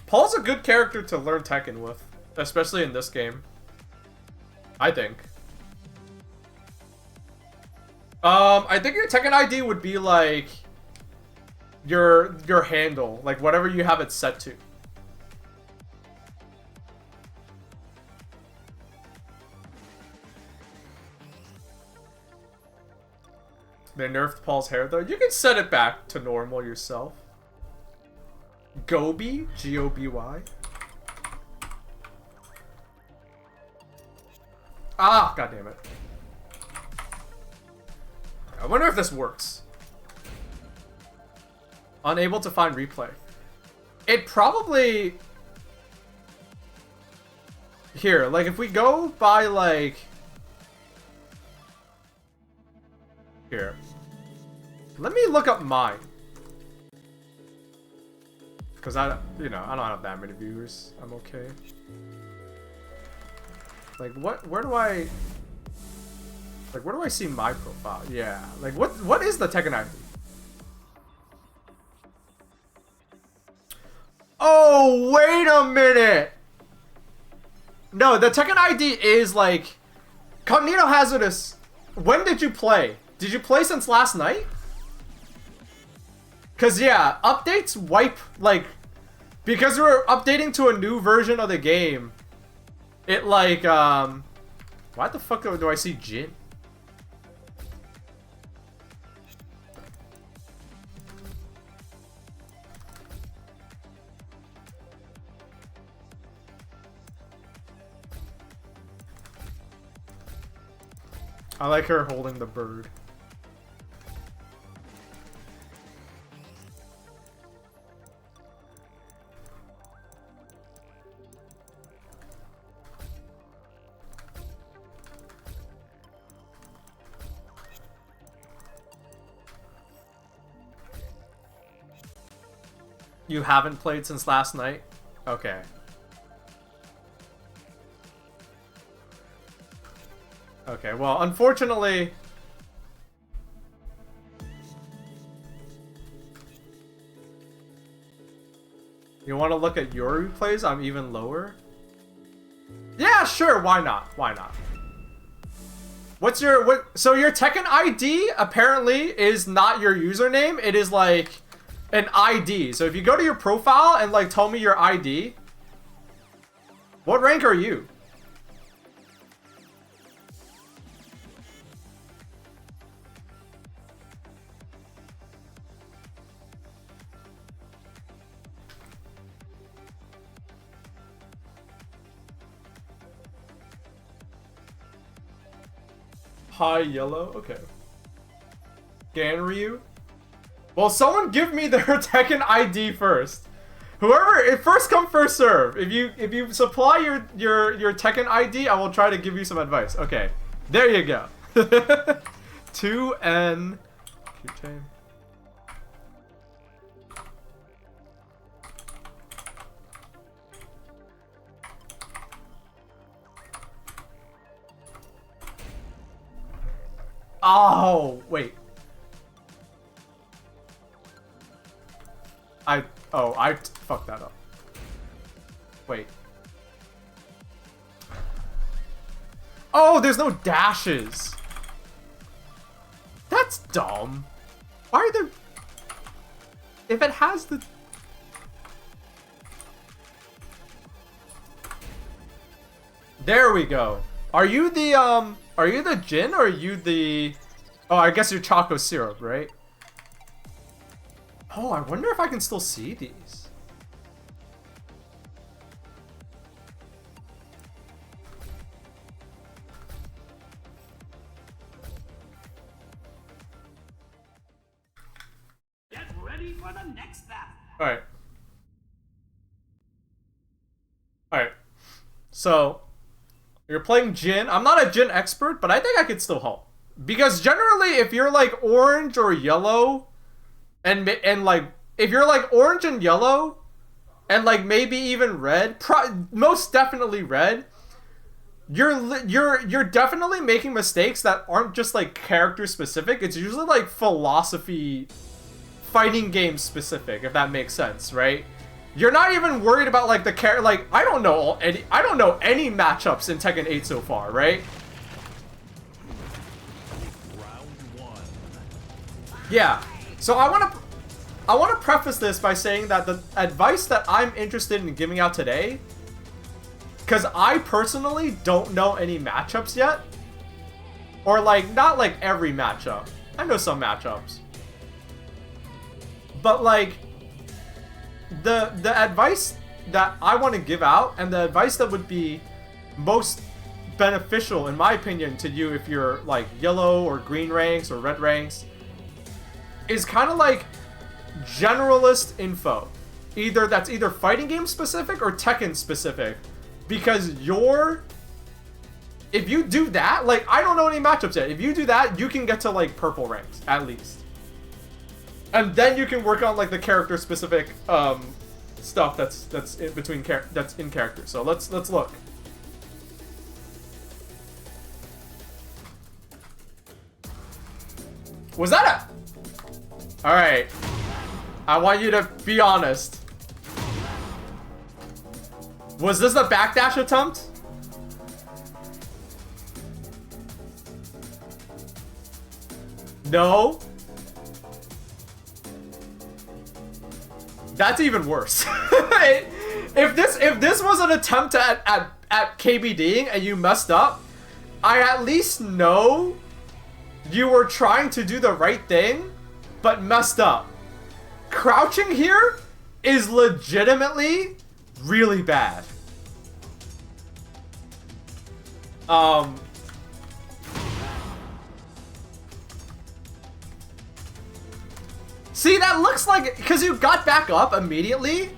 [SPEAKER 1] Paul's a good character to learn Tekken with, especially in this game. I think. I think your Tekken ID would be like your handle, like whatever you have it set to. They nerfed Paul's hair though. You can set it back to normal yourself. Goby, G-O-B-Y. Ah, god damn it. I wonder if this works. Unable to find replay. It probably... Here, like if we go by like... Here. Let me look up mine. Because I don't have that many viewers. I'm okay. Like where do I see my profile? Yeah. Like what is the Tekken ID? Oh, wait a minute. No, the Tekken ID is like Cognito Hazardous. When did you play? Did you play since last night? Cause yeah, updates wipe like because we're updating to a new version of the game. It like why the fuck do I see Jin? I like her holding the bird. You haven't played since last night? Okay. Okay, well, unfortunately... You want to look at your replays? I'm even lower? Yeah, sure, why not? Why not? What's your... So your Tekken ID, apparently, is not your username. It is, like... an ID. So if you go to your profile and like tell me your ID, what rank are you? High yellow, okay. Ganryu. Well, someone give me their Tekken ID first. Whoever, if first come first serve. If you supply your Tekken ID, I will try to give you some advice. Okay, there you go. 2N. Q-Tame. Oh wait. I fucked that up. Wait. Oh, there's no dashes. That's dumb. Why are there... If it has the... There we go. Are you the Jin or are you the... Oh, I guess you're Choco Syrup, right? Oh, I wonder if I can still see these.
[SPEAKER 6] Get ready for the next battle.
[SPEAKER 1] Alright. Alright. So, you're playing Jin. I'm not a Jin expert, but I think I could still help. Because generally, if you're like orange or yellow... And like, if you're like orange and yellow, and like maybe even red, most definitely red, you're definitely making mistakes that aren't just like character specific. It's usually like philosophy, fighting game specific, if that makes sense, right? You're not even worried about like the character. Like, I don't know any matchups in Tekken 8 so far, right?
[SPEAKER 3] Round 1.
[SPEAKER 1] Yeah. So I want to preface this by saying that the advice that I'm interested in giving out today, because I personally don't know any matchups yet, or like not like every matchup. I know some matchups, but like the advice that I want to give out, and the advice that would be most beneficial in my opinion to you if you're like yellow or green ranks or red ranks, is kind of like generalist info. That's either fighting game specific or Tekken specific. Because if you do that, like, I don't know any matchups yet. If you do that, you can get to like purple ranks at least. And then you can work on like the character specific stuff that's in between that's in character. So let's look. Was that a... Alright. I want you to be honest. Was this a backdash attempt? No. That's even worse. If this was an attempt at KBDing and you messed up, I at least know you were trying to do the right thing, but messed up. Crouching here is legitimately really bad. See, that looks like, because you got back up immediately,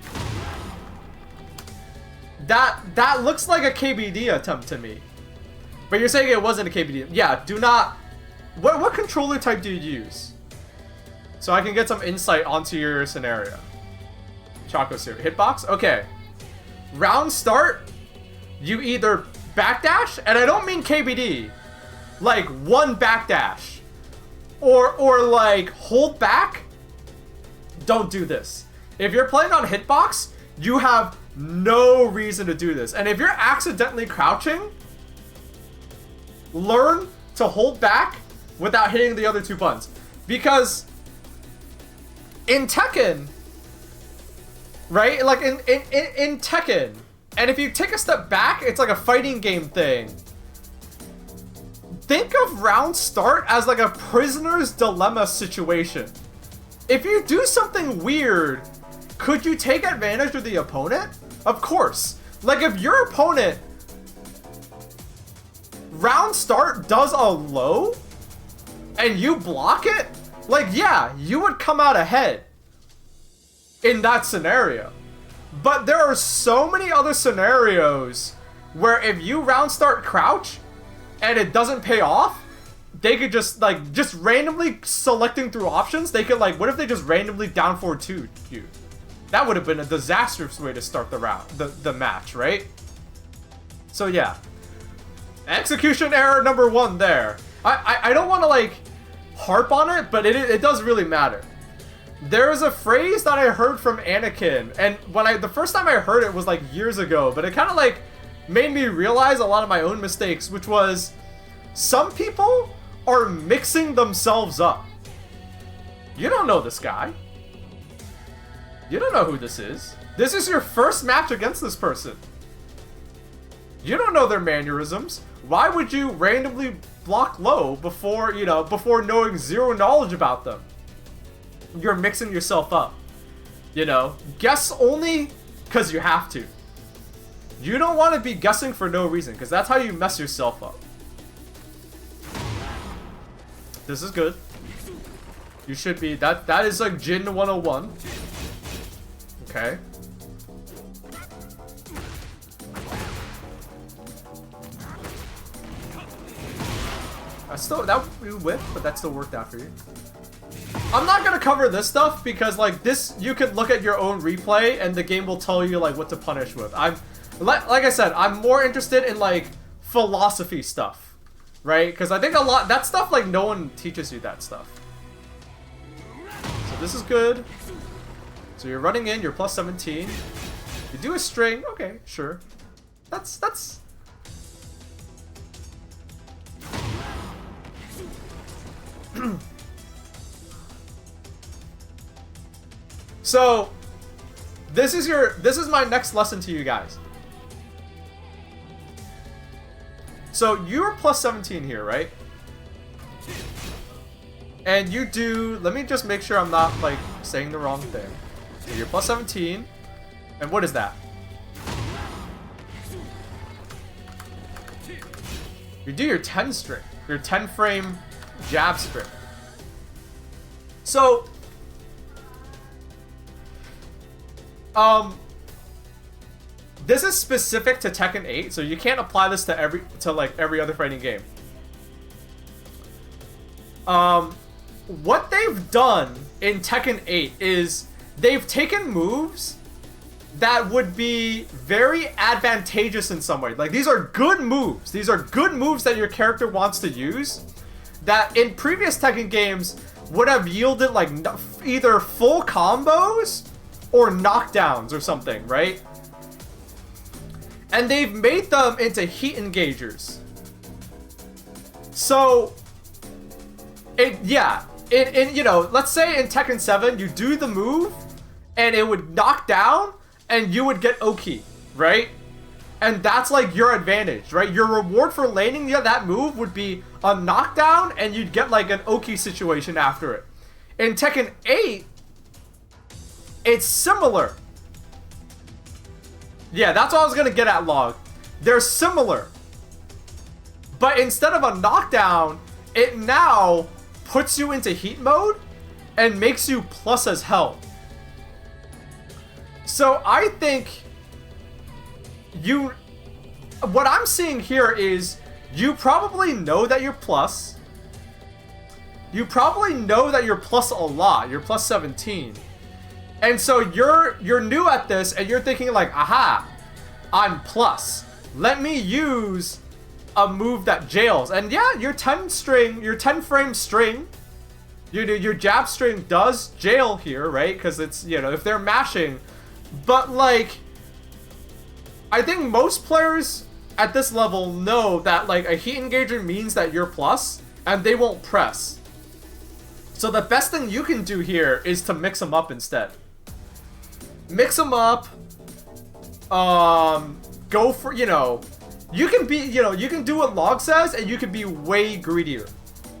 [SPEAKER 1] that looks like a KBD attempt to me. But you're saying it wasn't a KBD. Yeah, do not... What controller type do you use? So I can get some insight onto your scenario. Choco Series. Hitbox? Okay. Round start, you either backdash, and I don't mean KBD, like one backdash, or like hold back. Don't do this. If you're playing on hitbox, you have no reason to do this. And if you're accidentally crouching, learn to hold back without hitting the other two buttons. Because in Tekken, right? Like in Tekken, and if you take a step back, it's like a fighting game thing. Think of round start as like a prisoner's dilemma situation. If you do something weird, could you take advantage of the opponent? Of course. Like if your opponent round start does a low and you block it, like yeah, you would come out ahead in that scenario. But there are so many other scenarios where if you round start crouch and it doesn't pay off, they could just randomly selecting through options, they could like, what if they just randomly down forward 2 you? That would have been a disastrous way to start the round, the match, right? So yeah. Execution error number 1 there. I don't want to like harp on it, but it does really matter. There is a phrase that I heard from Anakin, and the first time I heard it was like years ago, but it kind of like made me realize a lot of my own mistakes, which was, some people are mixing themselves up. You don't know this guy. You don't know who this is. This is your first match against this person. You don't know their mannerisms. Why would you randomly block low before knowing zero knowledge about them? You're mixing yourself up. You know, guess only because you have to. You don't want to be guessing for no reason, because that's how you mess yourself up. This is good. You should be, that is like Jin 101. Okay. That you whipped, but that still worked out for you. I'm not gonna cover this stuff because like this, you could look at your own replay and the game will tell you like what to punish with. Like I said, I'm more interested in like philosophy stuff, right? Because I think a lot that stuff like no one teaches you that stuff. So this is good. So you're running in, you're plus 17. You do a string, okay, sure. That's. So, this is my next lesson to you guys. So, you're plus 17 here, right? And you do, let me just make sure I'm not, like, saying the wrong thing. So you're plus 17, and what is that? You do your 10 string, your 10 frame jab string. So, this is specific to Tekken 8, so you can't apply this to every other fighting game. What they've done in Tekken 8 is they've taken moves that would be very advantageous in some way. Like, these are good moves. These are good moves that your character wants to use that in previous Tekken games would have yielded like either full combos or knockdowns or something, right? And they've made them into heat engagers. So, you know, let's say in Tekken 7, you do the move, and it would knock down, and you would get Oki, right? And that's like your advantage, right? Your reward for laning that move would be a knockdown, and you'd get like an Oki situation after it. In Tekken 8, it's similar. Yeah, that's what I was gonna get at, Log. They're similar. But instead of a knockdown, it now puts you into heat mode and makes you plus as hell. So I think what I'm seeing here is you probably know that you're plus. You probably know that you're plus a lot. You're plus 17. And so you're new at this and you're thinking like, aha, I'm plus. Let me use a move that jails. And yeah, your 10 frame string, your jab string does jail here, right? Because it's, you know, if they're mashing. But like, I think most players at this level know that like a heat engager means that you're plus and they won't press. So the best thing you can do here is to mix them up instead. Mix them up. Go for, you know, you can be, you know, you can do what Log says and you can be way greedier.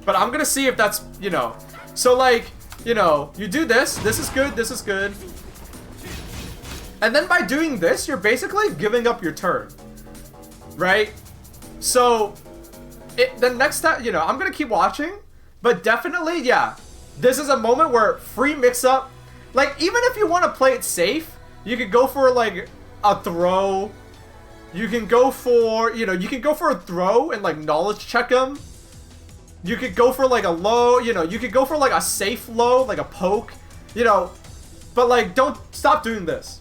[SPEAKER 1] But I'm gonna see if that's, you know, so like, you know, you do this. This is good. This is good. And then by doing this, you're basically giving up your turn, right? So, the next time, you know, I'm gonna keep watching, but definitely, yeah, this is a moment where free mix-up, like, even if you want to play it safe, you could go for, like, a throw. You can go for, you know, you can go for a throw and, like, knowledge check him. You could go for, like, a low, you know, you could go for, like, a safe low, like a poke, you know, but, like, don't stop doing this.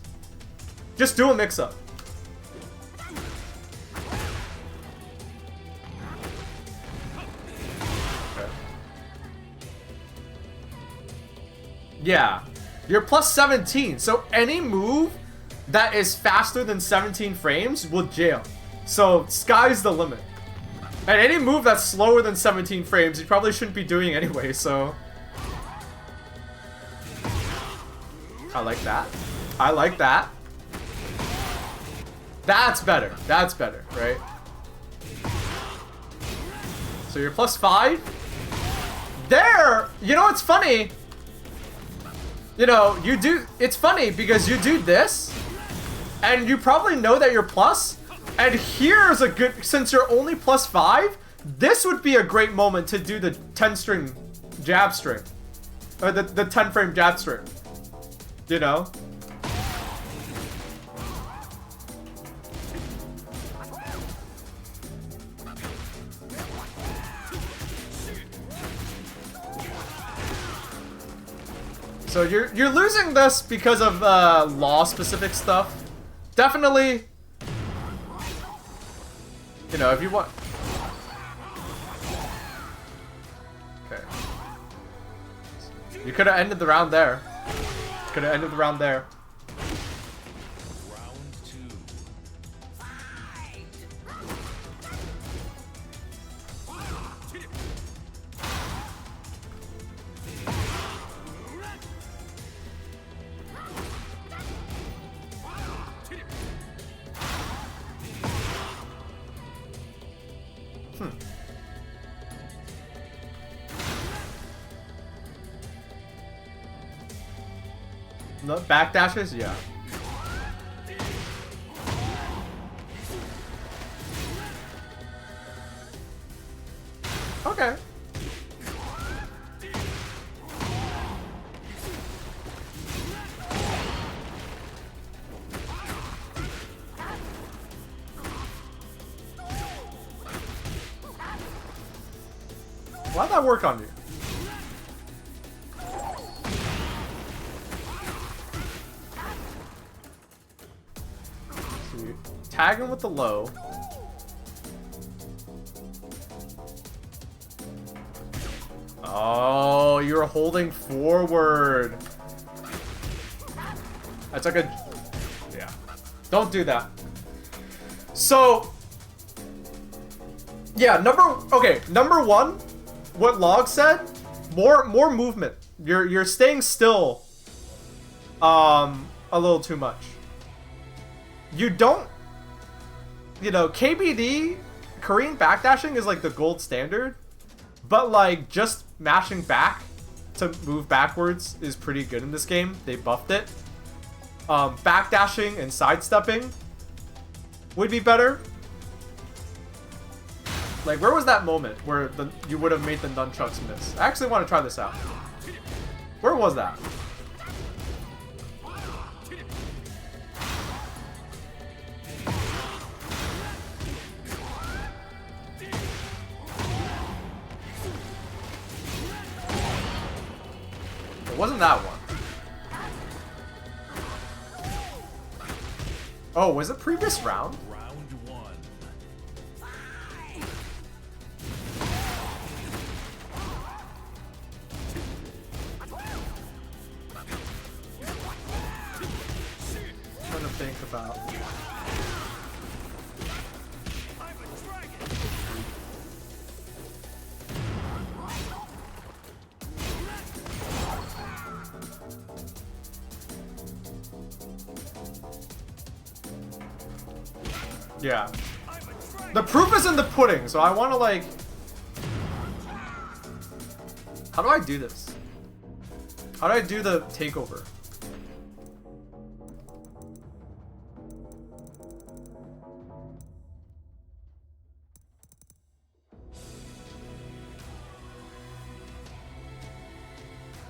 [SPEAKER 1] Just do a mix-up. Okay. Yeah. You're plus 17, so any move that is faster than 17 frames will jail. So, sky's the limit. And any move that's slower than 17 frames, you probably shouldn't be doing anyway, so... I like that. I like that. That's better. That's better, right? So you're plus 5. There! You know what's funny? You know, you do... It's funny because you do this, and you probably know that you're plus, and here's a good... Since you're only plus 5, this would be a great moment to do the 10-string jab string. Or the 10-frame jab string. You know? So you're losing this because of law specific stuff. Definitely, you know, if you want. Okay. You could have ended the round there. Could have ended the round there.
[SPEAKER 3] Round 2.
[SPEAKER 1] No backdashes, yeah. Okay. Why'd that work on you? So you tag him with the low. Oh, you're holding forward. That's like a... Yeah. Don't do that. So... Yeah, number one, what Log said, more movement. You're staying still a little too much. You don't, you know, KBD, Korean backdashing is like the gold standard, but like just mashing back to move backwards is pretty good in this game. They buffed it. Backdashing and sidestepping would be better. Like, where was that moment where you would have made the nunchucks miss? I actually want to try this out. Where was that? It wasn't that one. Oh, was it previous round?
[SPEAKER 3] Round 1.
[SPEAKER 1] Trying to think about. Yeah. The proof is in the pudding, so I want to like... How do I do this? How do I do the takeover?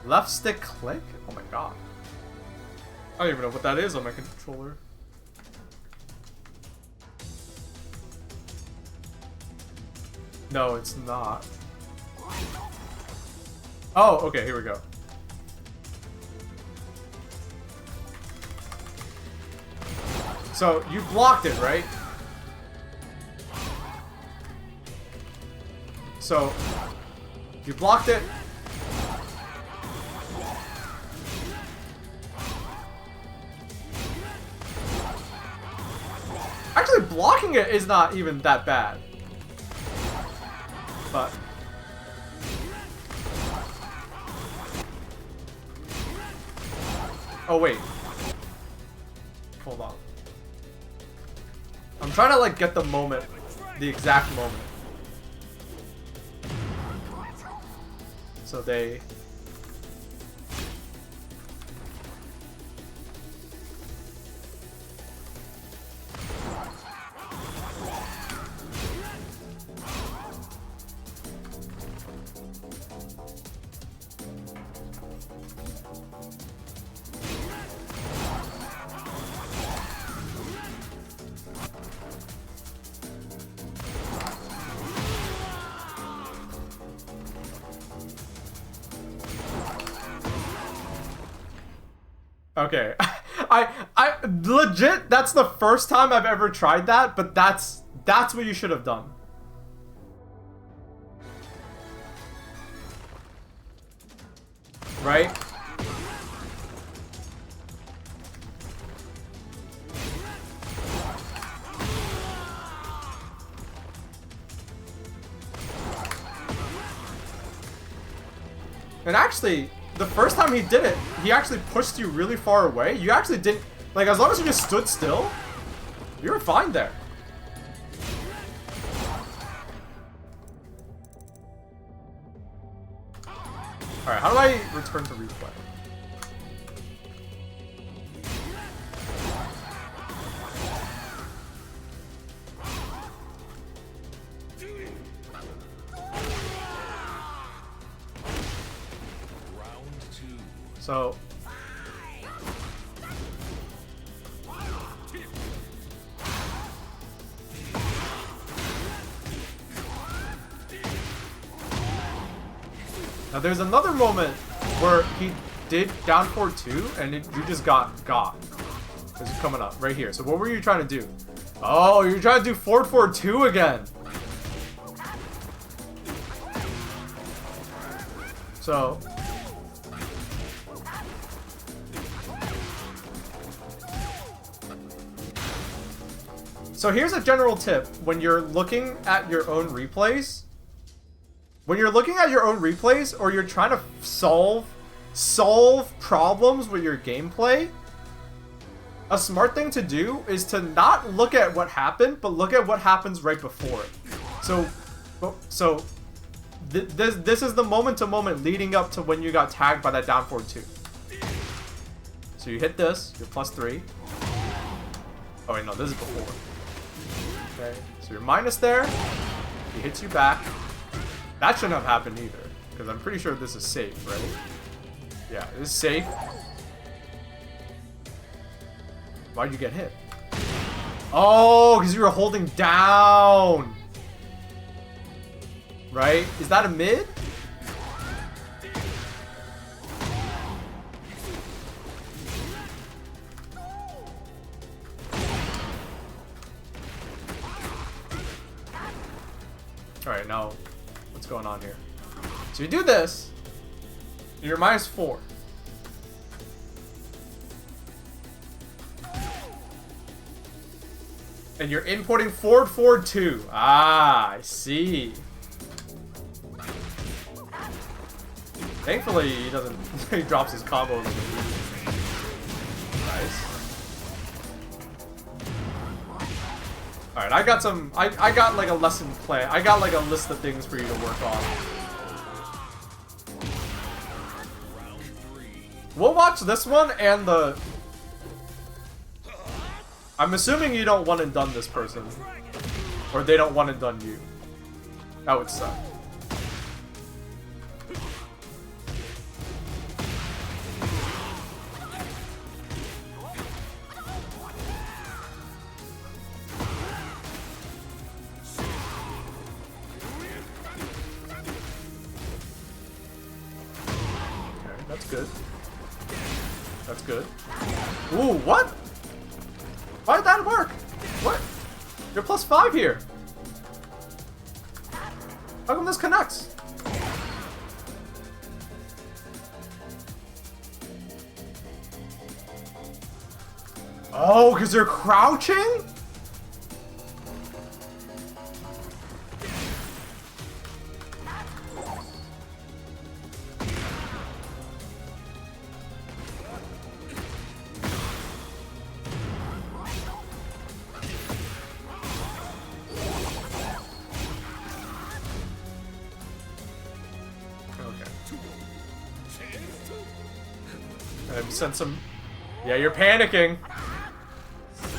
[SPEAKER 1] Left stick click? Oh my god. I don't even know what that is on my controller. No, it's not. Oh, okay, here we go. So, you blocked it, right? So, you blocked it. Actually, blocking it is not even that bad. But... Oh, wait. Hold on. I'm trying to, like, get the moment. The exact moment. So they... Okay. I legit, that's the first time I've ever tried that, but that's what you should have done. Right? And actually, the first time he did it, he actually pushed you really far away. You actually didn't, like, as long as you just stood still, you were fine there. Alright, how do I return to replay? So now there's another moment where he did down forward 2 and you just got. It's coming up right here. So what were you trying to do? Oh, you're trying to do forward 2 again. So here's a general tip when you're looking at your own replays. When you're looking at your own replays or you're trying to solve problems with your gameplay, a smart thing to do is to not look at what happened, but look at what happens right before it. So this is the moment-to-moment leading up to when you got tagged by that down forward 2. So you hit this, you're +3. Oh wait, no, this is before. Okay, so you're minus there. He hits you back. That shouldn't have happened either, because I'm pretty sure this is safe, right? Yeah, this is safe. Why'd you get hit? Oh, because you were holding down. Right? Is that a mid? Alright, now, what's going on here? So you do this, you're -4. And you're inputting forward 2. Ah, I see. Thankfully, he doesn't. He drops his combos. Nice. Alright, I got some. I got like a lesson plan. I got like a list of things for you to work on. We'll watch this one and the. I'm assuming you don't one and done this person. Or they don't one and done you. That would suck. Okay, that's good. That's good. Ooh, what? Why did that work? What? You're +5 here. How come this connects? Oh, because they're crouching? Send some. Yeah, you're panicking.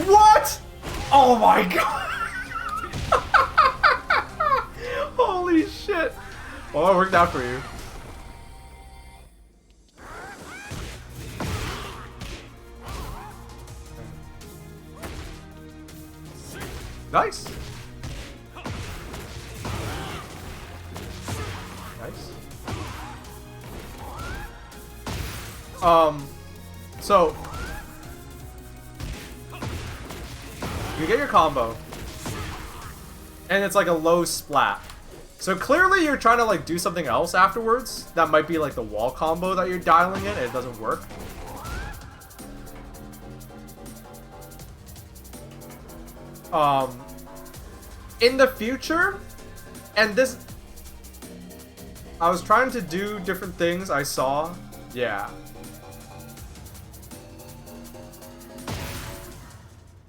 [SPEAKER 1] What? Oh my god! Holy shit! Well, it worked out for you. Nice. Nice. So You get your combo. And it's like a low splat. So clearly you're trying to like do something else afterwards. That might be like the wall combo that you're dialing in and it doesn't work. In the future, and this, I was trying to do different things I saw. Yeah.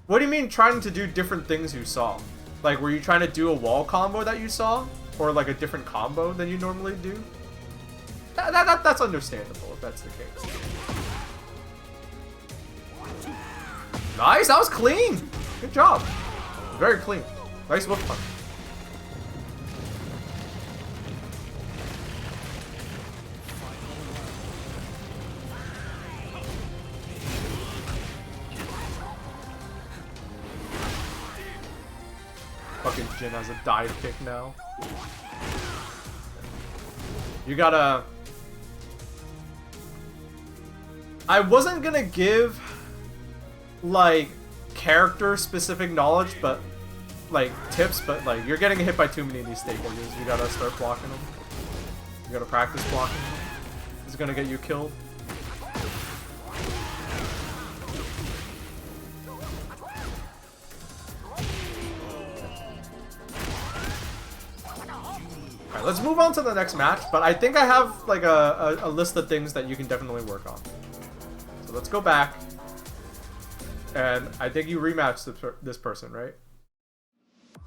[SPEAKER 1] What do you mean trying to do different things you saw? Like, were you trying to do a wall combo that you saw? Or like a different combo than you normally do? That's understandable if that's the case. Nice, that was clean! Good job. Very clean. Nice whip punch. Fucking Jin has a dive kick now. You gotta... I wasn't gonna give, like, character-specific knowledge, but, like, tips, but, like, you're getting hit by too many of these staples. You gotta start blocking them. You gotta practice blocking them. It's gonna get you killed. Alright, let's move on to the next match, but I think I have, like, a list of things that you can definitely work on. So let's go back. And I think you rematched this person, right?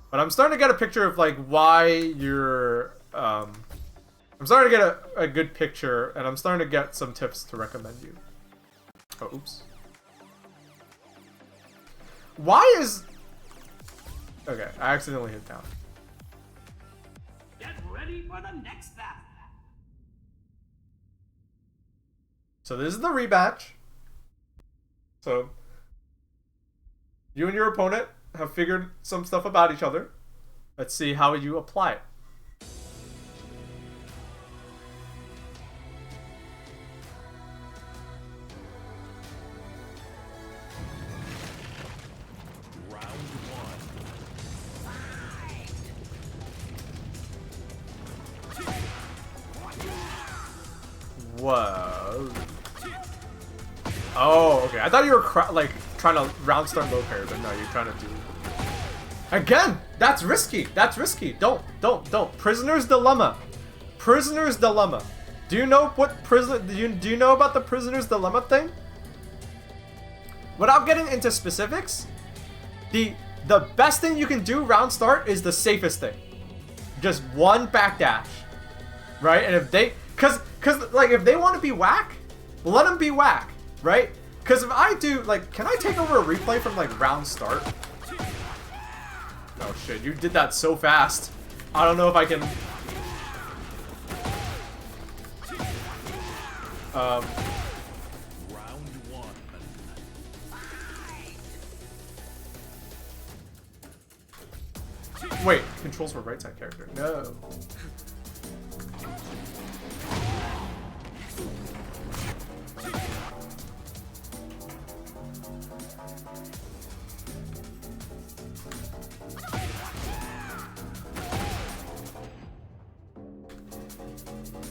[SPEAKER 1] But I'm starting to get a picture of, like, why you're... I'm starting to get a good picture, and I'm starting to get some tips to recommend you. Oh, oops. Why is... Okay, I accidentally hit down.
[SPEAKER 6] Get ready for the next battle.
[SPEAKER 1] So this is the rematch. So... you and your opponent have figured some stuff about each other. Let's see how you apply it.
[SPEAKER 3] Round one.
[SPEAKER 1] Whoa. Oh, okay. I thought you were like trying to round start low parry, but no, you're trying to do... Again! That's risky! That's risky! Don't. Prisoner's dilemma. Prisoner's dilemma. Do you know what do you know about the prisoner's dilemma thing? Without getting into specifics, the best thing you can do round start is the safest thing. Just one backdash. Right? And if they... Cause like if they want to be whack, let them be whack. Right? Because if I do, like, can I take over a replay from, like, round start? Oh, shit, you did that so fast. I don't know if I can...
[SPEAKER 3] Round one.
[SPEAKER 1] Wait, controls for right side character. No.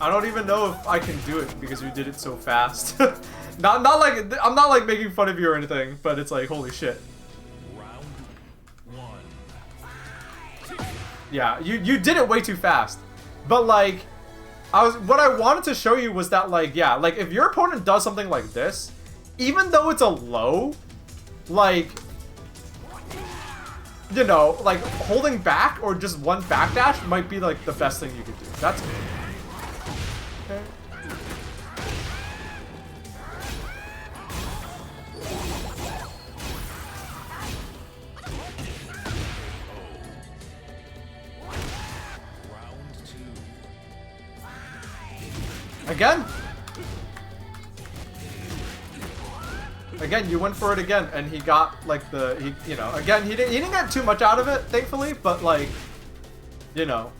[SPEAKER 1] I don't even know if I can do it because you did it so fast. not like I'm not like making fun of you or anything, but it's like holy shit.
[SPEAKER 3] Round one.
[SPEAKER 1] Yeah, you did it way too fast. But like what I wanted to show you was that like yeah, like if your opponent does something like this, even though it's a low, like you know, like holding back or just one backdash might be like the best thing you could do. That's okay.
[SPEAKER 3] Round two.
[SPEAKER 1] Again, you went for it again, and he got like you know, again he didn't get too much out of it, thankfully, but like, you know,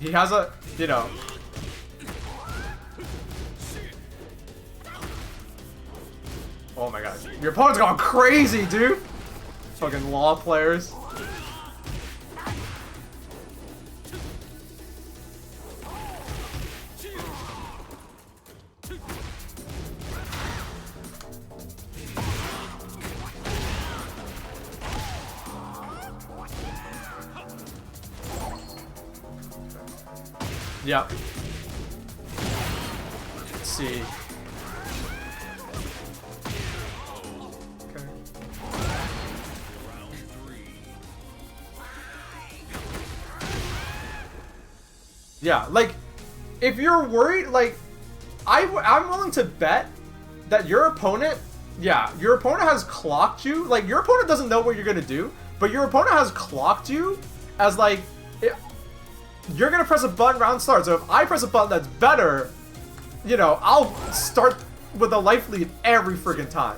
[SPEAKER 1] he has a, you know. Oh my god. Your opponent's gone crazy, dude! Fucking law players. Yep. Let's see. Okay. Yeah, like, if you're worried, like, I'm willing to bet that your opponent, yeah, your opponent has clocked you. Like, your opponent doesn't know what you're gonna do, but your opponent has clocked you as, like, you're gonna press a button, round start. So if I press a button that's better, you know, I'll start with a life lead every friggin' time.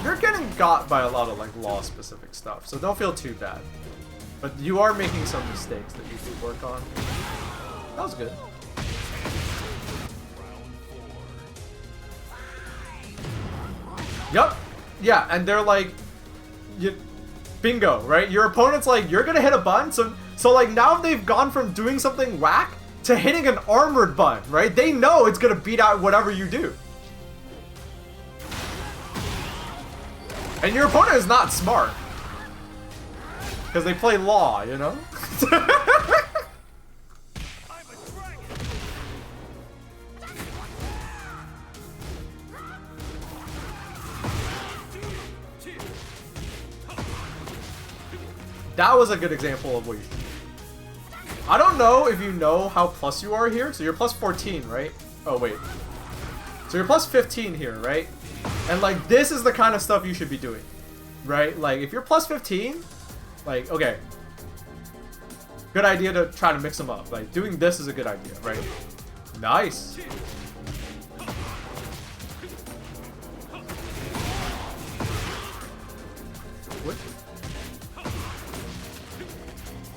[SPEAKER 1] You're getting got by a lot of like law specific stuff, so don't feel too bad. But you are making some mistakes that you should work on. That was good. Yup. Yeah, and they're like, bingo, right? Your opponent's like, you're gonna hit a button, so like now they've gone from doing something whack to hitting an armored button, right? They know it's gonna beat out whatever you do. And your opponent is not smart. Because they play law, you know? That was a good example of what you should do. I don't know if you know how plus you are here. So you're plus 14, right? Oh, wait. So you're plus 15 here, right? And, like, this is the kind of stuff you should be doing, right? Like, if you're plus 15, like, okay. Good idea to try to mix them up. Like, doing this is a good idea, right? Nice. What?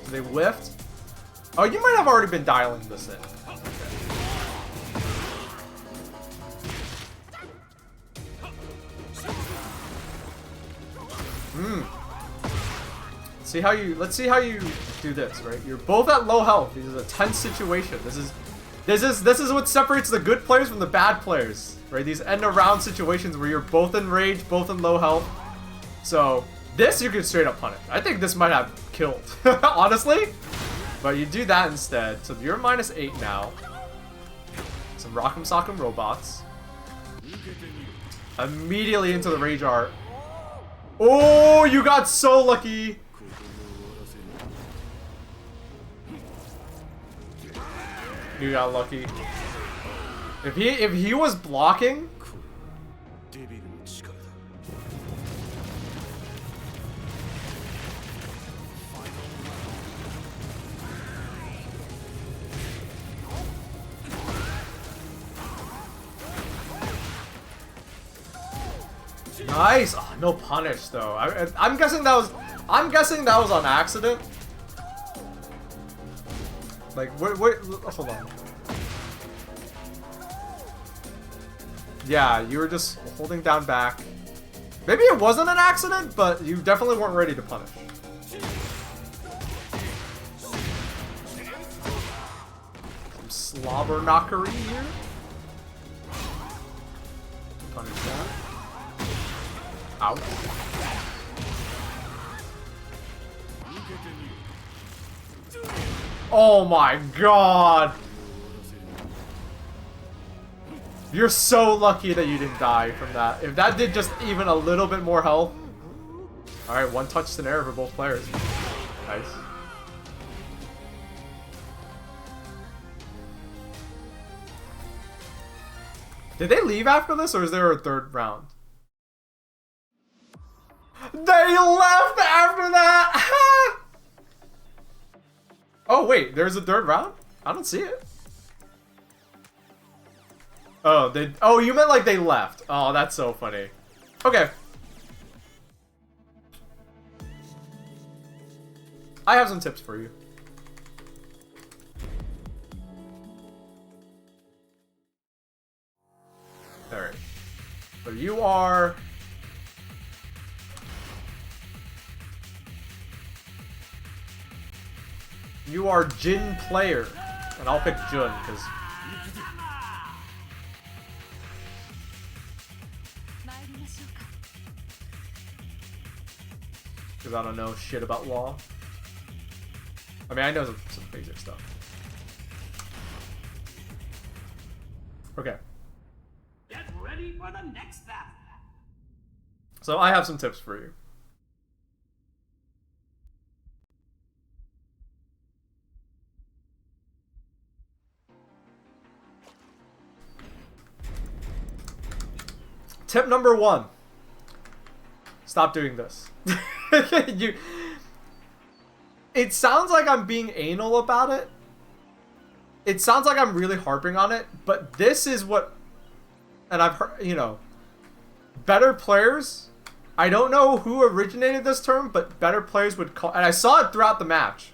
[SPEAKER 1] So they whiffed? Oh, you might have already been dialing this in. Let's see how you do this, right? You're both at low health. This is a tense situation. This is what separates the good players from the bad players, right? These end of round situations where you're both in rage, both in low health. So this you can straight up punish. I think this might have killed, honestly. But you do that instead. So you're -8 now. Some Rock'em Sock'em robots. Immediately into the rage art. Oh, you got so lucky. You got lucky. If he was blocking. Nice. Oh, no punish though. I'm guessing that was on accident. Like, wait, hold on. Yeah, you were just holding down back. Maybe it wasn't an accident, but you definitely weren't ready to punish. Some slobber knockery here. Punish that. Ouch. Oh my god! You're so lucky that you didn't die from that. If that did just even a little bit more health. Alright, one touch scenario for both players. Nice. Did they leave after this, or is there a third round? They left after that! Oh, wait, there's a third round? I don't see it. Oh, oh, you meant like they left. Oh, that's so funny. Okay. I have some tips for you. Alright. So you are... You are Jin player. And I'll pick Jun, because... Because I don't know shit about law. I mean, I know some basic stuff. Okay.
[SPEAKER 6] Get ready for the next battle.
[SPEAKER 1] So I have some tips for you. Tip number 1. Stop doing this. It sounds like I'm being anal about it. It sounds like I'm really harping on it, but this is what, and I've heard, you know, better players, I don't know who originated this term, but better players would call, and I saw it throughout the match.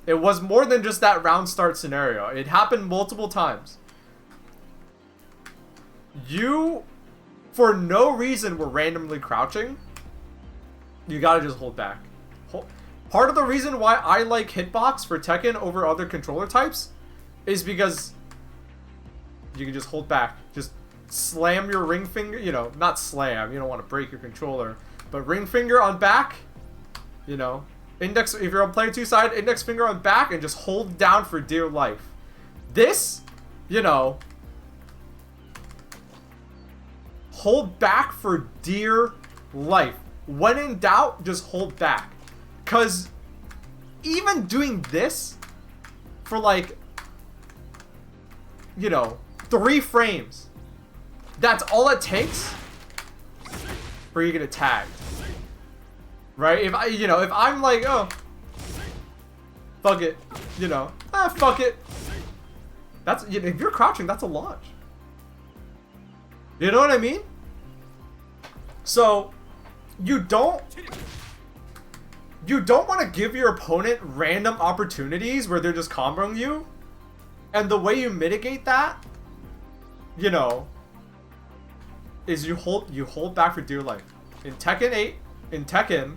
[SPEAKER 1] It was more than just that round start scenario. It happened multiple times. You, for no reason, were randomly crouching. You gotta just hold back. Part of the reason why I like hitbox for Tekken over other controller types is because you can just hold back. Just slam your ring finger, you know, not slam, you don't want to break your controller, but ring finger on back, you know, index, if you're on player 2 side, index finger on back and just hold down for dear life. This, you know, hold back for dear life. When in doubt, just hold back. Because even doing this for like, you know, 3 frames, that's all it takes for you to get tagged. Right? If I, you know, if I'm like, oh, fuck it, you know, fuck it. That's, you know, if you're crouching, that's a launch. You know what I mean? So, you don't want to give your opponent random opportunities where they're just comboing you. And the way you mitigate that, you know, is you hold back for dear life. In Tekken 8, in Tekken,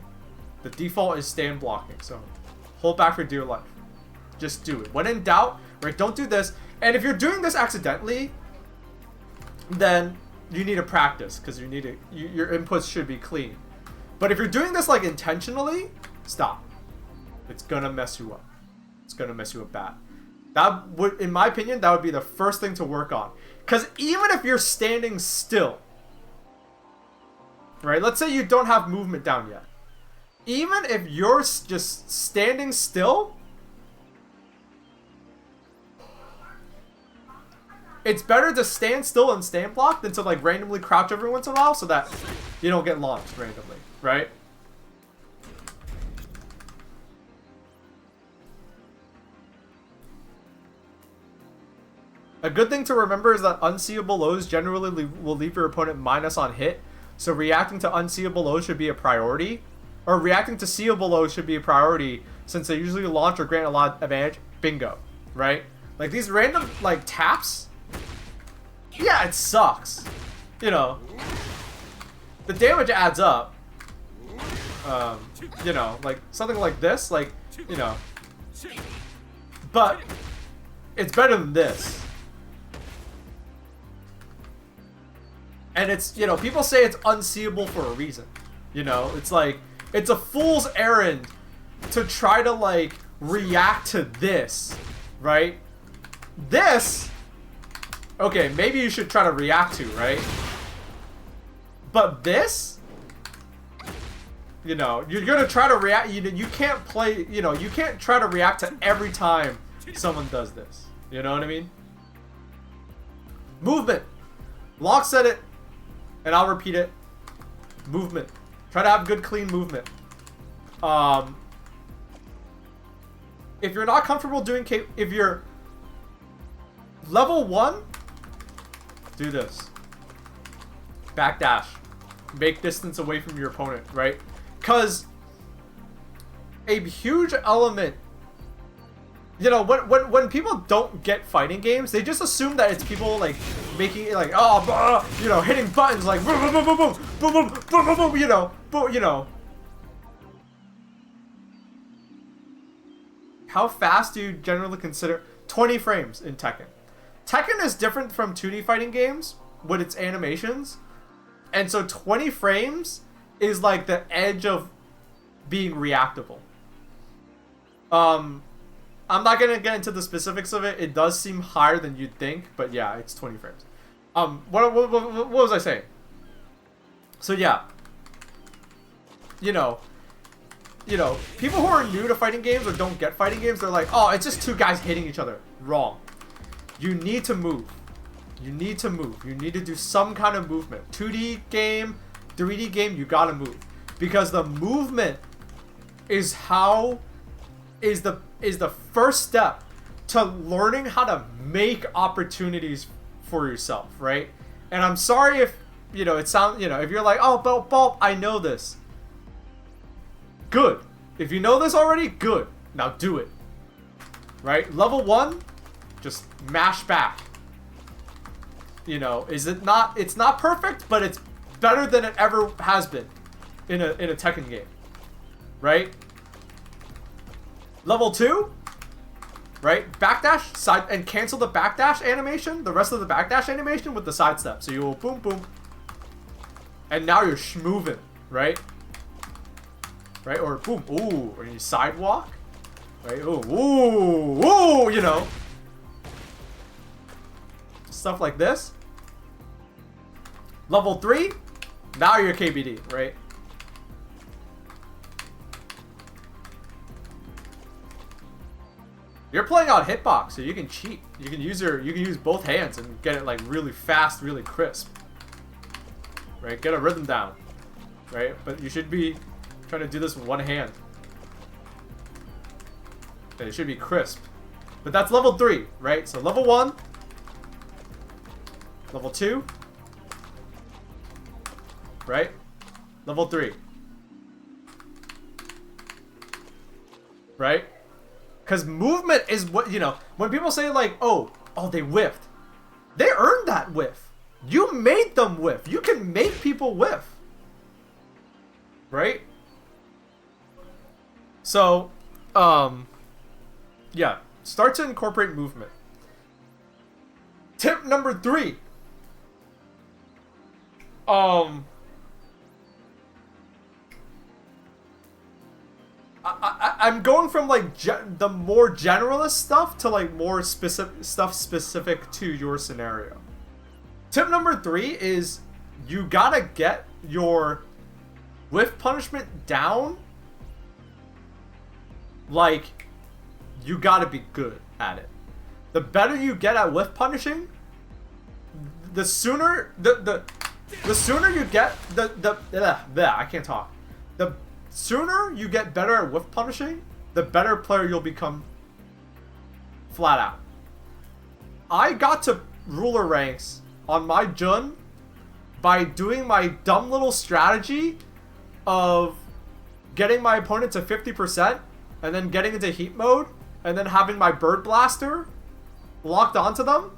[SPEAKER 1] the default is stand blocking. So, hold back for dear life. Just do it. When in doubt, right, don't do this. And if you're doing this accidentally, then you need to practice, because you need to, your inputs should be clean. But if you're doing this like intentionally, stop. It's gonna mess you up. It's gonna mess you up bad. That would, in my opinion, that would be the first thing to work on. Because even if you're standing still, right? Let's say you don't have movement down yet. Even if you're just standing still, it's better to stand still and stand block than to like randomly crouch every once in a while so that you don't get launched randomly, right? A good thing to remember is that unseeable lows generally will leave your opponent minus on hit, so reacting to unseeable lows should be a priority. Or reacting to seeable lows should be a priority, since they usually launch or grant a lot of advantage. Bingo, right? Like these random like taps, yeah, it sucks. You know, the damage adds up. You know, like something like this, like, you know, but it's better than this. And it's, you know, people say it's unseeable for a reason. You know, it's like, it's a fool's errand to try to, like, react to this, right? This, okay, maybe you should try to react to, right? But this, you know, you're gonna try to react, you can't play, you know, you can't try to react to every time someone does this. You know what I mean? Movement. Locke said it, and I'll repeat it. Movement. Try to have good, clean movement. if you're not comfortable doing if you're level 1, do this. Backdash. Make distance away from your opponent, right? Because a huge element, you know, when people don't get fighting games, they just assume that it's people like making it like, oh, you know, hitting buttons like boom, boom, boom, boom, boom, boom, boom, boom, boom, boom, you know, you know. How fast do you generally consider 20 frames in Tekken? Tekken is different from 2D fighting games with its animations. And so 20 frames is like the edge of being reactable. I'm not going to get into the specifics of it. It does seem higher than you'd think, but yeah, it's 20 frames. What was I saying? So yeah. You know, people who are new to fighting games or don't get fighting games, they're like, oh, it's just two guys hitting each other. Wrong. You need to move. You need to move. You need to do some kind of movement. 2D game, 3D game, you gotta move. Because the movement is the first step to learning how to make opportunities for yourself, right? And I'm sorry if, you know, it sounds, you know, if you're like, oh, Baaulp, I know this. Good. If you know this already, good. Now do it. Right? Level 1, just mash back. You know, it's not perfect, but it's better than it ever has been in a Tekken game. Right? Level 2, right? Backdash, side, and cancel the backdash animation, the rest of the backdash animation with the side step. So you will boom, boom. And now you're schmoving, right? Right? Or boom, ooh, or you sidewalk, right? Ooh, you know. Stuff like this. Level 3, now you're KBD, right? You're playing on hitbox, so you can cheat. You can use both hands and get it like really fast, really crisp. Right? Get a rhythm down. Right? But you should be trying to do this with one hand. And it should be crisp. But that's level 3, right? So level 1, level 2, right? Level 3. Right? Because movement is what, you know, when people say like, oh, they whiffed. They earned that whiff. You made them whiff. You can make people whiff. Right? So, yeah. Start to incorporate movement. Tip number 3. I'm going from like the more generalist stuff to like more specific to your scenario. Tip number 3 is you gotta get your whiff punishment down. Like, you gotta be good at it. The better you get at whiff punishing, the sooner the sooner you get I can't talk. The sooner you get better at whiff punishing, the better player you'll become. Flat out. I got to ruler ranks on my Jun by doing my dumb little strategy of getting my opponent to 50% and then getting into heat mode and then having my bird blaster locked onto them.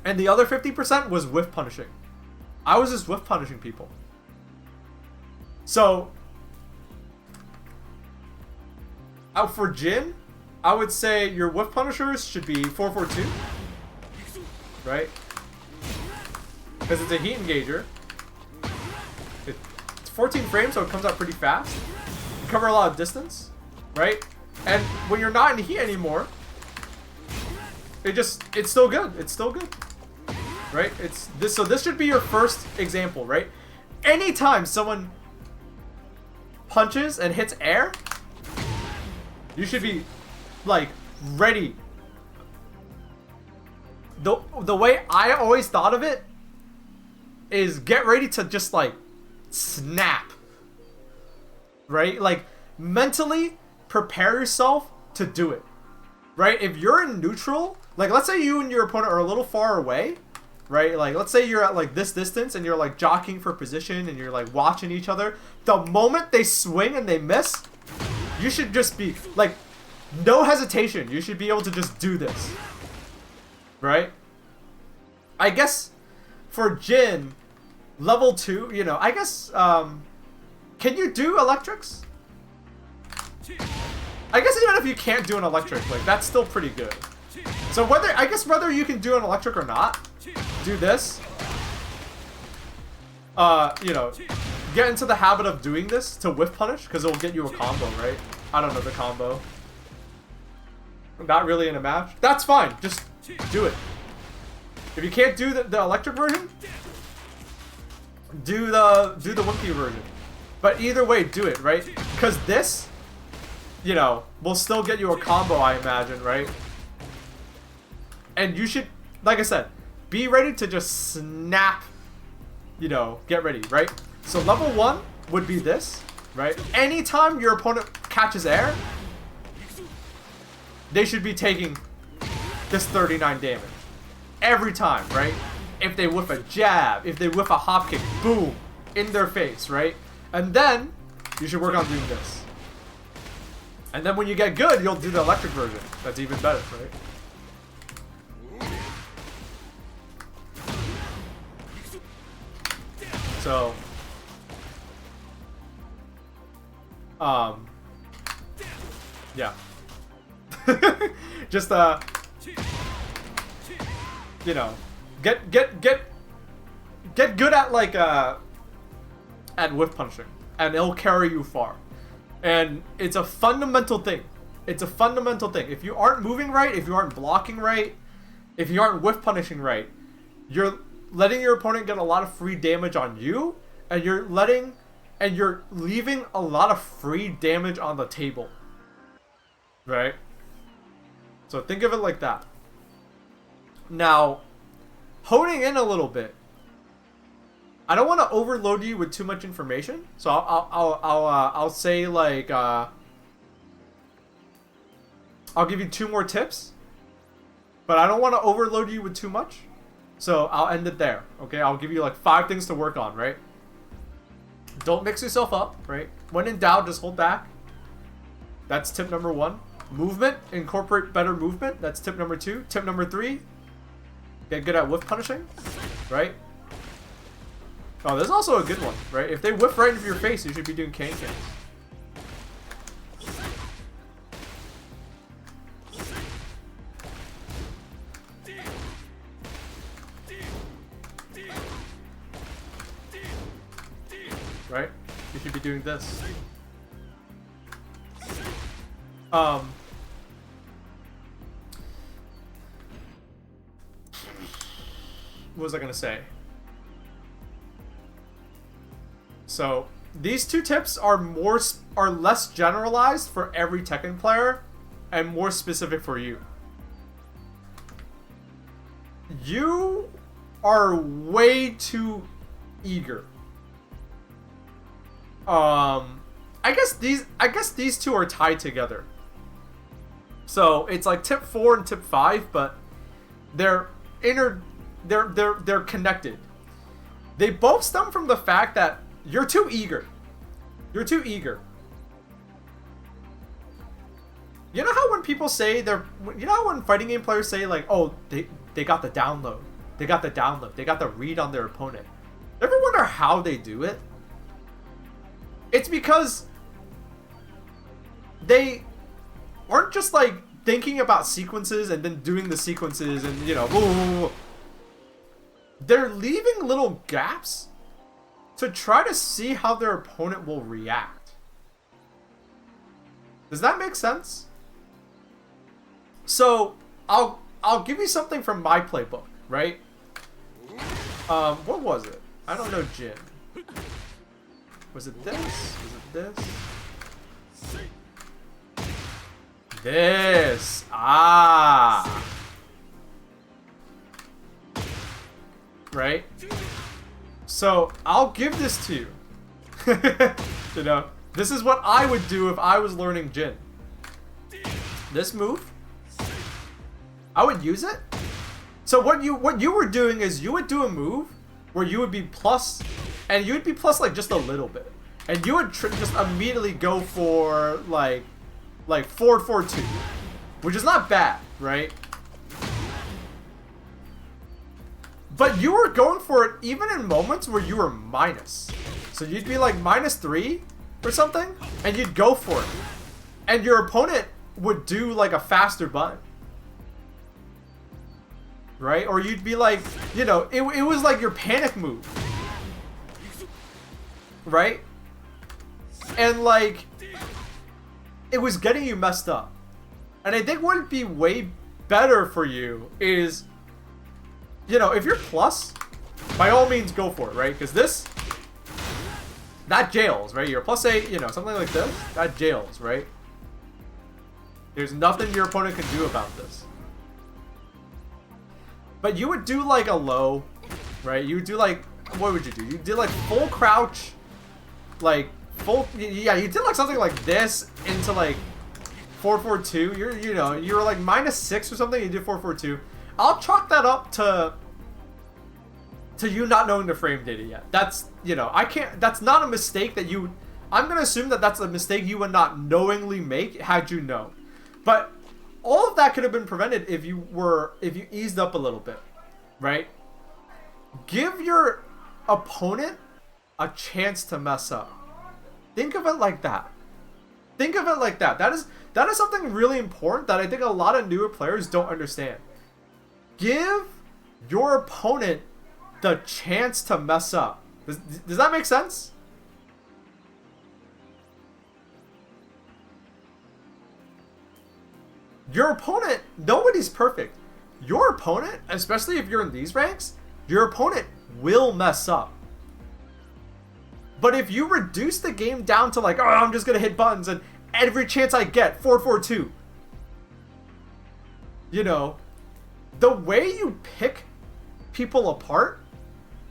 [SPEAKER 1] And the other 50% was whiff punishing. I was just whiff punishing people. So, out for Jin, I would say your whiff punishers should be 442, right? Because it's a heat engager. It's 14 frames, so it comes out pretty fast. You cover a lot of distance, right? And when you're not in heat anymore, it's still good. It's still good, right? So this should be your first example, right? Anytime someone punches and hits air, you should be like ready. The way I always thought of it is get ready to just like snap, right? Like mentally prepare yourself to do it, right? If you're in neutral, like let's say you and your opponent are a little far away, right? Like let's say you're at like this distance and you're like jockeying for position and you're like watching each other. The moment they swing and they miss, you should just be like, no hesitation. You should be able to just do this, right? I guess for Jin, level 2, you know, I guess, can you do electrics? I guess even if you can't do an electric, like, that's still pretty good. So whether you can do an electric or not, do this. You know, get into the habit of doing this to whiff punish, because it'll get you a combo, right? I don't know the combo. Not really in a match. That's fine. Just do it. If you can't do the electric version, do the wimpy version. But either way, do it, right? Because this, you know, will still get you a combo, I imagine, right? And you should, like I said, be ready to just snap, you know, get ready, right? So level 1 would be this, right? Anytime your opponent catches air, they should be taking this 39 damage. Every time, right? If they whiff a jab, if they whiff a hop kick, boom, in their face, right? And then, you should work on doing this. And then when you get good, you'll do the electric version. That's even better, right? So, yeah. Just, you know, get good at like at whiff punching, and it'll carry you far. And it's a fundamental thing. It's a fundamental thing. If you aren't moving right, if you aren't blocking right, if you aren't whiff punishing right, you're letting your opponent get a lot of free damage on you, and you're leaving a lot of free damage on the table. Right? So think of it like that. Now, honing in a little bit. I don't want to overload you with too much information, so I'll say like I'll give you 2 more tips, but I don't want to overload you with too much, so I'll end it there. Okay, I'll give you like 5 things to work on, right? Don't mix yourself up, right? When in doubt, just hold back. That's tip number 1. Movement, incorporate better movement. That's tip number 2. Tip number 3. Get good at whiff punishing, right? Oh, this is also a good one, right? If they whiff right into your face, you should be doing cane cans. Right? You should be doing this. What was I gonna say? So these 2 tips are less generalized for every Tekken player and more specific for you. You are way too eager. I guess these 2 are tied together. So it's like tip 4 and tip 5, but they're connected. They both stem from the fact that you're too eager. You're too eager. You know how when people say you know how when fighting game players say like, oh, they got the download. They got the download. They got the read on their opponent. Ever wonder how they do it? It's because they aren't just like thinking about sequences and then doing the sequences and, you know, they're leaving little gaps to try to see how their opponent will react. Does that make sense? So I'll give you something from my playbook, right? What was it? I don't know, Jin. Was it this? Was it this? This. Ah. Right? So, I'll give this to you. You know, this is what I would do if I was learning Jin. this move, I would use it. So what you were doing is you would do a move where you would be plus, and you would be plus like just a little bit, and you would just immediately go for like forward 4-2, which is not bad, right? But you were going for it even in moments where you were minus. So you'd be like -3 or something, and you'd go for it. And your opponent would do like a faster button. Right? Or you'd be like, you know, it was like your panic move. Right? And like, it was getting you messed up. And I think what would be way better for you is, you know, if you're plus, by all means go for it, right? Because that jails, right? You're +8, you know, something like this, that jails, right? There's nothing your opponent can do about this. But you would do like a low, right? You would do like, what would you do? You did like full crouch, like full, yeah, you did like something like this into like 4-4-2. You were like -6 or something, you did 4-4-2. I'll chalk that up to you not knowing the frame data yet. That's, you know, that's not a mistake that you, I'm going to assume that that's a mistake you would not knowingly make had you known. But all of that could have been prevented if you eased up a little bit, right? Give your opponent a chance to mess up. Think of it like that. Think of it like that. That is something really important that I think a lot of newer players don't understand. Give your opponent the chance to mess up. Does that make sense? Your opponent, nobody's perfect. Your opponent, especially if you're in these ranks, your opponent will mess up. But if you reduce the game down to like, oh, I'm just going to hit buttons and every chance I get, 4-4-2. You know, the way you pick people apart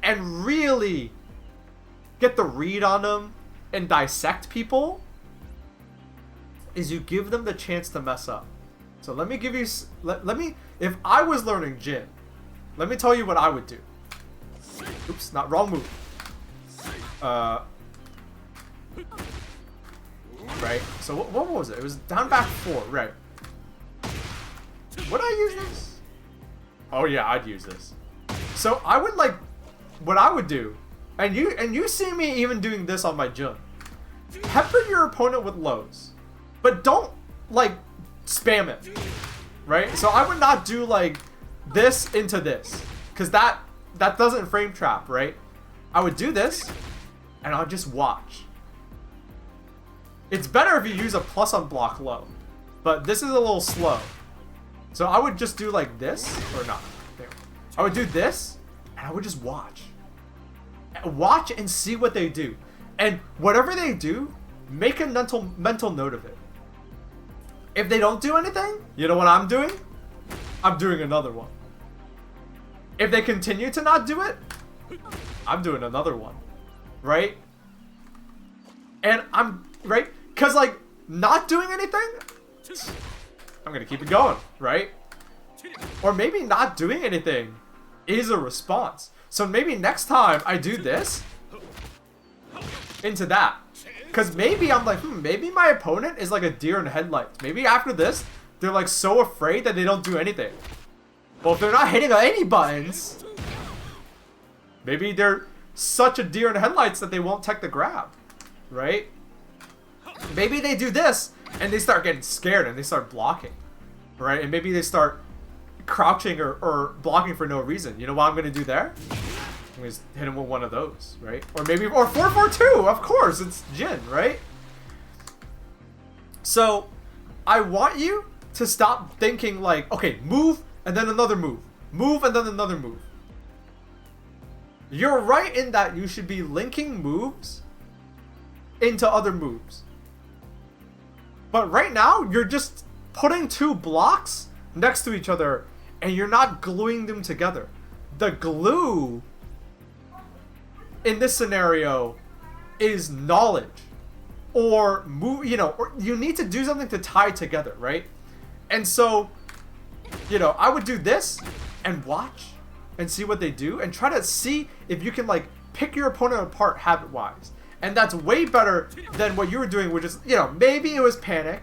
[SPEAKER 1] and really get the read on them and dissect people is you give them the chance to mess up. So let me give you, if I was learning Jin, let me tell you what I would do. Oops, not wrong move. Right, so what was it? It was down back 4, right. Would I use this? Oh yeah, I'd use this. So I would like, what I would do, and you see me even doing this on my Jun. Pepper your opponent with lows, but don't like spam it, right? So I would not do like this into this, because that doesn't frame trap, right? I would do this, and I'll just watch. It's better if you use a plus on block low, but this is a little slow. So I would just do like this, or not. There. I would do this, and I would just watch. Watch and see what they do. And whatever they do, make a mental note of it. If they don't do anything, you know what I'm doing? I'm doing another one. If they continue to not do it, I'm doing another one. Right? And I'm, right? Because, like, not doing anything, I'm going to keep it going, right? Or maybe not doing anything is a response. So maybe next time I do this into that. Because maybe I'm like, maybe my opponent is like a deer in headlights. Maybe after this, they're like so afraid that they don't do anything. Well, if they're not hitting any buttons, maybe they're such a deer in headlights that they won't tech the grab, right? Maybe they do this and they start getting scared and they start blocking, right? And maybe they start crouching or blocking for no reason. You know what I'm going to do there? I'm going to hit him with one of those, right? Or maybe, or 4-4-2, of course, it's Jin, right? So, I want you to stop thinking like, okay, move and then another move. Move and then another move. You're right in that you should be linking moves into other moves. But right now, you're just putting two blocks next to each other and you're not gluing them together. The glue in this scenario is knowledge or move, you know, or you need to do something to tie together, right? And so, you know, I would do this and watch and see what they do and try to see if you can like pick your opponent apart habit-wise. And that's way better than what you were doing, which is, you know, maybe it was panic.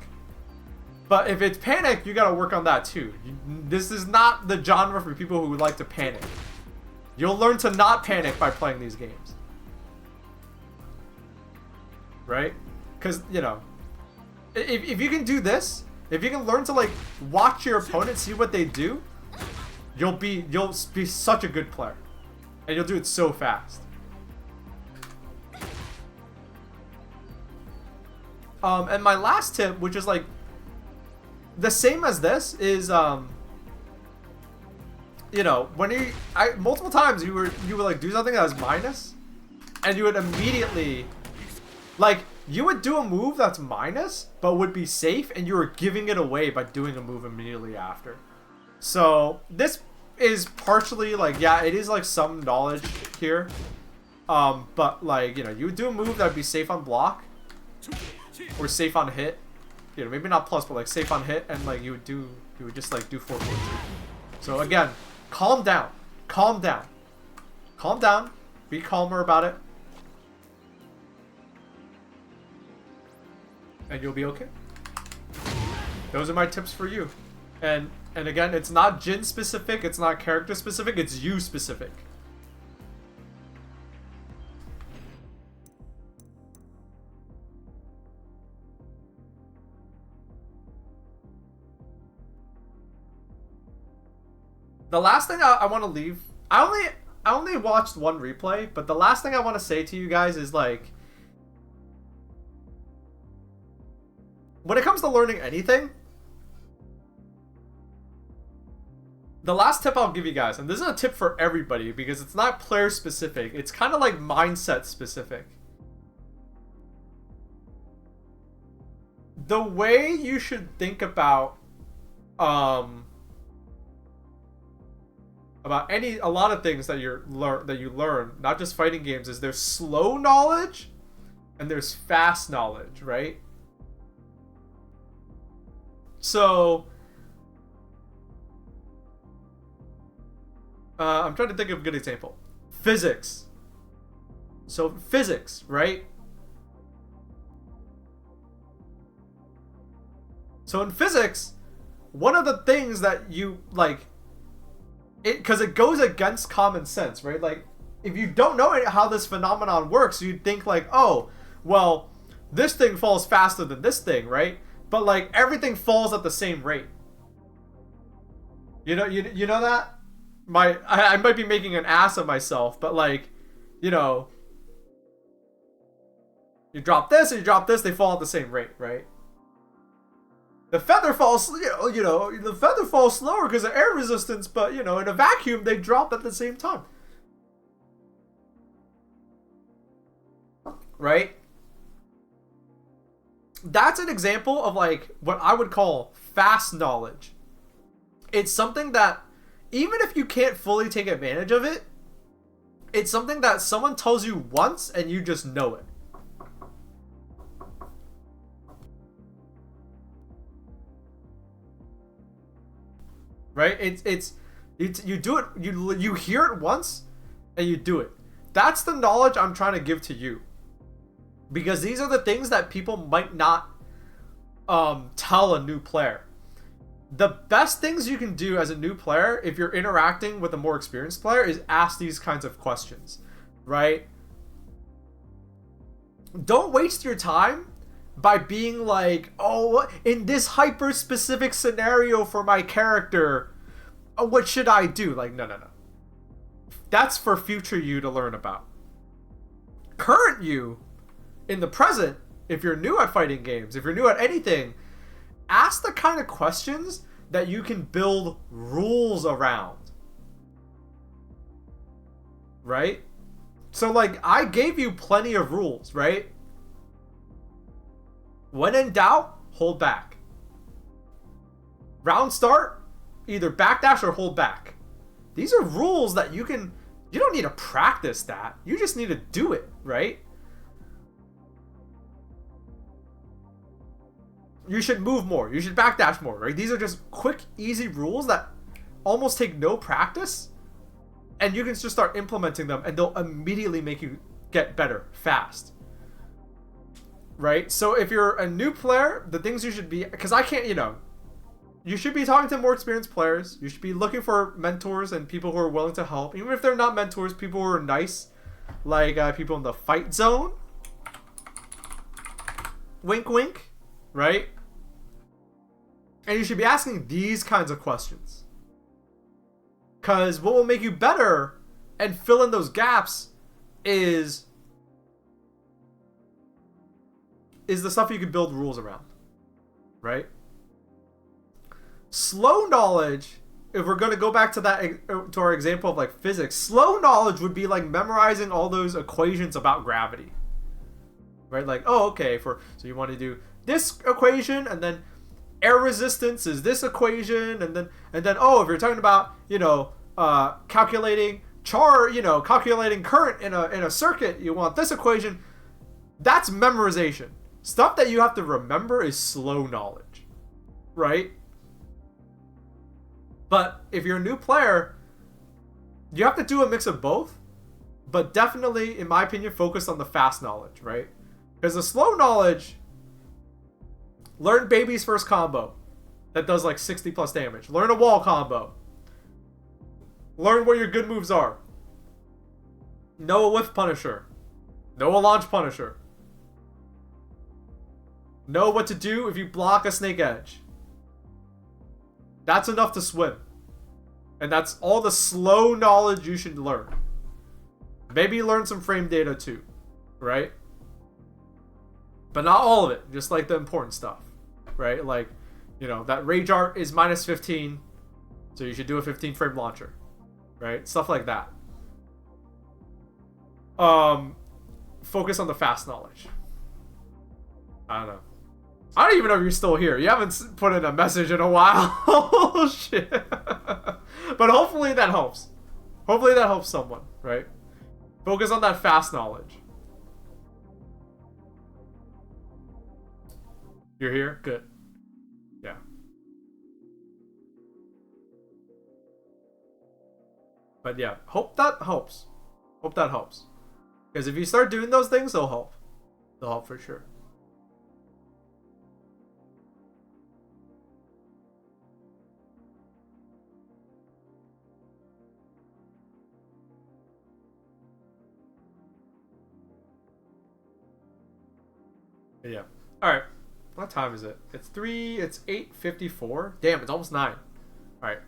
[SPEAKER 1] But if it's panic, you gotta work on that too. This is not the genre for people who like to panic. You'll learn to not panic by playing these games. Right? Because, you know, if you can do this, if you can learn to like watch your opponent, see what they do, you'll be such a good player. And you'll do it so fast. And my last tip, which is like the same as this, is you know, when multiple times you would like do something that was minus, and you would immediately like you would do a move that's minus but would be safe, and you were giving it away by doing a move immediately after. So this is partially like, yeah, it is like some knowledge here, but like, you know, you would do a move that would be safe on block or safe on hit, you know, maybe not plus, but like safe on hit, and like you would just like do 4-4-2. So again, calm down, calm down, calm down, be calmer about it, and you'll be okay. Those are my tips for you. And again, it's not Jin specific, it's not character specific, it's you specific. The last thing I want to leave, I only watched one replay, but the last thing I want to say to you guys is like, when it comes to learning anything, the last tip I'll give you guys, and this is a tip for everybody because it's not player specific, it's kind of like mindset specific. The way you should think about a lot of things that you learn, not just fighting games, is there's slow knowledge and there's fast knowledge, right? So I'm trying to think of a good example. Physics. So physics, right? So in physics, one of the things that you like, because it goes against common sense, right? Like, if you don't know how this phenomenon works, you'd think like, oh, well, this thing falls faster than this thing, right? But like everything falls at the same rate. You know that? I might be making an ass of myself, but like, you know, you drop this and you drop this, they fall at the same rate, right? The feather falls, the feather falls slower because of air resistance, but you know, in a vacuum, they drop at the same time. Right? That's an example of like what I would call fast knowledge. It's something that even if you can't fully take advantage of it, it's something that someone tells you once and you just know it. Right? It's you do it, you hear it once and you do it. That's the knowledge I'm trying to give to you. Because these are the things that people might not tell a new player. The best things you can do as a new player, if you're interacting with a more experienced player, is ask these kinds of questions, right? Don't waste your time by being like, oh, in this hyper-specific scenario for my character, what should I do? Like, no. That's for future you to learn about. Current you, in the present, if you're new at fighting games, if you're new at anything, ask the kind of questions that you can build rules around. Right? So, like, I gave you plenty of rules, right? When in doubt, hold back. Round start, either backdash or hold back. These are rules that you don't need to practice that. You just need to do it, right? you should move more. You should backdash more, right? These are just quick, easy rules that almost take no practice, and you can just start implementing them, and they'll immediately make you get better fast. Right? So if you're a new player, the things you should be, because I can't, you should be talking to more experienced players. You should be looking for mentors and people who are willing to help. Even if they're not mentors, people who are nice, like people in the fight zone. Wink, wink. Right? And you should be asking these kinds of questions. Because what will make you better and fill in those gaps is the stuff you can build rules around, right? Slow knowledge, if we're going to go back to that, to our example of like physics, slow knowledge would be like memorizing all those equations about gravity, right? Like, oh, okay, so you want to do this equation, and then air resistance is this equation, and then oh, if you're talking about calculating calculating current in a circuit, you want this equation. That's memorization. Stuff that you have to remember is slow knowledge, right? But if you're a new player, you have to do a mix of both, but definitely, in my opinion, focus on the fast knowledge, right? Because the slow knowledge, learn Baby's first combo that does like 60 plus damage. Learn a wall combo. Learn where your good moves are. Know a whiff punisher. Know a launch punisher. Know what to do if you block a snake edge. That's enough to swim. And that's all the slow knowledge you should learn. Maybe learn some frame data too, right? But not all of it, just like the important stuff, right? Like, that rage art is minus 15, so you should do a 15 frame launcher, right? Stuff like that. Focus on the fast knowledge. I don't know. I don't even know if you're still here. You haven't put in a message in a while. Oh, shit. But hopefully that helps. Hopefully that helps someone, right? Focus on that fast knowledge. You're here? Good. Yeah. But yeah, hope that helps. Hope that helps. Because if you start doing those things, they'll help. They'll help for sure. Yeah. Alright. What time is it? It's 8:54. Damn, it's almost 9. Alright.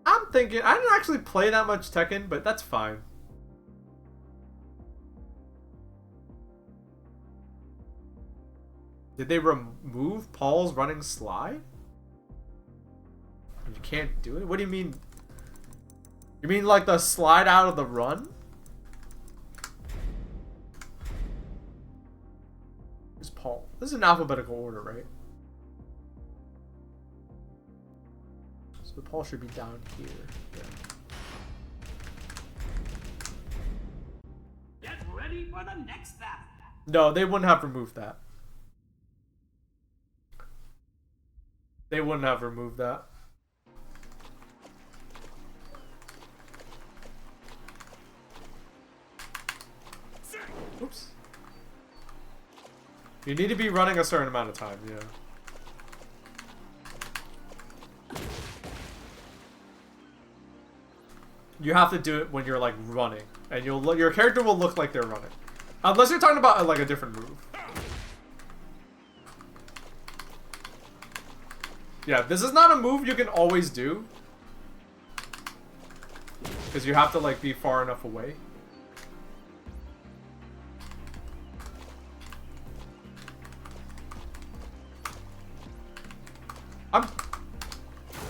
[SPEAKER 1] I'm thinking, I didn't actually play that much Tekken, but that's fine. Did they remove Paul's running slide? You can't do it? What do you mean? You mean like the slide out of the run? Where's Paul? This is in alphabetical order, right? So Paul should be down here. Yeah.
[SPEAKER 6] Get ready for the next battle.
[SPEAKER 1] No, they wouldn't have removed that. They wouldn't have removed that. Oops. You need to be running a certain amount of time, yeah. You have to do it when you're like running, and your character will look like they're running, unless you're talking about like a different move. Yeah, this is not a move you can always do, because you have to like be far enough away.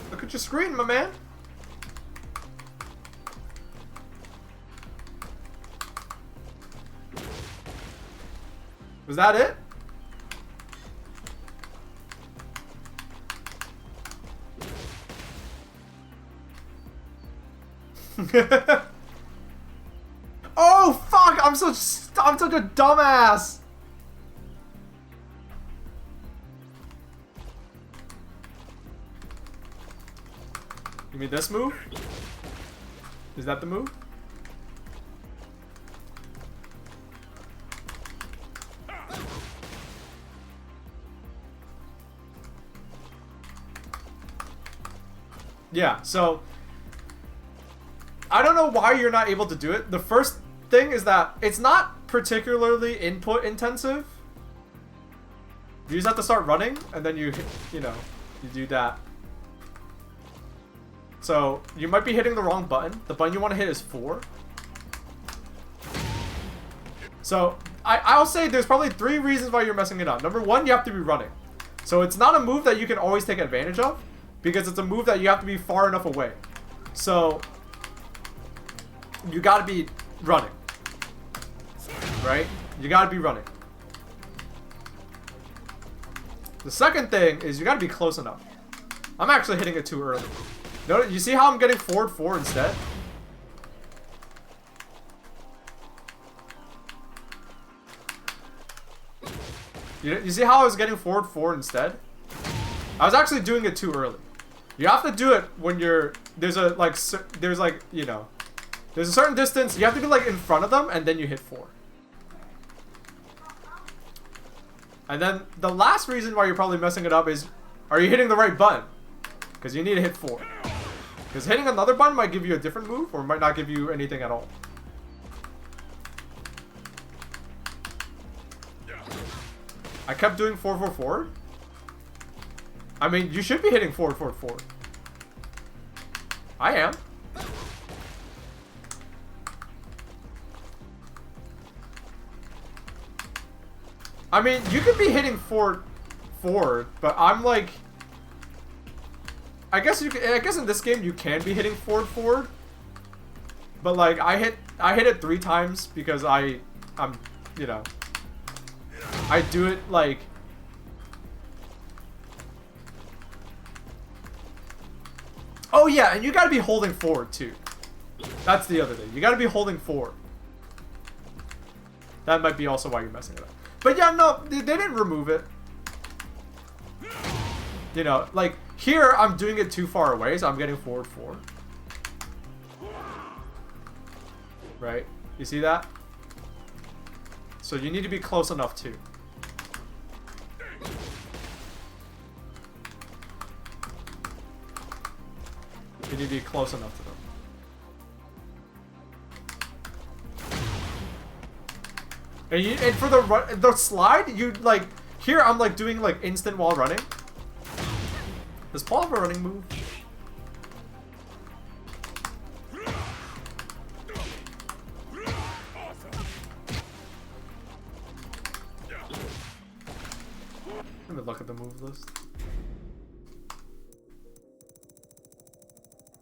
[SPEAKER 1] Look at your screen, my man. Was that it? Oh fuck! I'm such a dumbass. You mean this move? Is that the move? Yeah, so I don't know why you're not able to do it. The first thing is that it's not particularly input intensive. You just have to start running, and then you do that. So you might be hitting the wrong button. The button you want to hit is 4. So I'll say there's probably 3 reasons why you're messing it up. Number 1, you have to be running. So it's not a move that you can always take advantage of, because it's a move that you have to be far enough away. So you gotta be running. Right? You gotta be running. The second thing is you gotta be close enough. I'm actually hitting it too early. Notice, you see how I'm getting forward 4 instead? You see how I was getting forward 4 instead? I was actually doing it too early. You have to do it when you're... There's a certain distance. You have to be like in front of them, and then you hit 4. And then the last reason why you're probably messing it up is, are you hitting the right button? Because you need to hit 4. Because hitting another button might give you a different move, or might not give you anything at all. I kept doing 4-4 forward. I mean, you should be hitting forward, forward, forward. I am. I mean, you could be hitting forward, forward, but I'm like, I guess in this game you can be hitting forward, forward. But like I hit it 3 times because I do it like. Oh yeah, and you gotta be holding forward too. That's the other thing. You gotta be holding forward. That might be also why you're messing it up. But yeah, no, they didn't remove it. You know, like here I'm doing it too far away, so I'm getting forward 4. Right? You see that? So you need to be close enough too. You need to be close enough to them. And for the slide, you like here I'm like doing like instant while running. Does Paul have a running move? Let me look at the move list.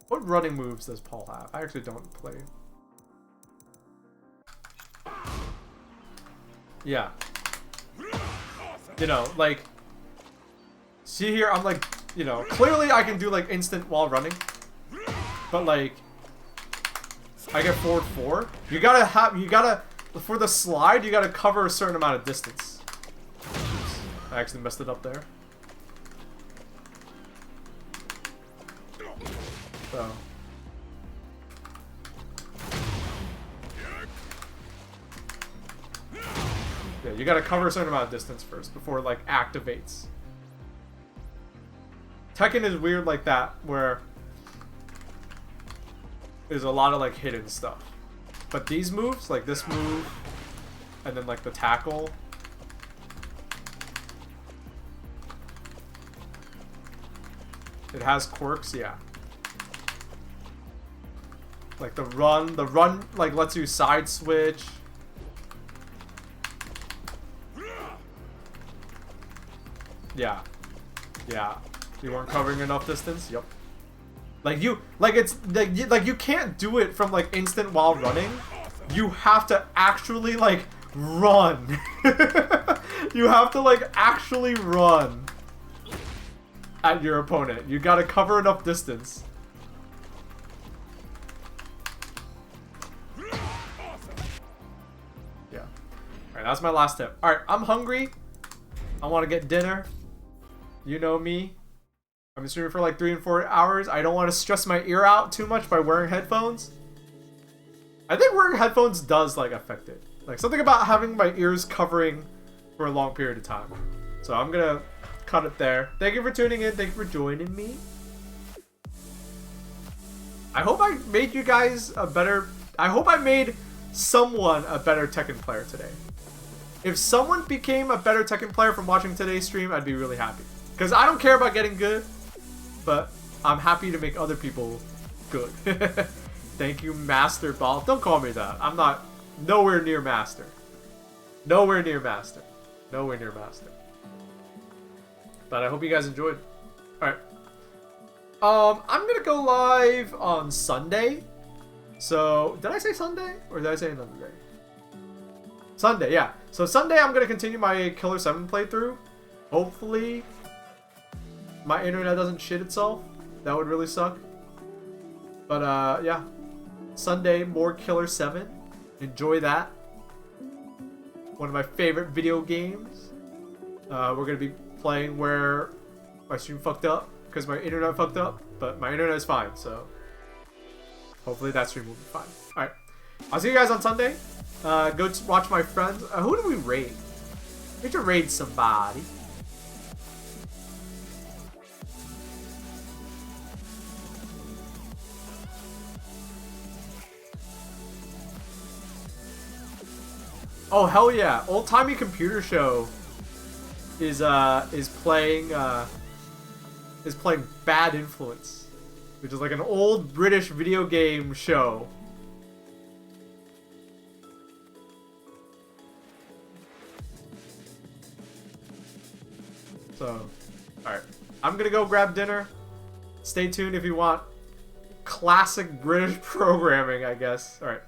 [SPEAKER 1] What running moves does Paul have? I actually don't play. Yeah. You know, like, see here, I'm like, you know, clearly I can do like instant while running, but like, I get forward 4. You gotta, for the slide, you gotta cover a certain amount of distance. Oops, I actually messed it up there. So. Yeah, you gotta cover a certain amount of distance first before it like activates. Tekken is weird like that, where there's a lot of like hidden stuff. But these moves, like this move, and then like the tackle. It has quirks, yeah. Like the run like lets you side switch. Yeah. Yeah. You weren't covering enough distance? Yep. Like you can't do it from like instant while running. You have to actually like run. You have to like actually run at your opponent. You gotta cover enough distance. Yeah. Alright, that's my last tip. Alright, I'm hungry. I want to get dinner. You know me. I'm streaming for like 3 and 4 hours. I don't want to stress my ear out too much by wearing headphones. I think wearing headphones does like affect it. Like something about having my ears covering for a long period of time. So I'm gonna cut it there. Thank you for tuning in. Thank you for joining me. I hope I made you guys a better... I hope I made someone a better Tekken player today. If someone became a better Tekken player from watching today's stream, I'd be really happy. Because I don't care about getting good, but I'm happy to make other people good. Thank you, Master Baaulp. Don't call me that. I'm not nowhere near Master. Nowhere near Master. Nowhere near Master. But I hope you guys enjoyed. Alright. I'm gonna go live on Sunday. So, did I say Sunday? Or did I say another day? Sunday, yeah. So Sunday I'm gonna continue my Killer 7 playthrough. Hopefully my internet doesn't shit itself. That would really suck. But yeah. Sunday, more Killer 7. Enjoy that. One of my favorite video games. We're gonna be playing where my stream fucked up because my internet fucked up, but my internet is fine, so hopefully that stream will be fine. Alright. I'll see you guys on Sunday. Go watch my friends. Who do we raid? We need to raid somebody. Oh hell yeah! Old Timey Computer Show is playing Bad Influence, which is like an old British video game show. So, alright. I'm gonna go grab dinner. Stay tuned if you want classic British programming, I guess. Alright.